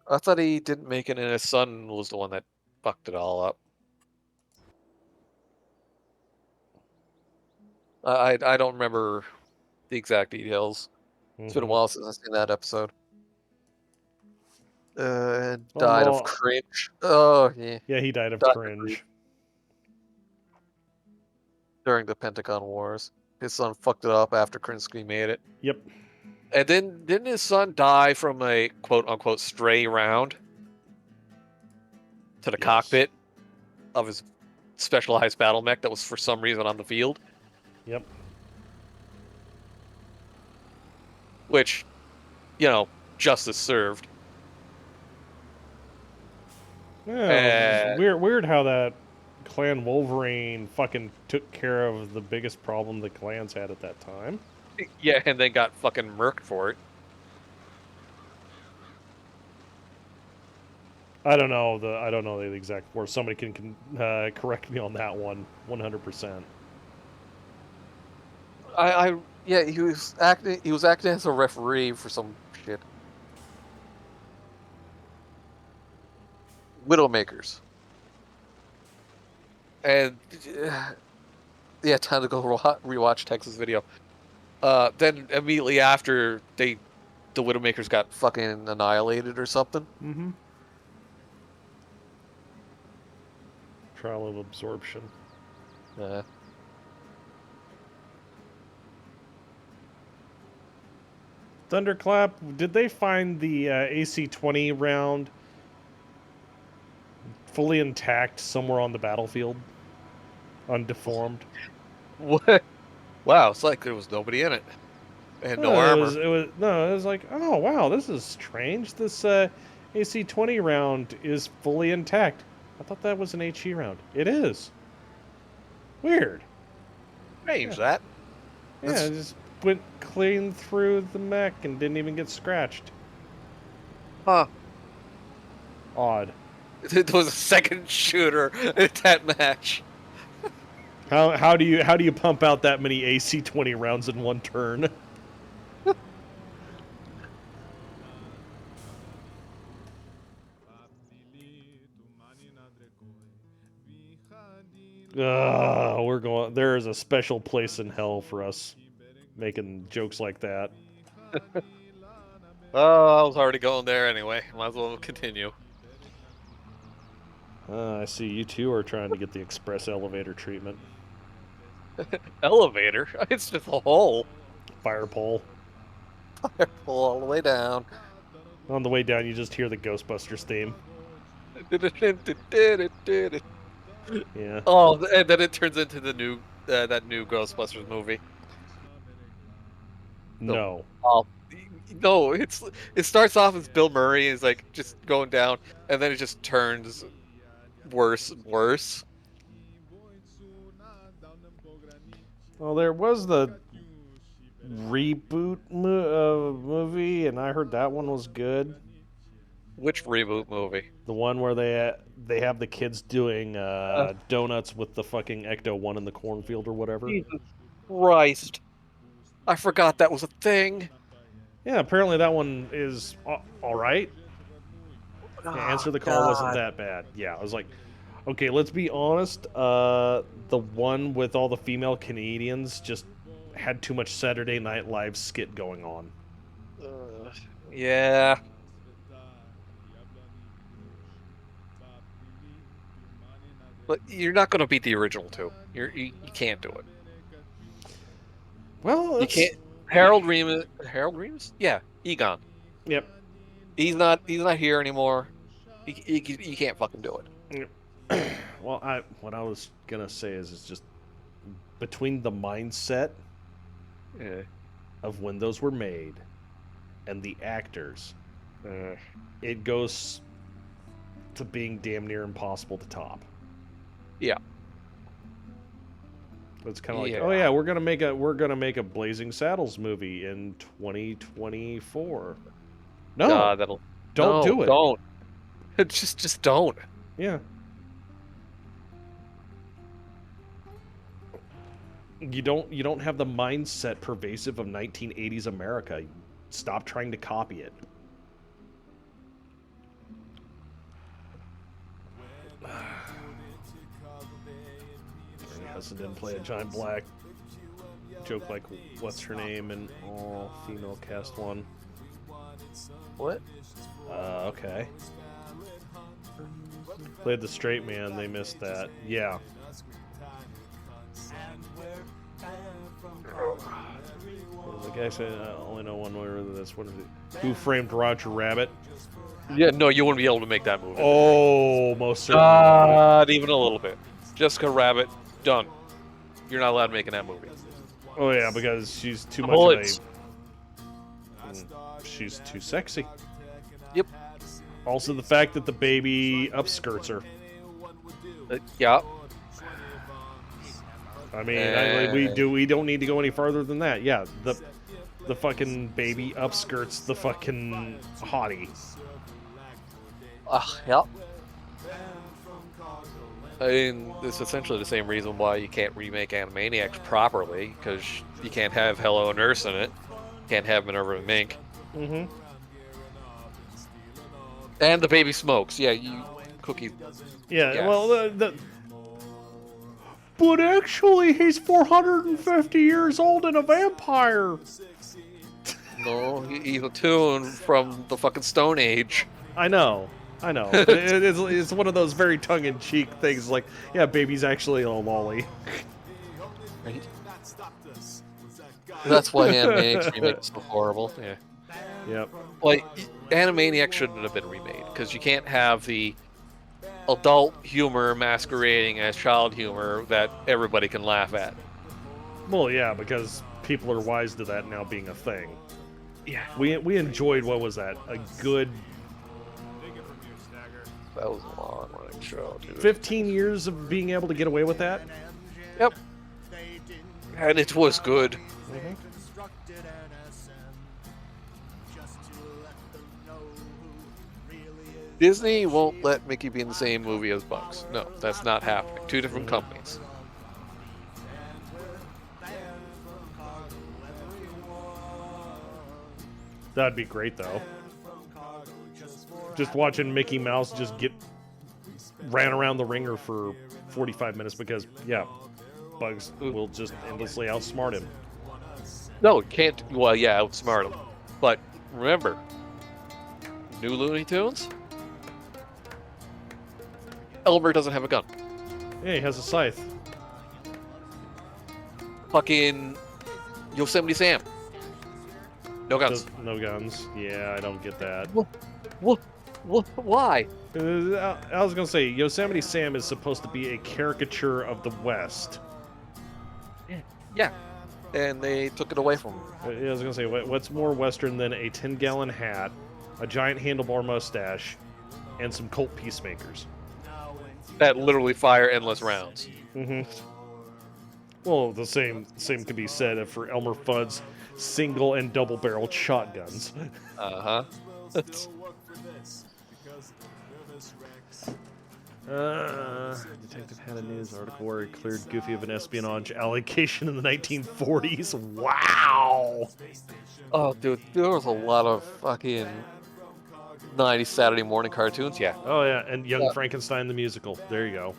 I thought he didn't make it and his son was the one that fucked it all up. I don't remember the exact details. It's been a while since I've seen that episode. Died of cringe. Oh, yeah. Yeah, he died of cringe. During the Pentagon Wars. His son fucked it up after Krinsky made it. Yep. And then didn't his son die from a quote-unquote stray round to the cockpit of his specialized battle mech that was for some reason on the field? Yep. Which, justice served. Yeah, weird how that Clan Wolverine fucking took care of the biggest problem the clans had at that time. Yeah, and then got fucking murked for it. I don't know the exact word. Somebody can correct me on that one, 100%. Yeah, he was acting as a referee for some shit. Widowmakers. And yeah, time to go rewatch Texas Video. Then immediately after the Widowmakers got fucking annihilated or something. Mm-hmm. Trial of Absorption. Thunderclap, did they find the AC-20 round fully intact somewhere on the battlefield? Undeformed? What? Wow, it's like there was nobody in it. And no armor. It was like, oh wow, this is strange. This AC-20 round is fully intact. I thought that was an HE round. It is. Weird. Strange that. Yeah, it just went clean through the mech and didn't even get scratched. Huh. Odd. There was a second shooter at that match. How do you pump out that many AC-20 rounds in one turn? We're going. There is a special place in hell for us making jokes like that. Oh, I was already going there anyway. Might as well continue. I see you two are trying to get the express elevator treatment. Elevator? It's just a hole. Fire pole. Fire pole all the way down. On the way down, you just hear the Ghostbusters theme. Yeah. Oh, and then it turns into the new that new Ghostbusters movie. No. No, it starts off as Bill Murray is like just going down, and then it just turns worse and worse. Well, there was the reboot movie, and I heard that one was good. Which reboot movie? The one where they have the kids doing donuts with the fucking Ecto-1 in the cornfield or whatever. Jesus Christ. I forgot that was a thing. Yeah, apparently that one is all right. Answer the Call wasn't that bad. Yeah, I was like, okay, let's be honest. The one with all the female Canadians just had too much Saturday Night Live skit going on. Yeah. But you're not going to beat the original two. You can't do it. Well, you can't. Harold Remus? Yeah, Egon. Yep. He's not here anymore. You can't fucking do it. Well, what I was gonna say is it's just between the mindset of when those were made and the actors, it goes to being damn near impossible to top. Yeah. It's kind of like, oh yeah, we're gonna make a Blazing Saddles movie in 2024. No, don't do it. Don't. Just don't. Yeah. You don't have the mindset pervasive of 1980s America. Stop trying to copy it. Hudson didn't play a Giant Black. Joke like, what's her name in all female cast one? What? Okay. Played the straight man, they missed that. Yeah. What was the guy saying? I only know one way or this. What is it? Who Framed Roger Rabbit? Yeah, no, you wouldn't be able to make that movie. Oh, most certainly. Not even a little bit. Jessica Rabbit, done. You're not allowed making that movie. Oh yeah, because she's too much she's too sexy. Yep. Also, the fact that the baby upskirts her. Yeah. I mean, we don't need to go any farther than that. Yeah, the fucking baby upskirts the fucking hottie. Yep. I mean, it's essentially the same reason why you can't remake Animaniacs properly, because you can't have Hello Nurse in it. You can't have Minerva and Mink. Mm-hmm. And the baby smokes. Yeah, you cookie. Yeah, well, But actually, he's 450 years old and a vampire. No, he's a tune from the fucking Stone Age. I know. But it's one of those very tongue-in-cheek things like, yeah, baby's actually a lolly. Right? That's why Animaniacs remake is so horrible. Yeah. Yep. Like, Animaniacs shouldn't have been remade, because you can't have the adult humor masquerading as child humor that everybody can laugh at. Well, yeah, because people are wise to that now being a thing. Yeah. We enjoyed, what was that? A good... That was a long-running show, dude. 15 years of being able to get away with that? Yep. And it was good. Mm-hmm. Disney won't let Mickey be in the same movie as Bugs. No, that's not happening. Two different companies. That'd be great, though. Just watching Mickey Mouse just get ran around the ringer for 45 minutes because, yeah, Bugs will just endlessly outsmart him. No, it can't. Well, yeah, outsmart him. But remember, new Looney Tunes? Elmer doesn't have a gun. Yeah, he has a scythe. Fucking Yosemite Sam. No guns. No guns. Yeah, I don't get that. Why? I was gonna say, Yosemite Sam is supposed to be a caricature of the West. Yeah. And they took it away from him. I was gonna say, what's more Western than a 10-gallon hat, a giant handlebar mustache, and some Colt peacemakers? That literally fire endless rounds. Mm-hmm. Well, the same could be said for Elmer Fudd's single and double-barreled shotguns. Uh-huh. Detective had a news article where he cleared Goofy of an espionage allegation in the 1940s. Wow! Oh, dude, there was a lot of fucking 90s Saturday morning cartoons, yeah. Oh, yeah, and Young Frankenstein the musical. There you go.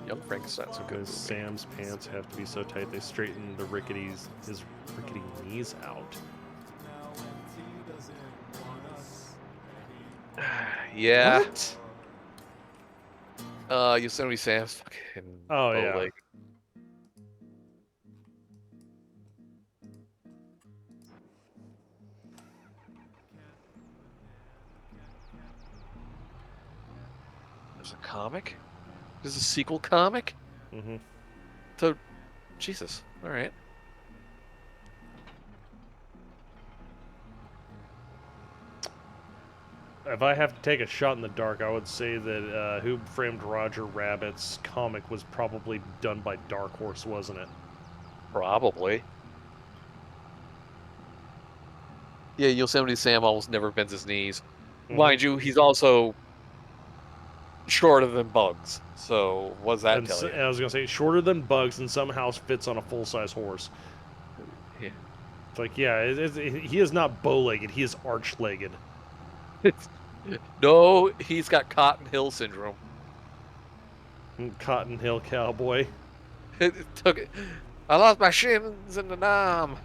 Young Frankenstein's a good movie. Sam's pants have to be so tight they straighten his rickety knees out. Yeah. What? Yosemite Sam's fucking... Oh, yeah. Like, there's a comic? There's a sequel comic? Mm-hmm. So, Jesus. All right. If I have to take a shot in the dark, I would say that Who Framed Roger Rabbit's comic was probably done by Dark Horse, wasn't it? Probably. Yeah, Yosemite Sam almost never bends his knees. Mm-hmm. Mind you, he's also shorter than Bugs. So, what does that tell you? I was going to say, shorter than Bugs and somehow fits on a full-size horse. Yeah. It's like, yeah, he is not bow-legged, he is arch-legged. No, he's got Cotton Hill syndrome. Cotton Hill Cowboy. It took it. I lost my shins in the Nam.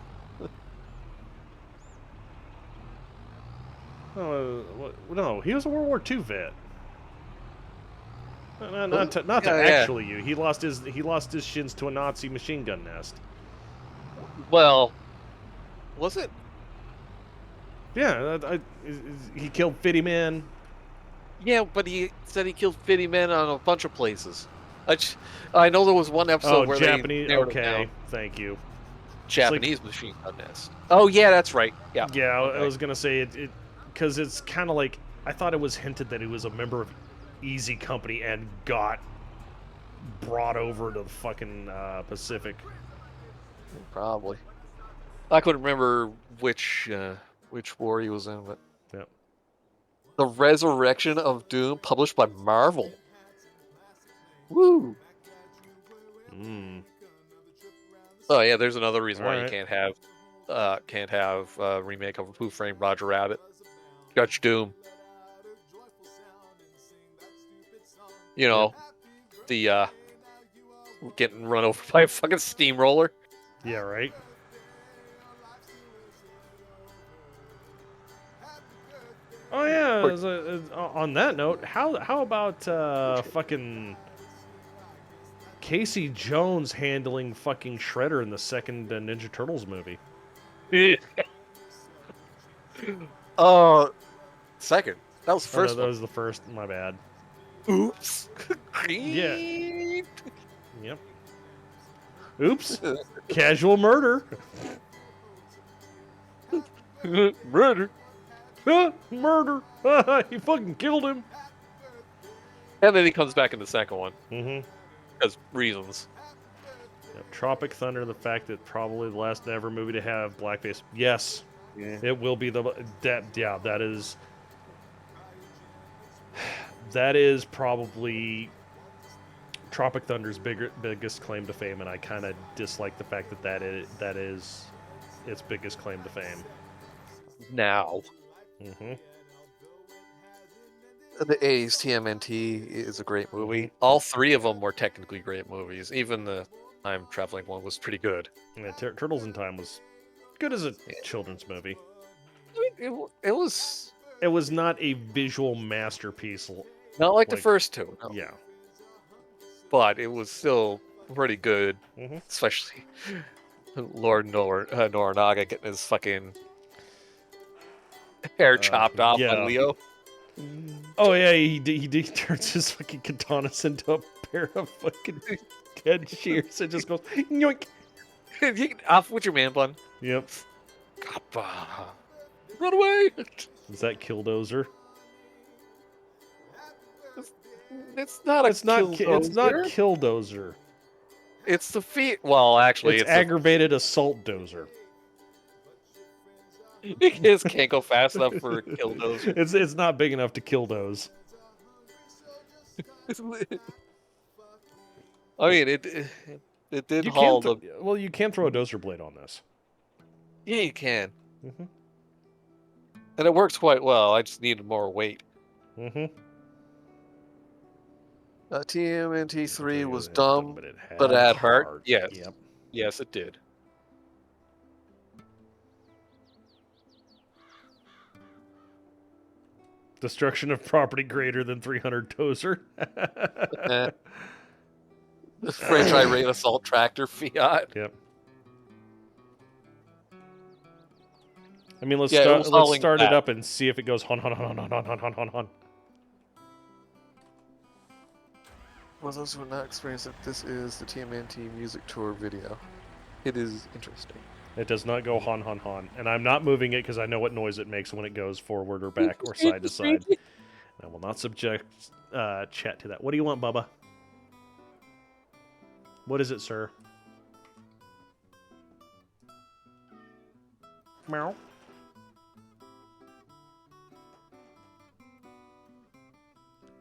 No, he was a World War II vet. Not to Yeah. actually you. He lost his shins to a Nazi machine gun nest. Well, was it? Yeah, he killed Fitty Man. Yeah, but he said he killed 50 men on a bunch of places. I know there was one episode where Japanese. they narrowed it Okay, down. thank you. Japanese machine gun nest. Oh yeah, that's right. Yeah. Yeah, Okay. I was gonna say it because it's kind of like I thought it was hinted that he was a member of Easy Company and got brought over to the fucking Pacific. Probably. I couldn't remember which war he was in, but Yep. The Resurrection of Doom, published by Marvel. Woo! Oh yeah, there's another reason why you can't have a remake of Who Framed Roger Rabbit. Judge Doom. You know, the getting run over by a fucking steamroller. Yeah, right. Oh yeah. On that note, how about fucking Casey Jones handling fucking Shredder in the second Ninja Turtles movie? Second. That was the Oh, no, first that one. was the first. My bad. Oops. Yeah. Yep. Oops. Casual murder. Murder. Murder. He fucking killed him. And then he comes back in the second one. Mm-hmm. Because reasons. Yep. Tropic Thunder, the fact that probably the last ever movie to have blackface. Yes. Yeah. It will be that is probably Tropic Thunder's biggest claim to fame, and I kind of dislike the fact that that is its biggest claim to fame. Now. Mm-hmm. The 80s TMNT is a great movie. All three of them were technically great movies. Even the time traveling one was pretty good. Yeah, Turtles in Time was good as a children's movie. I mean, it was... It was not a visual masterpiece. Not like the first two. No. Yeah. But it was still pretty good. Mm-hmm. Especially Lord Noranaga getting his fucking hair chopped off by Leo. Oh yeah, he turns his fucking katanas into a pair of fucking head shears and just goes yoink. Off with your man bun. Yep. Run away! Is that Killdozer? It's not Killdozer. It's the feet. Well, actually, it's aggravated assault dozer. His can't go fast enough for Killdozer. It's not big enough to kill those. I mean, it did haul the. Well, you can throw a dozer blade on this. Yeah, you can. Mm-hmm. And it works quite well. I just needed more weight. Mm-hmm. TMNT3 was dumb, but it had heart. Yes. Yep. Yes, it did. Destruction of property greater than 300 dozer. The French irate assault tractor Fiat. Yep. I mean, let's Yeah, start it up and see if it goes hon hon hon hon hon hon hon hon hon. For those who have not experienced it, this is the TMNT music tour video. It is interesting. It does not go hon hon hon, and I'm not moving it because I know what noise it makes when it goes forward or back or side to side. I will not subject chat to that. What do you want, Bubba? What is it, sir? Meow.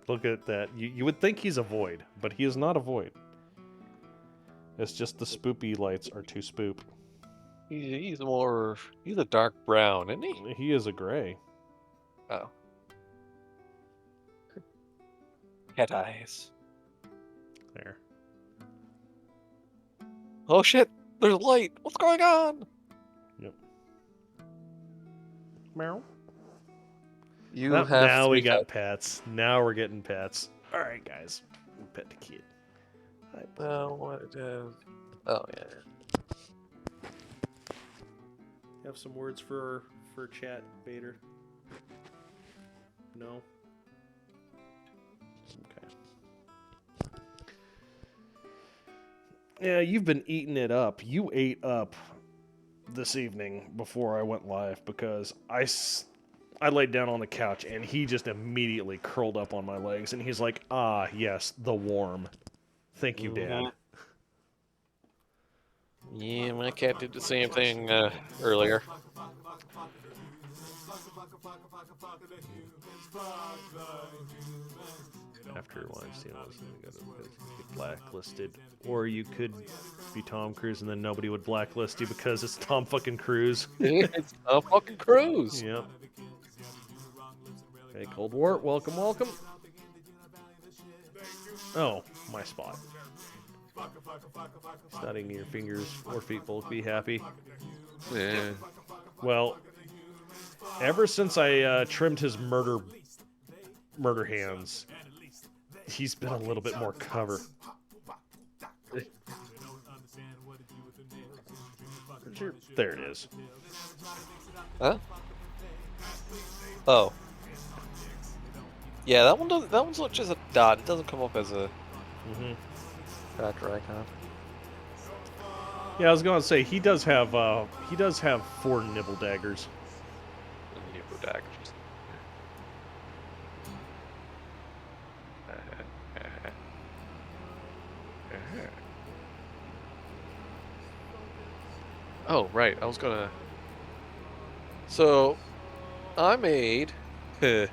Look at that. You would think he's a void, but he is not a void. It's just the spoopy lights are too spoop. He's a dark brown, isn't he? He is a gray. Oh. Cat eyes. There. Oh shit! There's light! What's going on? Yep. Meow. Now we got pets. Now we're getting pets. Alright, guys. Pet the kid. What oh, yeah. You have some words for chat, Vader? No? Okay. Yeah, you've been eating it up. You ate up this evening before I went live because I laid down on the couch and he just immediately curled up on my legs and he's like, ah, yes, the warm. Thank you, Dad. Yeah, my cat did the same thing earlier. After Weinstein was get blacklisted, or you could be Tom Cruise and then nobody would blacklist you because it's Tom fucking Cruise. It's Tom fucking Cruise. Yep. Okay, Cold War, welcome, welcome. Oh, my spot. Studying your fingers, 4 feet full, be happy. Yeah. Well, ever since I trimmed his murder hands, he's been a little bit more cover. There it is. Huh? Oh. Yeah, that one doesn't. That one's just a dot. It doesn't come up as a character icon. Yeah, I was going to say he does have 4 nibble daggers. Nibble daggers. Oh, right. I was gonna. So, I made. Ooh.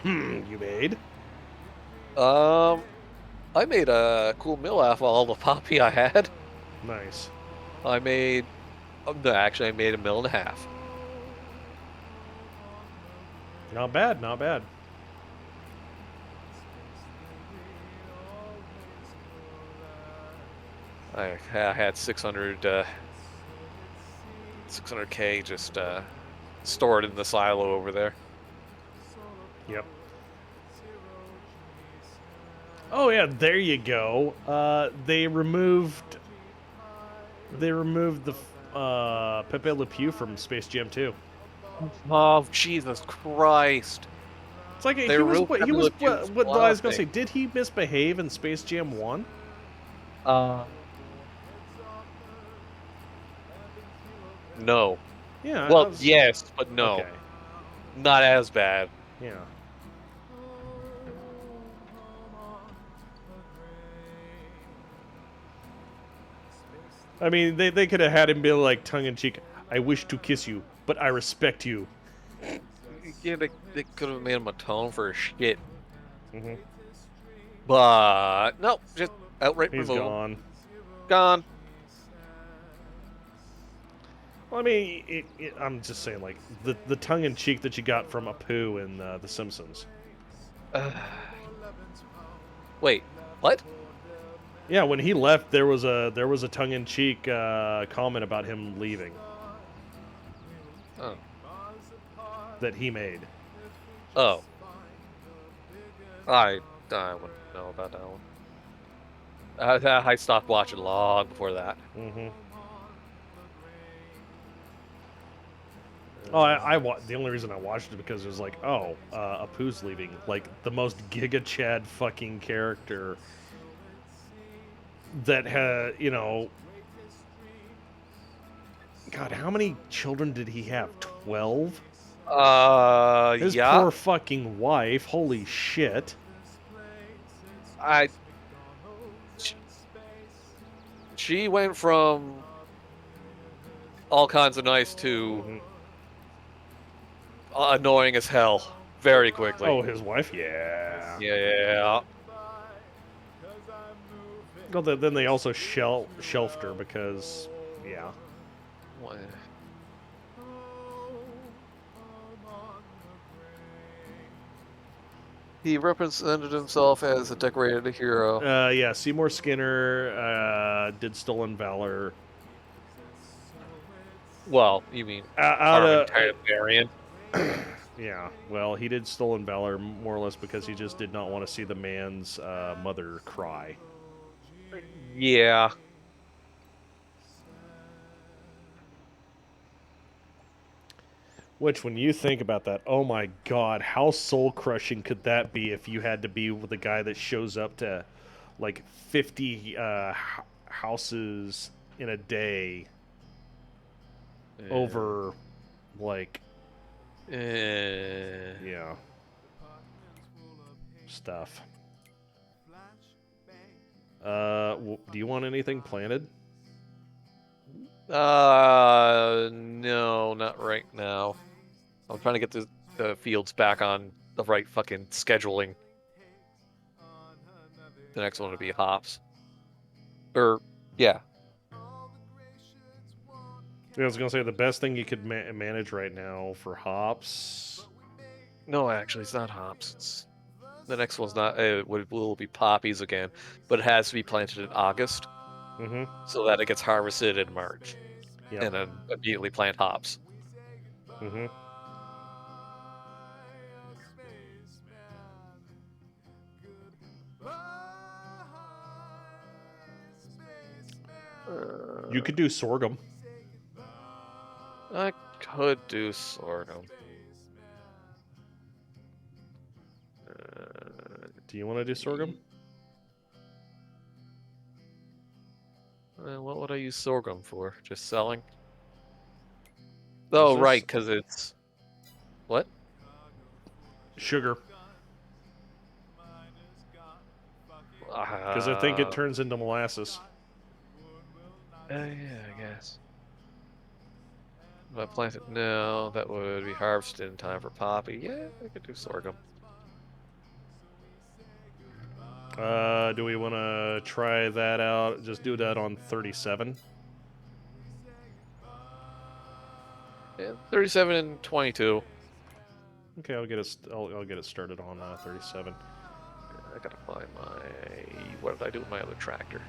You made? I made a cool mill off of all the poppy I had. Nice. I made. No, actually, I made 1.5 million. Not bad, not bad. I had 600K just stored in the silo over there. Yep. Oh yeah, there you go. They removed the Pepe Le Pew from Space Jam 2. Oh Jesus Christ! It's like They he was removed what Pepe Le Pew's I was gonna thing. say. Did he misbehave in Space Jam 1? No. Yeah. Well, yes, but no. Okay. Not as bad. Yeah. I mean, they could have had him be like tongue in cheek. I wish to kiss you, but I respect you. Yeah, they could have made him atone for his shit. Mm-hmm. But no, just outright He's removal. gone. Gone. Well, I mean, I'm just saying, like the tongue in cheek that you got from Apu in The Simpsons. Wait, what? Yeah, when he left, there was a tongue in cheek comment about him leaving. Oh. That he made. Oh. I wouldn't know about that one. I stopped watching long before that. Mm-hmm. Oh, the only reason I watched it because it was like, oh, Apu's leaving. Like, the most Giga Chad fucking character that had, you know... God, how many children did he have? 12? His yeah. poor fucking wife. Holy shit. She went from all kinds of nice to annoying as hell very quickly. Oh, his wife? Yeah. Yeah. Well, then they also shelved her because, yeah. What? He represented himself as a decorated hero. Yeah, Seymour Skinner did Stolen Valor. Well, you mean out of Targaryen? Yeah, well, he did Stolen Valor more or less because he just did not want to see the man's mother cry. Yeah. Which, when you think about that, oh my god, how soul-crushing could that be if you had to be with a guy that shows up to, like, 50 houses in a day over, like... yeah. Stuff. Do you want anything planted? No, not right now. I'm trying to get the fields back on the right fucking scheduling. The next one would be hops. Yeah. I was gonna say the best thing you could manage right now for hops. No, actually, it's not hops. It's The next one's not. Will be poppies again, but it has to be planted in August, so that it gets harvested in March, and then immediately plant hops. You could do sorghum. I could do sorghum. Do you want to do sorghum? What would I use sorghum for? Just selling? Oh, right, because it's... What? Sugar. Because I think it turns into molasses. Yeah, I guess. If I plant it now, that would be harvested in time for poppy. Yeah, I could do sorghum. Do we want to try that out? Just do that on 37? Yeah, 37 and 22. Okay, I'll get it. I'll get it started on 37. I gotta find my... What did I do with my other tractor?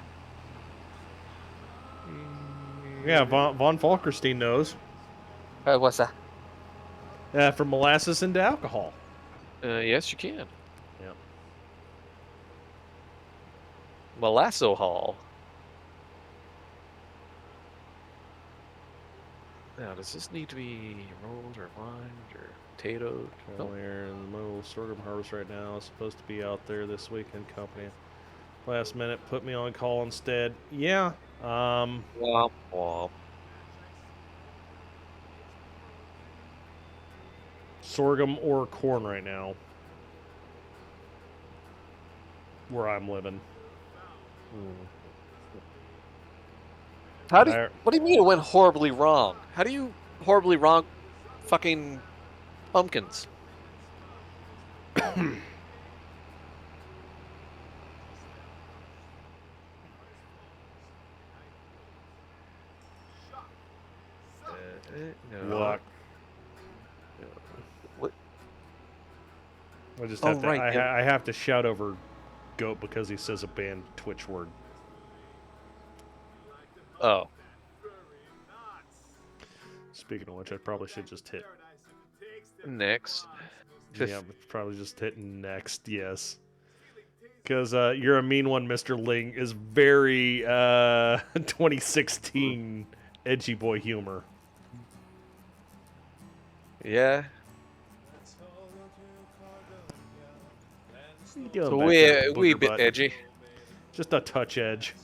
Yeah, Von Falkerstein knows. What's that? From molasses into alcohol. Yes, you can. Yeah. Molasso Hall. Now, does this need to be rolled or lined or potatoed? We're in the middle of sorghum harvest right now. It's supposed to be out there this weekend, company. Last minute, put me on call instead. Yeah. Womp womp. Sorghum or corn right now. Where I'm living. What do you mean it went horribly wrong? How do you horribly wrong fucking pumpkins? What? What? I just have to. I have to shout over Goat because he says a banned Twitch word. Oh. Speaking of which, I probably should just hit next. Yeah, probably just hit next. Yes. Because You're a Mean One, Mr. Ling is very 2016 edgy boy humor. Yeah. So we bit edgy. Just a touch edge.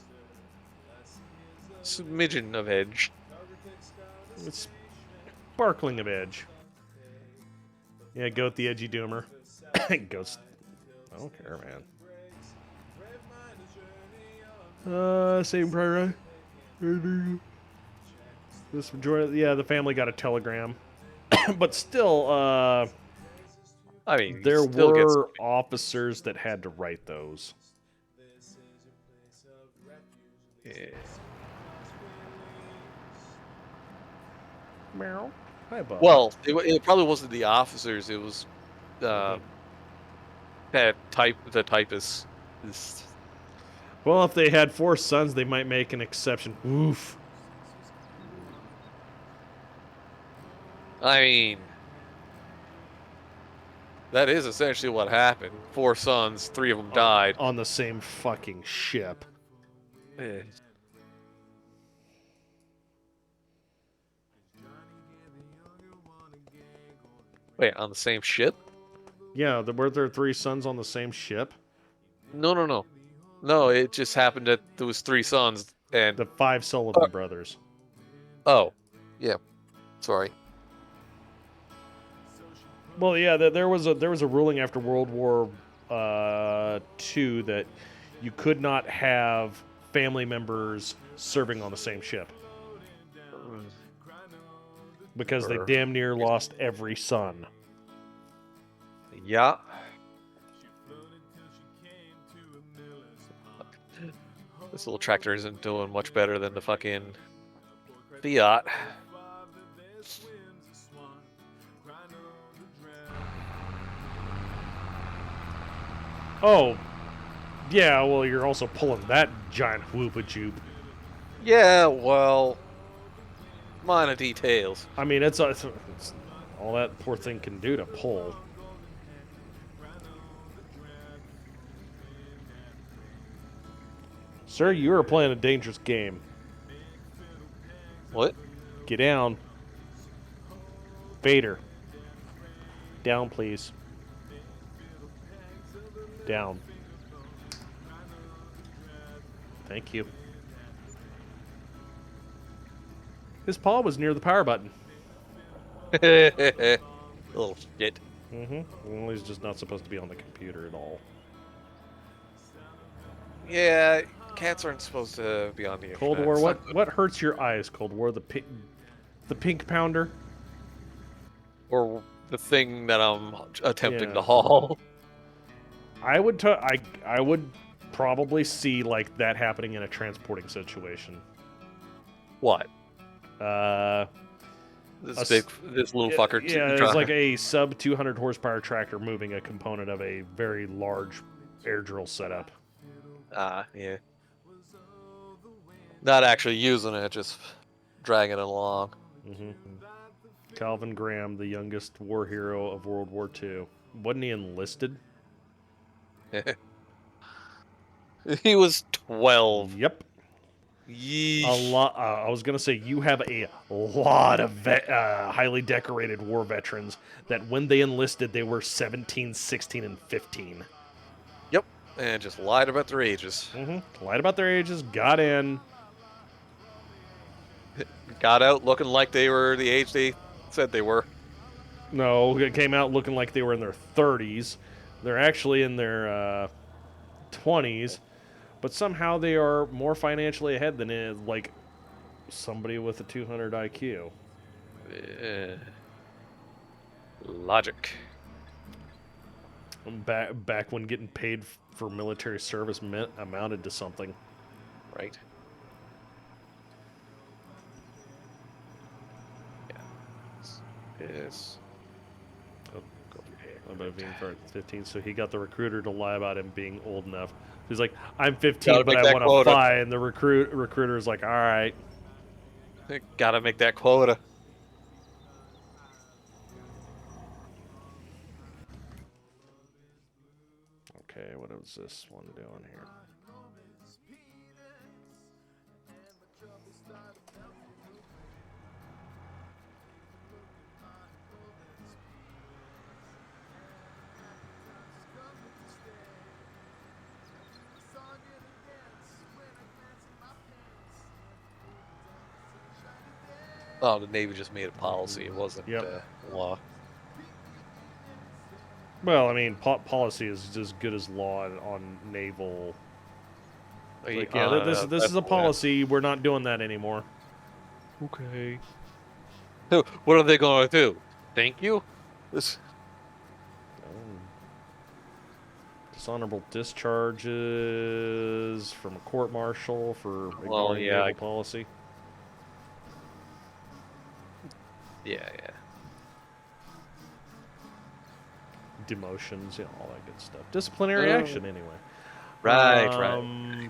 Smidgen of edge. It's sparkling of edge. Yeah, Goat the edgy doomer. Ghost. I don't care, man. Saving Private Ryan. This majority, yeah, the family got a telegram, but still, I mean, there were officers that had to write those. Yeah. Meow. Hi, Bob. Well, it probably wasn't the officers. It was the typists. Well, if they had 4 sons, they might make an exception. Oof. I mean, that is essentially what happened. 4 sons, 3 of them died. On the same fucking ship. Wait, on the same ship? Yeah, were there 3 sons on the same ship? No. No, it just happened that there was 3 sons and... The 5 Sullivan brothers. Oh. Yeah. Sorry. Well, yeah, there was a ruling after World War II that you could not have family members serving on the same ship. Because they damn near lost every son. Yeah. This little tractor isn't doing much better than the fucking Fiat. Oh, yeah. Well, you're also pulling that giant whoop-a-joop. Yeah, well, minor details. I mean, it's all that poor thing can do to pull. Sir, you are playing a dangerous game. What? Get down. Vader. Down, please. Down. Thank you. His paw was near the power button. Little shit. Mm-hmm. Well, he's just not supposed to be on the computer at all. Yeah, cats aren't supposed to be on the internet. Cold War, It's not what hurts your eyes, Cold War? The pink pounder? or the thing that I'm attempting Yeah. to haul. I would probably see like that happening in a transporting situation. What? This little fucker. Yeah, it's like a sub 200 horsepower tractor moving a component of a very large air drill setup. Yeah. Not actually using it, just dragging it along. Mm-hmm. Calvin Graham, the youngest war hero of World War II. Wasn't he enlisted? He was 12. Yep. Yeesh. A lot. I was gonna say you have a lot of highly decorated war veterans that when they enlisted they were 17, 16, and 15. Yep, and just lied about their ages. Mm-hmm. Lied about their ages. Got in. Got out looking like they were the age they said they were. No, it came out looking like they were in their 30s. They're actually in their 20s, but somehow they are more financially ahead than like somebody with a 200 IQ. Logic. Back when getting paid for military service amounted to something. Right. Yeah. Yes. About being 15, so he got the recruiter to lie about him being old enough. He's like, "I'm 15, but I want to fly," and the recruiter's like, "All right." Gotta make that quota. Okay, what is this one doing here? Oh, the Navy just made a policy. It wasn't law. Well, I mean, policy is as good as law on naval. Like, yeah, this is a policy. We're not doing that anymore. Okay. What are they going to do? Thank you? Dishonorable discharges from a court-martial for ignoring naval policy. Yeah. Demotions, all that good stuff. Disciplinary action, anyway. Right.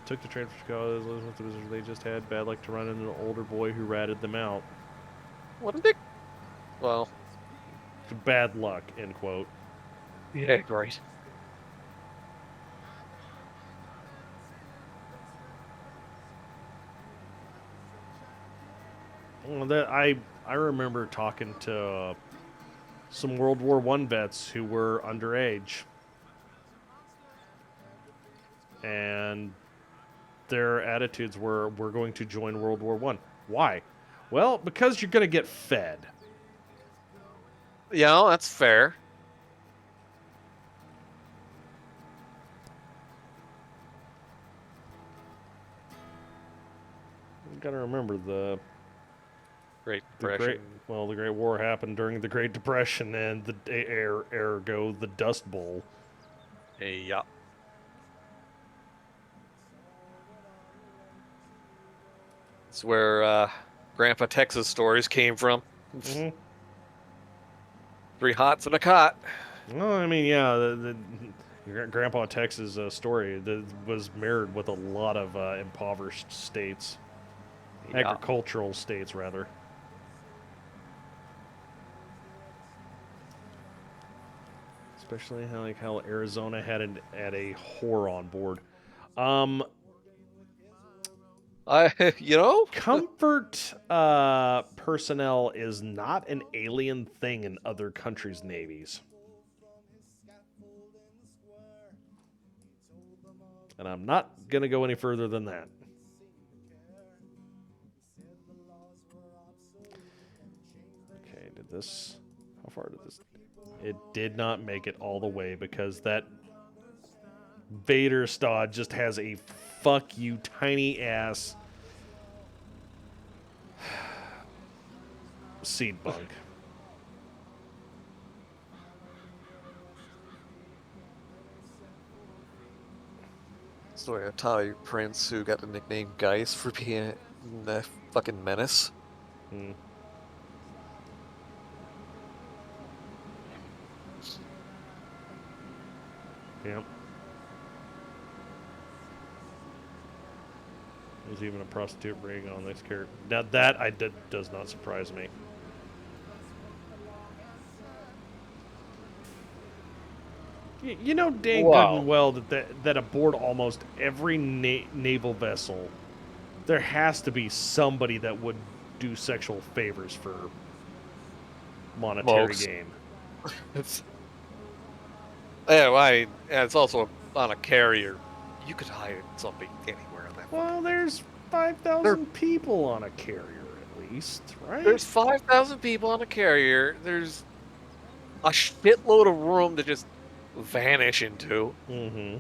Took the train for Chicago. With the visitors they just had. Bad luck to run into an older boy who ratted them out. What did they? Well, bad luck. End quote. Yeah, right. Well, that I remember talking to some World War I vets who were underage. And their attitudes were, we're going to join World War I. Why? Well, because you're going to get fed. Yeah, that's fair. You got to remember the Great Depression. The Great War happened during the Great Depression and the ergo the Dust Bowl. Yeah. It's where Grandpa Texas stories came from. Mm-hmm. 3 hots and a cot. Well, I mean, yeah, Grandpa Tex's story that was mirrored with a lot of impoverished states, agricultural states rather. Especially how Arizona had a whore on board. Comfort personnel is not an alien thing in other countries' navies. And I'm not going to go any further than that. Okay, how far did this... It did not make it all the way because that Vader Stod just has a fuck you tiny ass seed bug. Story of Thai Prince who got the nickname Geist for being a fucking menace. Hmm. Yep. There's even a prostitute ring on this character. Now that does not surprise me. You know dang good and well that aboard almost every naval vessel, there has to be somebody that would do sexual favors for monetary gain. It's also on a carrier. You could hire somebody anywhere on that. Well, there's 5,000 people on a carrier at least, right? There's 5,000 people on a carrier. There's a shitload of room to just vanish into. Mm-hmm.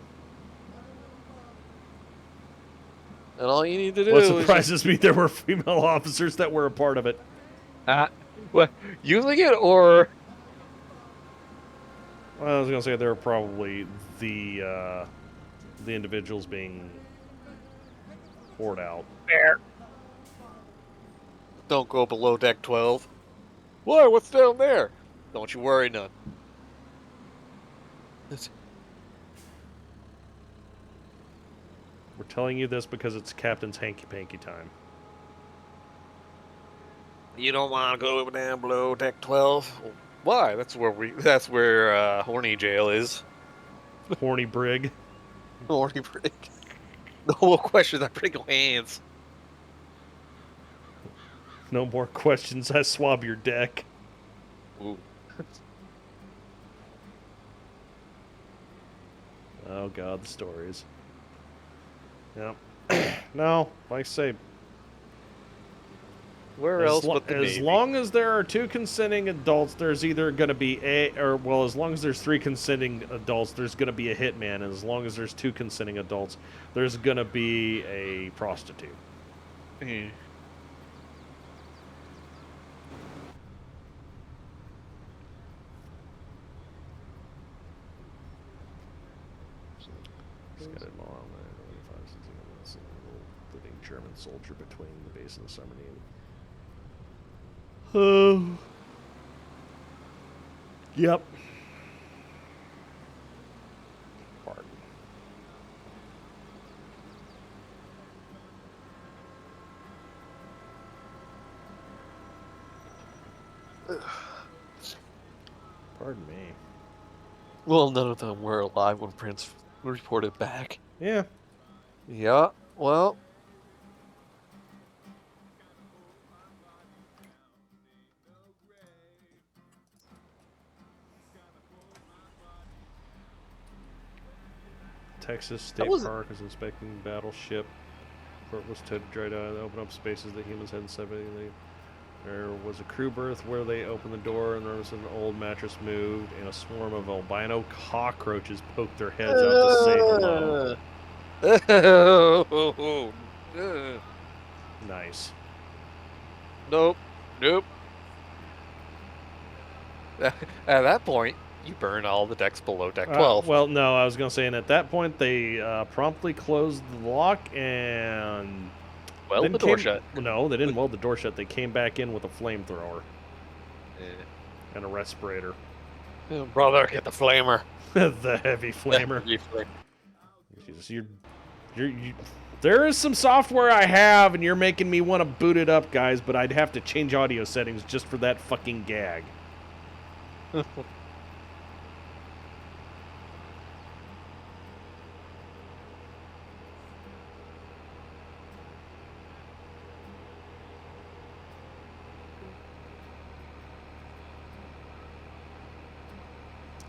And all you need to do What is surprises me, there were female officers that were a part of it. Well, using it or... Well, I was going to say they were probably the individuals being poured out. There. Don't go below deck 12. Why? What's down there? Don't you worry none. We're telling you this because it's Captain's hanky-panky time. You don't want to go down below deck 12? Well, why? That's where Horny Jail is. Horny Brig. Horny Brig. No more questions, I bring your hands. No more questions, I swab your deck. Ooh. Oh god, the stories. Yep. No, like I say, where else but the As Navy? long as there are 2 consenting adults, there's either going to be as long as there's 3 consenting adults, there's going to be a hitman. And as long as there's 2 consenting adults, there's going to be a prostitute. Mm. Living German soldier between the base and the submarine. Oh. Yep. Pardon. Pardon me. Well, none of them were alive when Prince reported back. Yeah. Yeah, well... Texas State Park is inspecting battleship. Port was to try to open up spaces that humans hadn't said anything. There was a crew berth where they opened the door and there was an old mattress moved and a swarm of albino cockroaches poked their heads out to say hello. Nice. Nope. At that point, you burn all the decks below deck 12. Well, no, I was going to say, and at that point, they promptly closed the lock and... Weld the door shut. No, they didn't weld the door shut. They came back in with a flamethrower. Yeah. And a respirator. Oh, brother, get the flamer. The heavy flamer. Heavy flame. Jesus, there is some software I have, and you're making me want to boot it up, guys, but I'd have to change audio settings just for that fucking gag.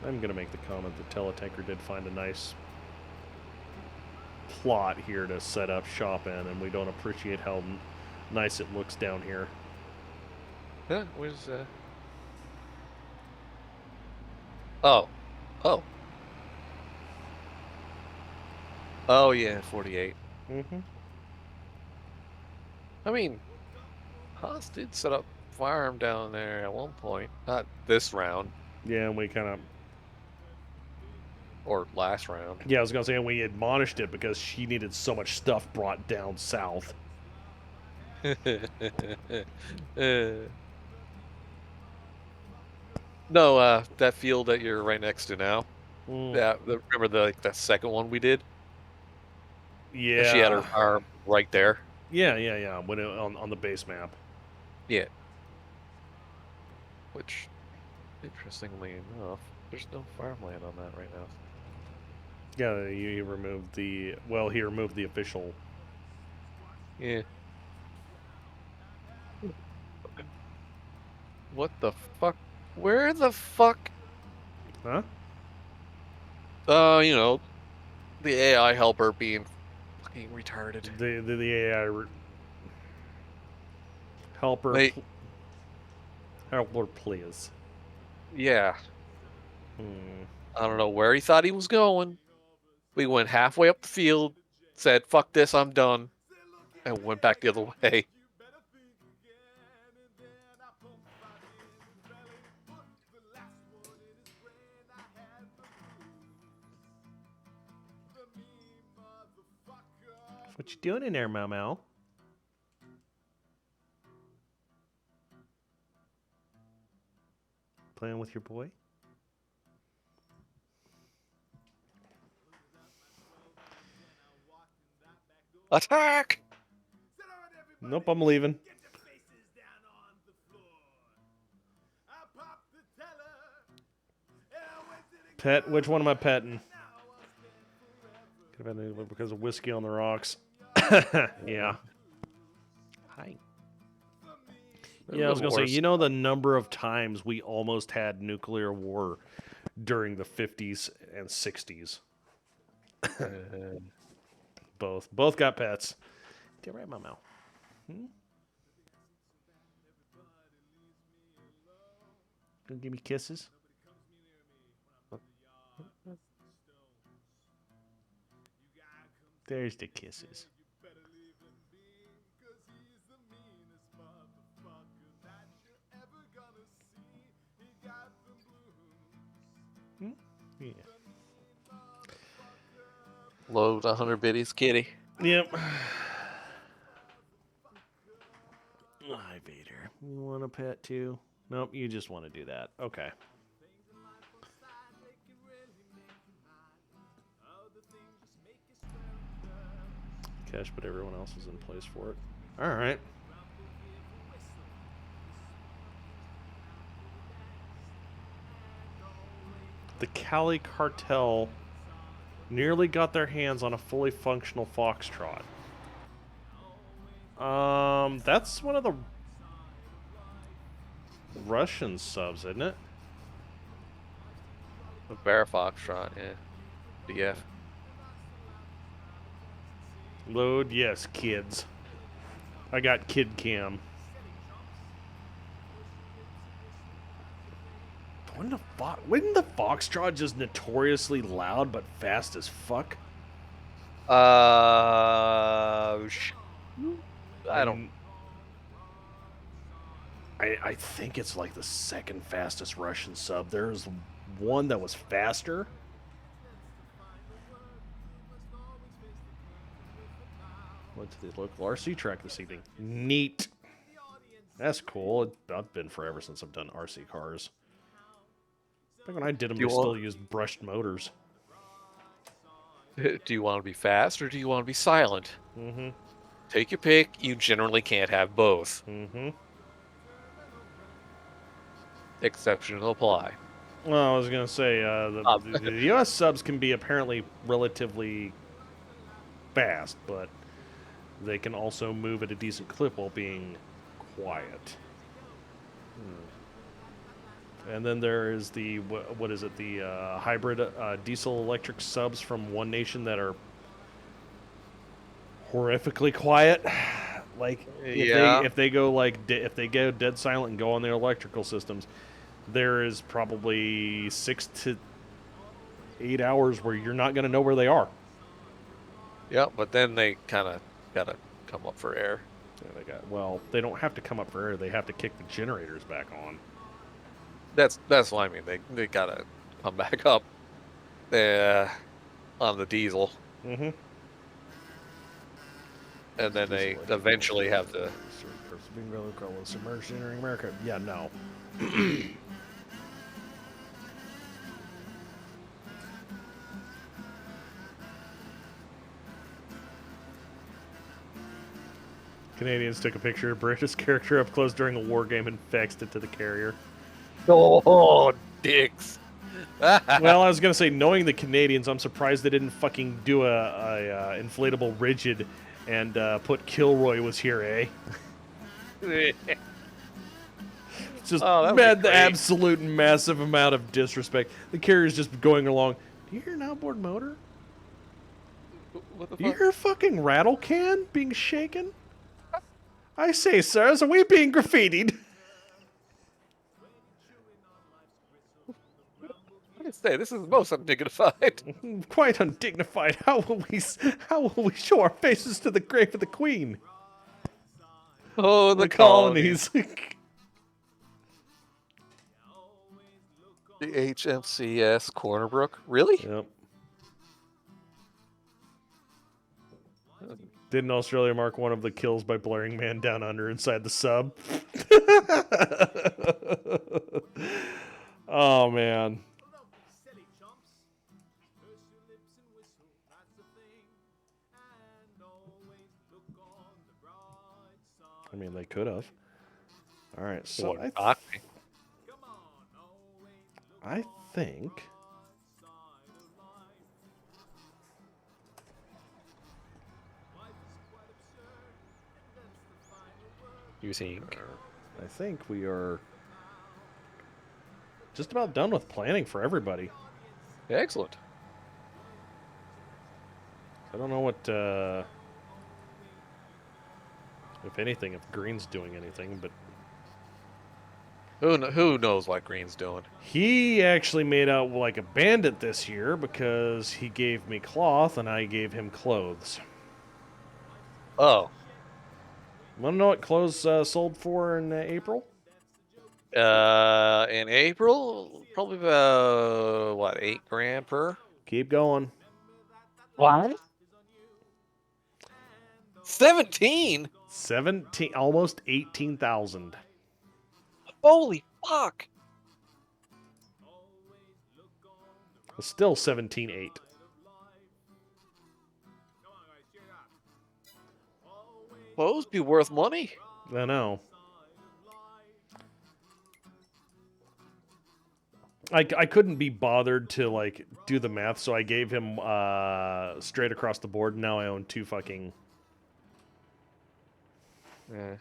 I'm going to make the comment that Teletanker did find a nice plot here to set up shop in, and we don't appreciate how nice it looks down here. Huh? Where's Oh. Oh. Oh, yeah, 48. Mm-hmm. I mean, Haas did set up firearm down there at one point. Not this round. Yeah, and we kind of... Or last round. Yeah, I was going to say, and we admonished it because she needed so much stuff brought down south. No, that field that you're right next to now. Mm. Yeah, remember that second one we did? Yeah. She had her arm right there. Yeah. When on the base map. Yeah. Which, interestingly enough, there's no farmland on that right now. Yeah, he removed the... Well, he removed the official... Yeah. What the fuck? Where the fuck? Huh? You know, the AI helper being fucking retarded. The AI helper. Wait. Helper, please. Yeah. Hmm. I don't know where he thought he was going. We went halfway up the field, said, fuck this, I'm done, and went back the other way. What you doing in there, Mau? Playing with your boy? Attack! Nope, I'm leaving. Pet? Which one am I petting? Could have been because of whiskey on the rocks. Yeah. Hi. Yeah, I was going to say, you know the number of times we almost had nuclear war during the 50s and 60s? Both got pets. Get right, Mama. Gonna give me kisses? There's the kisses. Yeah. Load 100 biddies, kitty. Yep. Hi, Vader. You want a pet too? Nope, you just want to do that. Okay. Cash, but everyone else is in place for it. All right. The Cali cartel nearly got their hands on a fully functional Foxtrot. That's one of the Russian subs, isn't it? The Bear Foxtrot, yeah. BF. Load, yes, kids. I got kid cam. Wasn't the Foxtrot just notoriously loud but fast as fuck? I don't. I think it's like the second fastest Russian sub. There's one that was faster. Went to the local RC track this evening. Neat. That's cool. I've been forever since I've done RC cars. Back when I did them, Do you they still want- used brushed motors. Do you want to be fast or do you want to be silent? Mm-hmm. Take your pick. You generally can't have both. Mm-hmm. Exception will apply. Well, I was gonna say the U.S. subs can be apparently relatively fast, but they can also move at a decent clip while being quiet. And then there is the what is it? The hybrid diesel electric subs from One Nation that are horrifically quiet. Like Yeah. if they go if they go dead silent and go on their electrical systems, there is probably 6 to 8 hours where you're not going to know where they are. Yeah, but then they kind of gotta come up for air. Yeah, they don't have to come up for air. They have to kick the generators back on. That's what I mean. They gotta come back up on the diesel. Mm-hmm. And then they eventually have to. Being really cool with submerged entering America. Yeah, no. Canadians took a picture of British character up close during a war game and faxed it to the carrier. Oh, dicks. Well, I was gonna say, knowing the Canadians, I'm surprised they didn't fucking do a inflatable rigid and put Kilroy was here, eh? Just the absolute massive amount of disrespect. The carrier's just going along. Do you hear an outboard motor? What the Do you hear a fucking rattle can being shaken? I say, sirs, are we being graffitied? I say this is most undignified. Quite undignified. How will we show our faces to the grave of the Queen? Oh, the colonies. The HMCS Cornerbrook? Really? Yep. Didn't Australia mark one of the kills by blaring man down under inside the sub? Oh, man. I mean, they could have. All right, so I think You think? I think we are just about done with planning for everybody. Excellent. I don't know what, if anything, if Green's doing anything, but who knows what Green's doing? He actually made out like a bandit this year because he gave me cloth and I gave him clothes. Oh. Want to know what clothes sold for in April? In April, probably about, what, $8,000 per? Keep going. What? 17? 17, almost 18,000. Holy fuck! Still 17.8. Clothes be worth money. I know. I couldn't be bothered to like do the math, so I gave him straight across the board. Now I own 2 fucking. Yeah.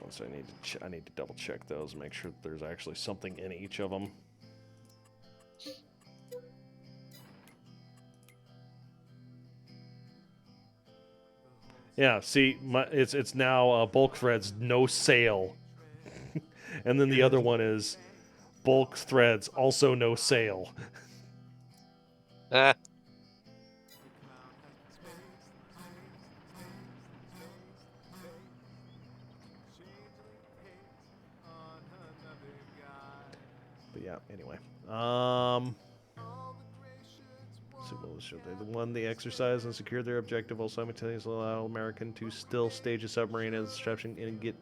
So I need to double check those, make sure that there's actually something in each of them. Yeah, see, it's now bulk threads, no sale. And then the other one is bulk threads, also no sale. Ah. But yeah, anyway. They won the exercise and secured their objective while simultaneously allow American to still stage a submarine as instruction and get.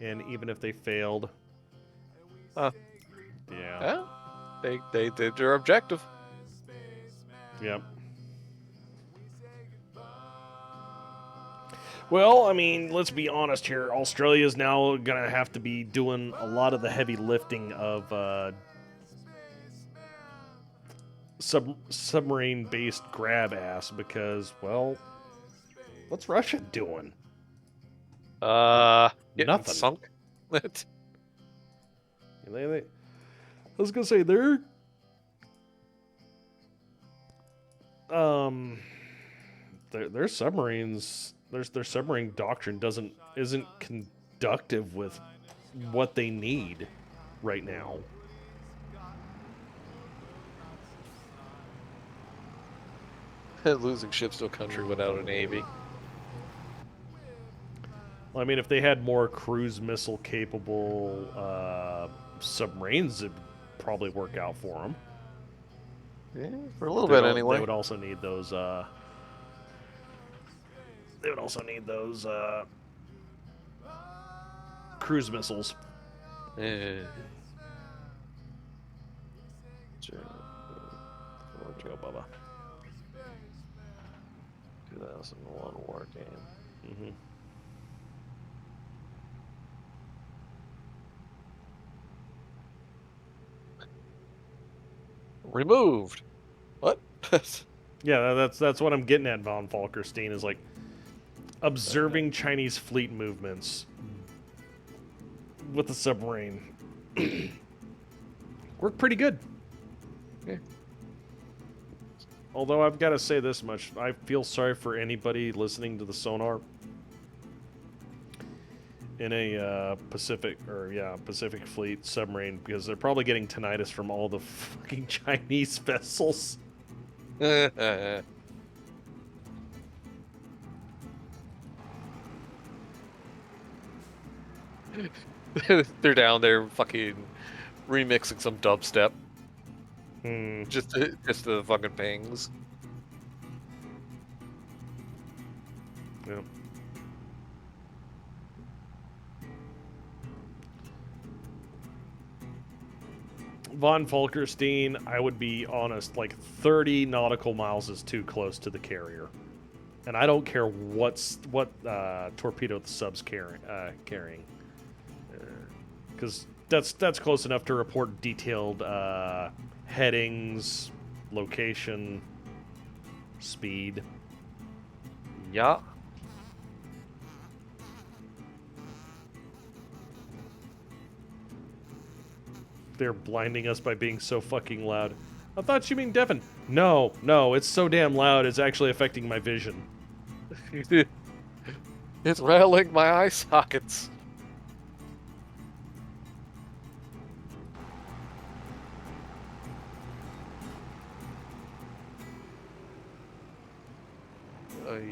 And even if they failed, Yeah. Yeah. They did their objective. Yep. Well, I mean, let's be honest here. Australia's now gonna have to be doing a lot of the heavy lifting of submarine-based grab ass because, well, what's Russia doing? Getting Nothing. sunk. I was gonna say they're their submarines. Their submarine doctrine isn't conductive with what they need right now. Losing ships to a country without a navy. Well, I mean, if they had more cruise missile capable submarines, it'd probably work out for them. Yeah, for a little bit anyway. They would also need those. They would also need those cruise missiles. Yeah. Where'd you go, Bubba? 2001 war game. Mm-hmm. Removed. What? Yeah, that's what I'm getting at, von Falkerstein, is like observing Chinese fleet movements with the submarine. Worked pretty good. Yeah. Although I've got to say this much, I feel sorry for anybody listening to the sonar in a Pacific Fleet submarine, because they're probably getting tinnitus from all the fucking Chinese vessels. They're down there fucking remixing some dubstep. Just the fucking pings. Yep. Von Falkerstein, I would be honest, like 30 nautical miles is too close to the carrier. And I don't care what torpedo the sub's carrying. Because that's close enough to report detailed headings, location, speed. Yeah. They're blinding us by being so fucking loud. I thought you mean deafen. No, it's so damn loud it's actually affecting my vision. It's rattling my eye sockets.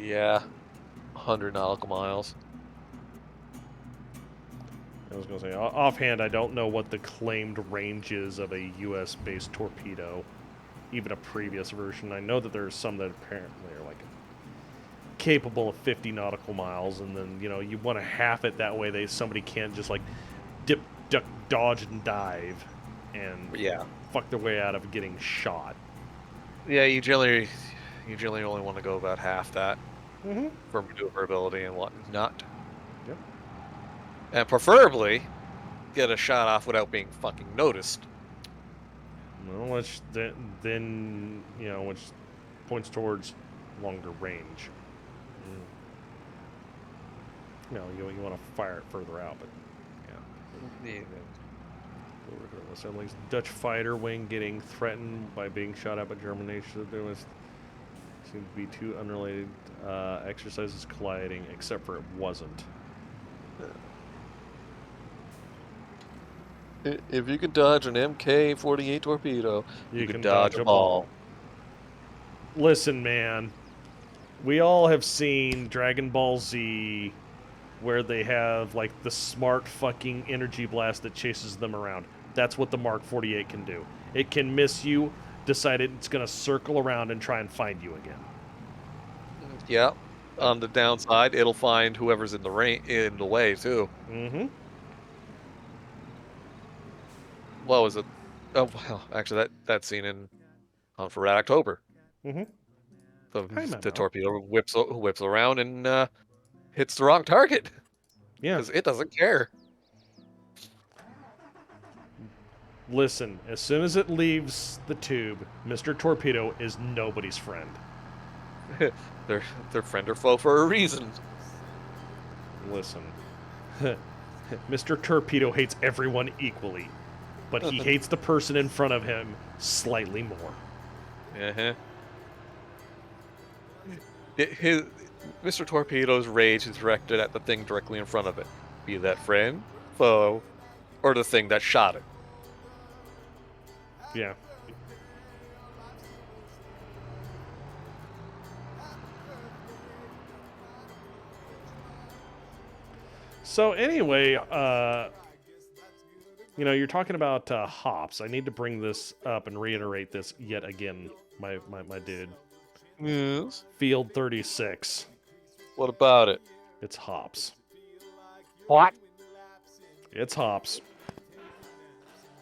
Yeah. 100 nautical miles. I was going to say, offhand, I don't know what the claimed range is of a U.S.-based torpedo, even a previous version. I know that there's some that apparently are, like, capable of 50 nautical miles, and then, you want to half it that way somebody can't just, like, dip, duck, dodge, and dive, and fuck their way out of getting shot. Yeah, you generally only want to go about half that for maneuverability and whatnot. Yep. And preferably, get a shot off without being fucking noticed. Well, which then which points towards longer range. You want to fire it further out, but yeah. Regardless, at least Dutch fighter wing getting threatened by being shot at by German nations. There seemed to be two unrelated exercises colliding, except for it wasn't. If you could dodge an MK-48 torpedo, you can dodge a ball. Listen, man. We all have seen Dragon Ball Z, where they have, like, the smart fucking energy blast that chases them around. That's what the Mark 48 can do. It can miss you, decide it's going to circle around and try and find you again. Yeah. On the downside, it'll find whoever's in the way, too. Mm-hmm. what was it? Oh well, actually that scene in Hunt for Red October. Mm-hmm. I The remember. torpedo whips around and hits the wrong target Yeah. because it doesn't care. Listen, as soon as it leaves the tube, Mr. Torpedo is nobody's friend. They're friend or foe for a reason. Listen, Mr. Torpedo hates everyone equally, but he hates the person in front of him slightly more. Uh-huh. Mr. Torpedo's rage is directed at the thing directly in front of it, be that friend, foe, or the thing that shot it. Yeah. So anyway, you're talking about hops. I need to bring this up and reiterate this yet again, my dude. Yes. Field 36. What about it? It's hops. What? It's hops.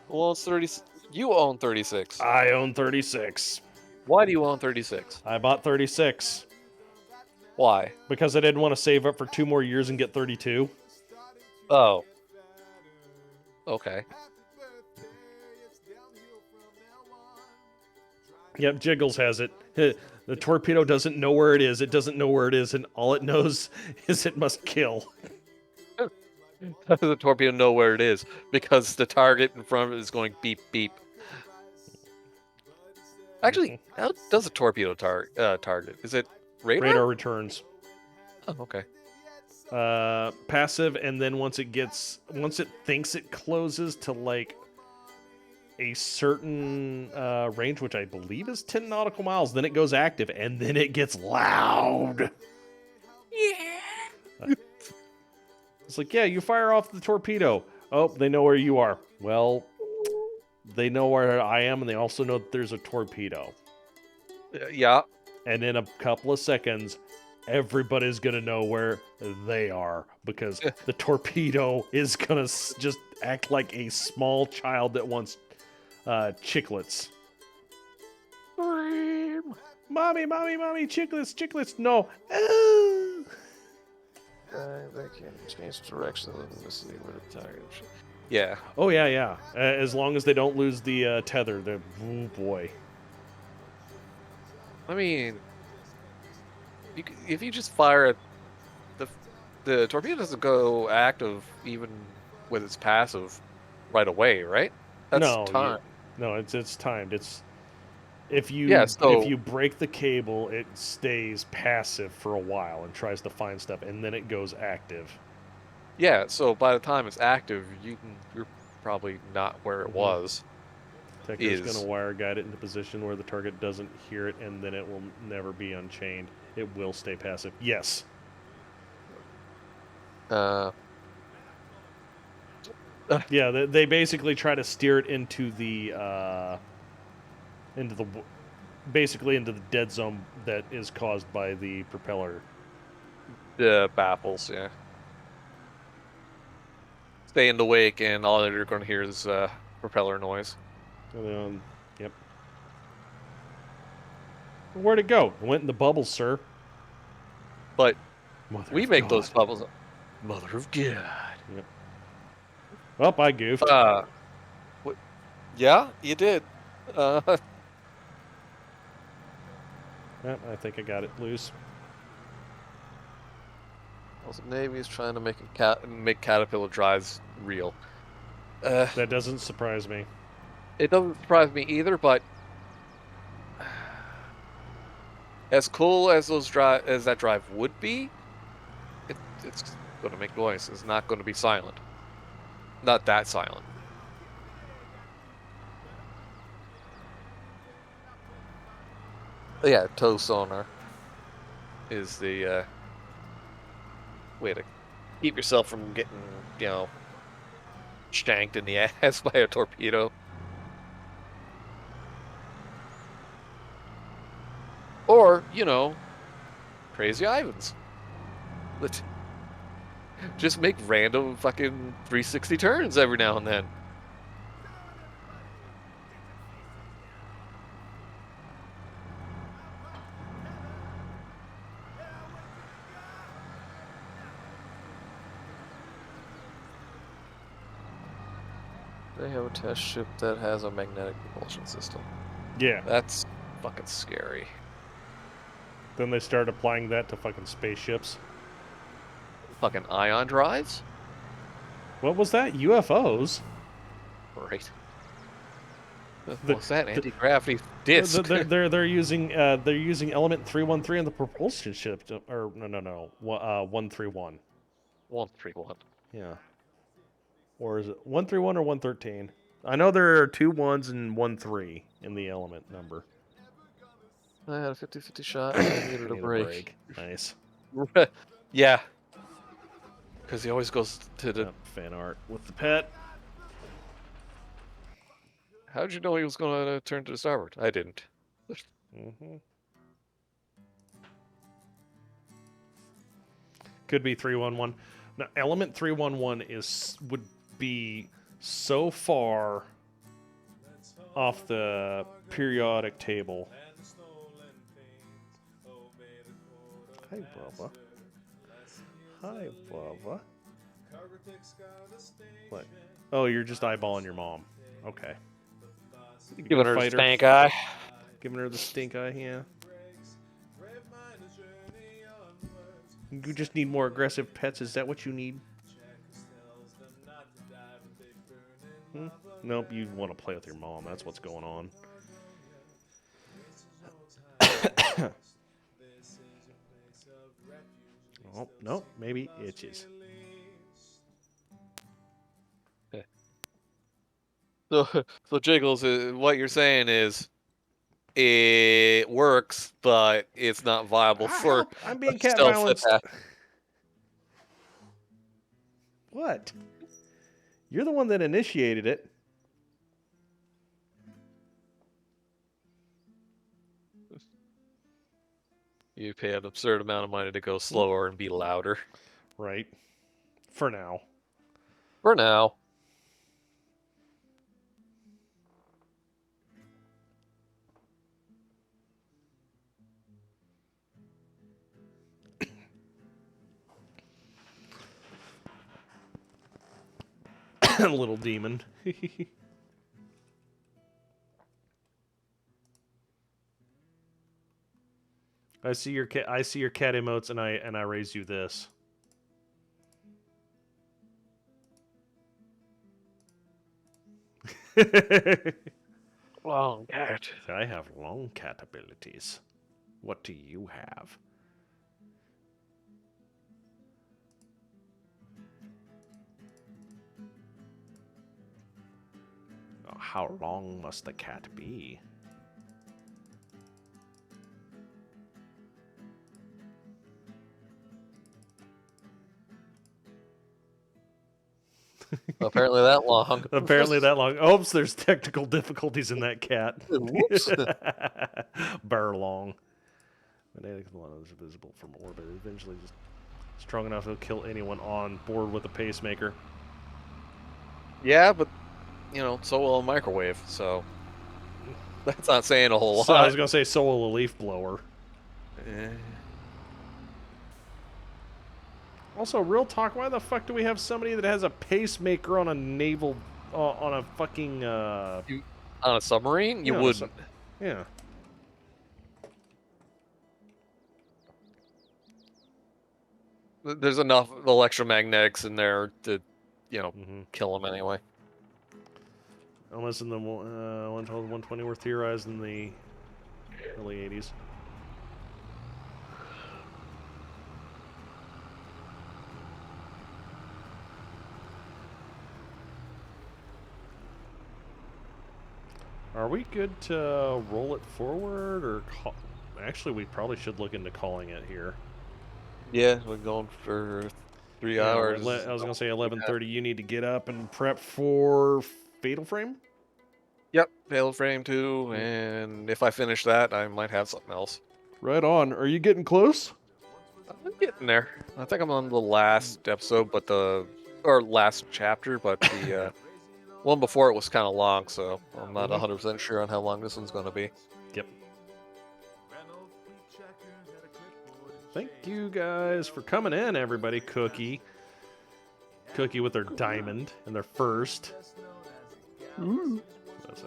Well, it's 30. You own 36. I own 36. Why do you own 36? I bought 36. Why? Because I didn't want to save up for 2 more years and get 32. Oh. Okay. Yep, Jiggles has it. The torpedo doesn't know where it is. It doesn't know where it is, and all it knows is it must kill. How does the torpedo know where it is? Because the target in front of it is going beep beep. Actually, how does a torpedo target? Is it radar? Radar returns. Oh, okay. Passive, and then once it thinks it closes to like a certain range, which I believe is 10 nautical miles, then it goes active, and then it gets loud. Yeah. It's like, yeah, you fire off the torpedo. Oh, they know where you are. Well, they know where I am, and they also know that there's a torpedo. Yeah. And in a couple of seconds, everybody's going to know where they are, because the torpedo is going to just act like a small child that wants chiclets. Mommy, chiclets, no. They can change direction and see where the target. Yeah. Oh, yeah. As long as they don't lose the tether, oh boy. I mean, if you just fire at the torpedo doesn't go active even with its passive right away, right? That's time. No, it's timed. It's if you break the cable, it stays passive for a while and tries to find stuff, and then it goes active. Yeah, so by the time it's active, you're probably not where it was. Techno's going to wire guide it into position where the target doesn't hear it, and then it will never be unchained. It will stay passive. Yes. Yeah, they basically try to steer it into the dead zone that is caused by the propeller. The baffles, yeah. Stay in the wake, and all you're going to hear is propeller noise. Yep. Where'd it go? It went in the bubbles, sir. But we make those bubbles. Mother of God. Yep. Well, I goofed. Yeah, you did. Yep, I think I got it loose. Also, Navy is trying to make make Caterpillar drives real. That doesn't surprise me. It doesn't surprise me either, but as cool as that drive would be, it's going to make noise. It's not going to be silent. Not that silent. But yeah, tow sonar is the way to keep yourself from getting, shanked in the ass by a torpedo. Or, Crazy Ivans. Just make random fucking 360 turns every now and then. They have a test ship that has a magnetic propulsion system. Yeah. That's fucking scary. Then they start applying that to fucking spaceships. Fucking ion drives? What was that? UFOs? Right. What's that? Anti-gravity disc. They're using element 313 on the propulsion ship, or no, 131. 131. Yeah. Or is it 131 or 113? I know there are 2 1s and 1 3 in the element number. I had a 50-50 shot. I needed a break. Nice. Yeah. Because he always goes to the... fan art with the pet. How'd you know he was going to turn to the starboard? I didn't. Could be 311. Now, element 311 would be so far off the periodic table. Hi, Bubba. Hi, Bubba. What? Oh, you're just eyeballing your mom. Okay. Giving her the stank eye. Giving her the stink eye, yeah. You just need more aggressive pets. Is that what you need? Nope, you want to play with your mom. That's what's going on. Oh, nope, maybe itches. So Jiggles, what you're saying is it works, but it's not viable for I'm being cat stealth violence. attack. What? You're the one that initiated it. You pay an absurd amount of money to go slower and be louder. Right. For now. For now. Little demon. I see your cat. I see your cat emotes, and I raise you this. Long cat. I have long cat abilities. What do you have? How long must the cat be? Apparently that long. Apparently that long. Oops, there's technical difficulties in that cat. Whoops. Burr long. Magnetic is visible from orbit. Eventually just strong enough to kill anyone on board with a pacemaker. Yeah, but you know, so will a microwave, so that's not saying a whole So lot. I was gonna say so will a leaf blower. Also, real talk, why the fuck do we have somebody that has a pacemaker on a naval, on a fucking, on a submarine? You wouldn't. Yeah. There's enough electromagnetics in there to, you know, kill them anyway. Unless in the 112, 120 were theorized in the early 80s. Are we good to roll it forward, or actually we probably should look into calling it here. Yeah, we're going for 3 hours. I was gonna say 11:30. You need to get up and prep for Fatal Frame. Yep, Fatal Frame 2, and if I finish that, I might have something else. Right on. Are you getting close? I'm getting there. I think I'm on the last episode, or last chapter, but the one before it was kind of long, so I'm not 100% sure on how long this one's going to be. Yep. Thank you guys for coming in, everybody. Cookie with their diamond and their first. That's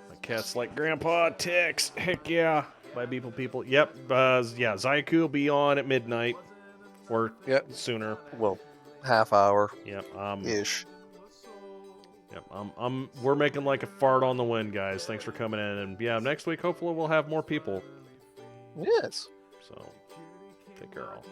my cat's like, Grandpa, text. Heck yeah. Bye, people. Yep. Yeah, Zaiku will be on at midnight. Or sooner. Well, half hour. Yep. Ish. Yep. We're making like a fart on the wind, guys. Thanks for coming in. And yeah, next week, hopefully we'll have more people. Yes. So, take care, all.